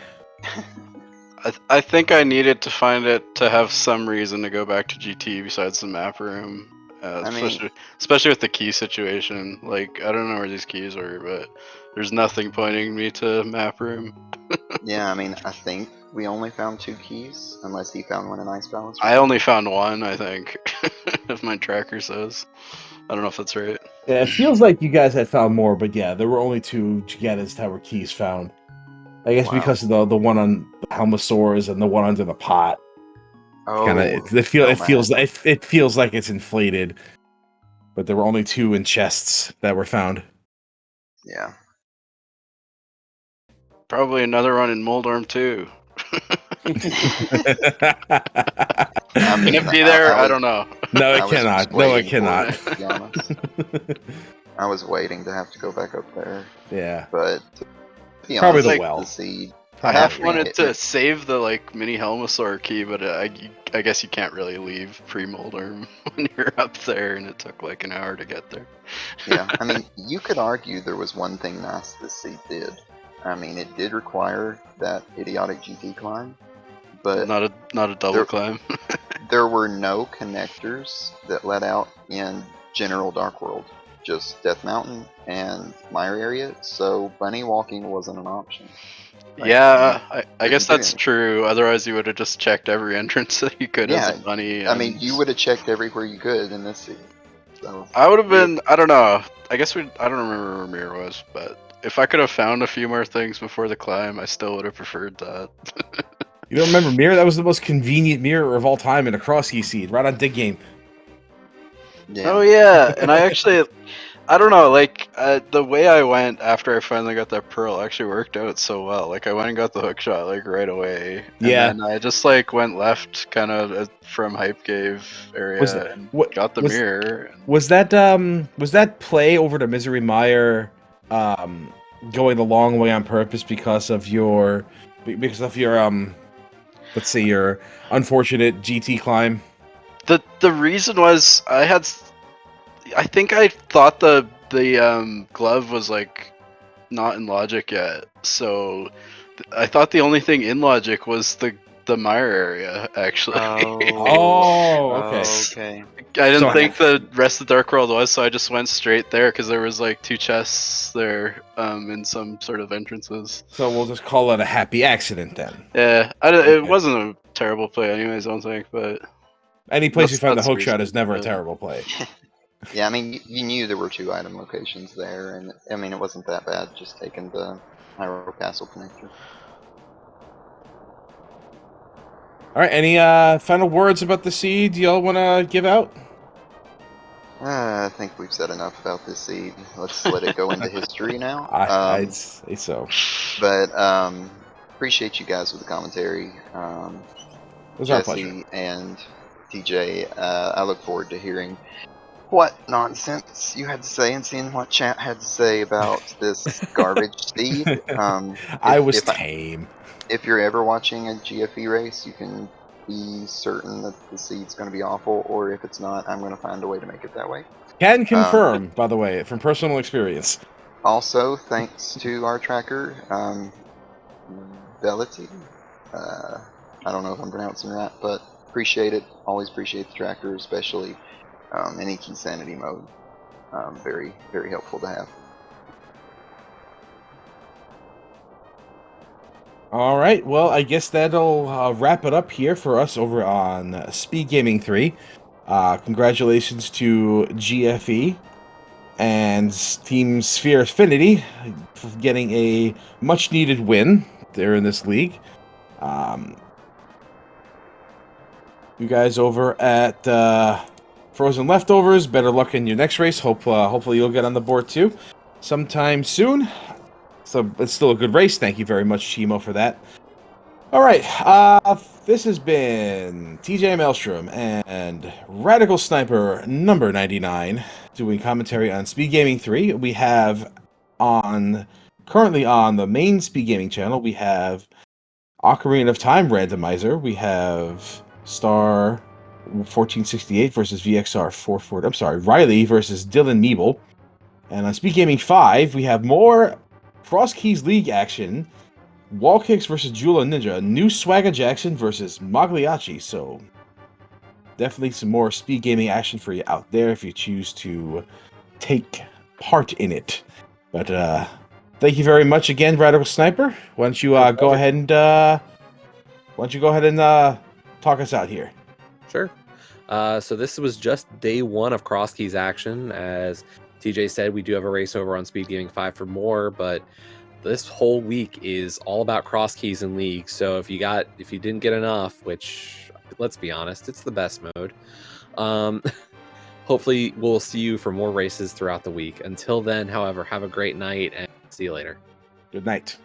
I think I needed to find it to have some reason to go back to GT besides the map room. I mean, Especially with the key situation. Like, I don't know where these keys were, but there's nothing pointing me to map room. yeah, I mean, I think we only found 2 keys, unless he found one in Ice Palace. I only found one, I think, if my tracker says. I don't know if that's right. Yeah, it feels like you guys had found more, but yeah, there were only 2 Gigannis Tower keys found. I guess Wow. because of the one on the Helmosaurs and the one under the pot. Oh, Kind of it feels man. it feels like it's inflated. But there were only 2 in chests that were found. Yeah. Probably another one in Moldorm too. I Can mean, it be there? I was- don't know. No, I it was cannot. just No, it waiting for cannot. it, to be honest. I was waiting to have to go back up there, Yeah. but to be Probably honest, the like well. the seed. I Probably half the well. wanted to save the like mini Helmosaur key, but I guess you can't really leave pre-Moldorm when you're up there, and it took like an hour to get there. Yeah, I mean, you could argue there was one thing nice this seed did. I mean, it did require that idiotic GT climb, but not a double there- climb. there were no connectors that led out in general Dark World. Just Death Mountain and Mire area, so bunny walking wasn't an option. Like, Yeah, I couldn't guess do that's anything. true. Otherwise, you would have just checked every entrance that you could Yeah, as a bunny. I mean, and- you would have checked everywhere you could in this seed. So I would have been. I don't know. I guess we. I don't remember where Mir was, but if I could have found a few more things before the climb, I still would have preferred that. You don't remember mirror? That was the most convenient mirror of all time in a cross key seed, right on dig game. yeah. Oh yeah, and I actually, I don't know, like the way I went after I finally got that pearl actually worked out so well. Like I went and got the hook shot like right away, and Yeah. then I just like went left kind of from Hype Cave area Was that- and what- got the was- mirror. And Was that play over to Misery Mire going the long way on purpose because of your let's say your unfortunate GT climb? The reason was I think I thought the glove was like not in logic yet, so I thought the only thing in logic was the mire area actually. Oh, okay. Okay. I didn't So- think the rest of Dark World was, so I just went straight there because there was like 2 chests there in some sort of entrances. So we'll just call it a happy accident then. Yeah, Okay. it wasn't a terrible play anyways, I don't think, but Any place you That's- find the that's hook shot reasonable, is never a yeah. terrible play. Yeah, I mean, you knew there were 2 item locations there, and I mean, it wasn't that bad just taking the Hyrule Castle connector. All right. Any final words about the seed y'all want to give out? I think we've said enough about this seed. Let's let it go into history now. I'd say so. But appreciate you guys with the commentary. It was our pleasure. Jesse and TJ, I look forward to hearing what nonsense you had to say and seeing what chat had to say about this garbage seed. I was if tame. If you're ever watching a GFE race, you can be certain that the seed's going to be awful, or if it's not, I'm going to find a way to make it that way. Can confirm, by the way, from personal experience. Also, thanks to our tracker, Velity. I don't know if I'm pronouncing that, but appreciate it. Always appreciate the tracker, especially in EQ Sanity mode. Very, very helpful to have. All right, well, I guess that'll wrap it up here for us over on SpeedGaming 3. Congratulations to GFE and Team Sphere-finity for getting a much-needed win there in this league. You guys over at Frozen Leftovers, better luck in your next race. Hopefully you'll get on the board too sometime soon. So it's still a good race. Thank you very much, Chimo, for that. All right, this has been TJ Maelstrom and Radical Sniper number 99 doing commentary on Speed Gaming 3. We have currently on the main Speed Gaming channel, we have Ocarina of Time Randomizer. We have Star 1468 versus VXR 440. I'm sorry, Riley versus Dylan Meeble. And on Speed Gaming 5, we have more Cross Keys League action. Wall Kicks versus Jula Ninja. New Swagger Jackson versus Magliacci. So definitely some more Speed Gaming action for you out there if you choose to take part in it. But thank you very much again, Radical Sniper. Why don't you go ahead and talk us out here? Sure. So this was just day one of Cross Keys action. As TJ said, we do have a race over on Speed Gaming 5 for more, but this whole week is all about Cross Keys and League. So if you didn't get enough, which let's be honest, it's the best mode. Hopefully we'll see you for more races throughout the week. Until then, however, have a great night and see you later. Good night.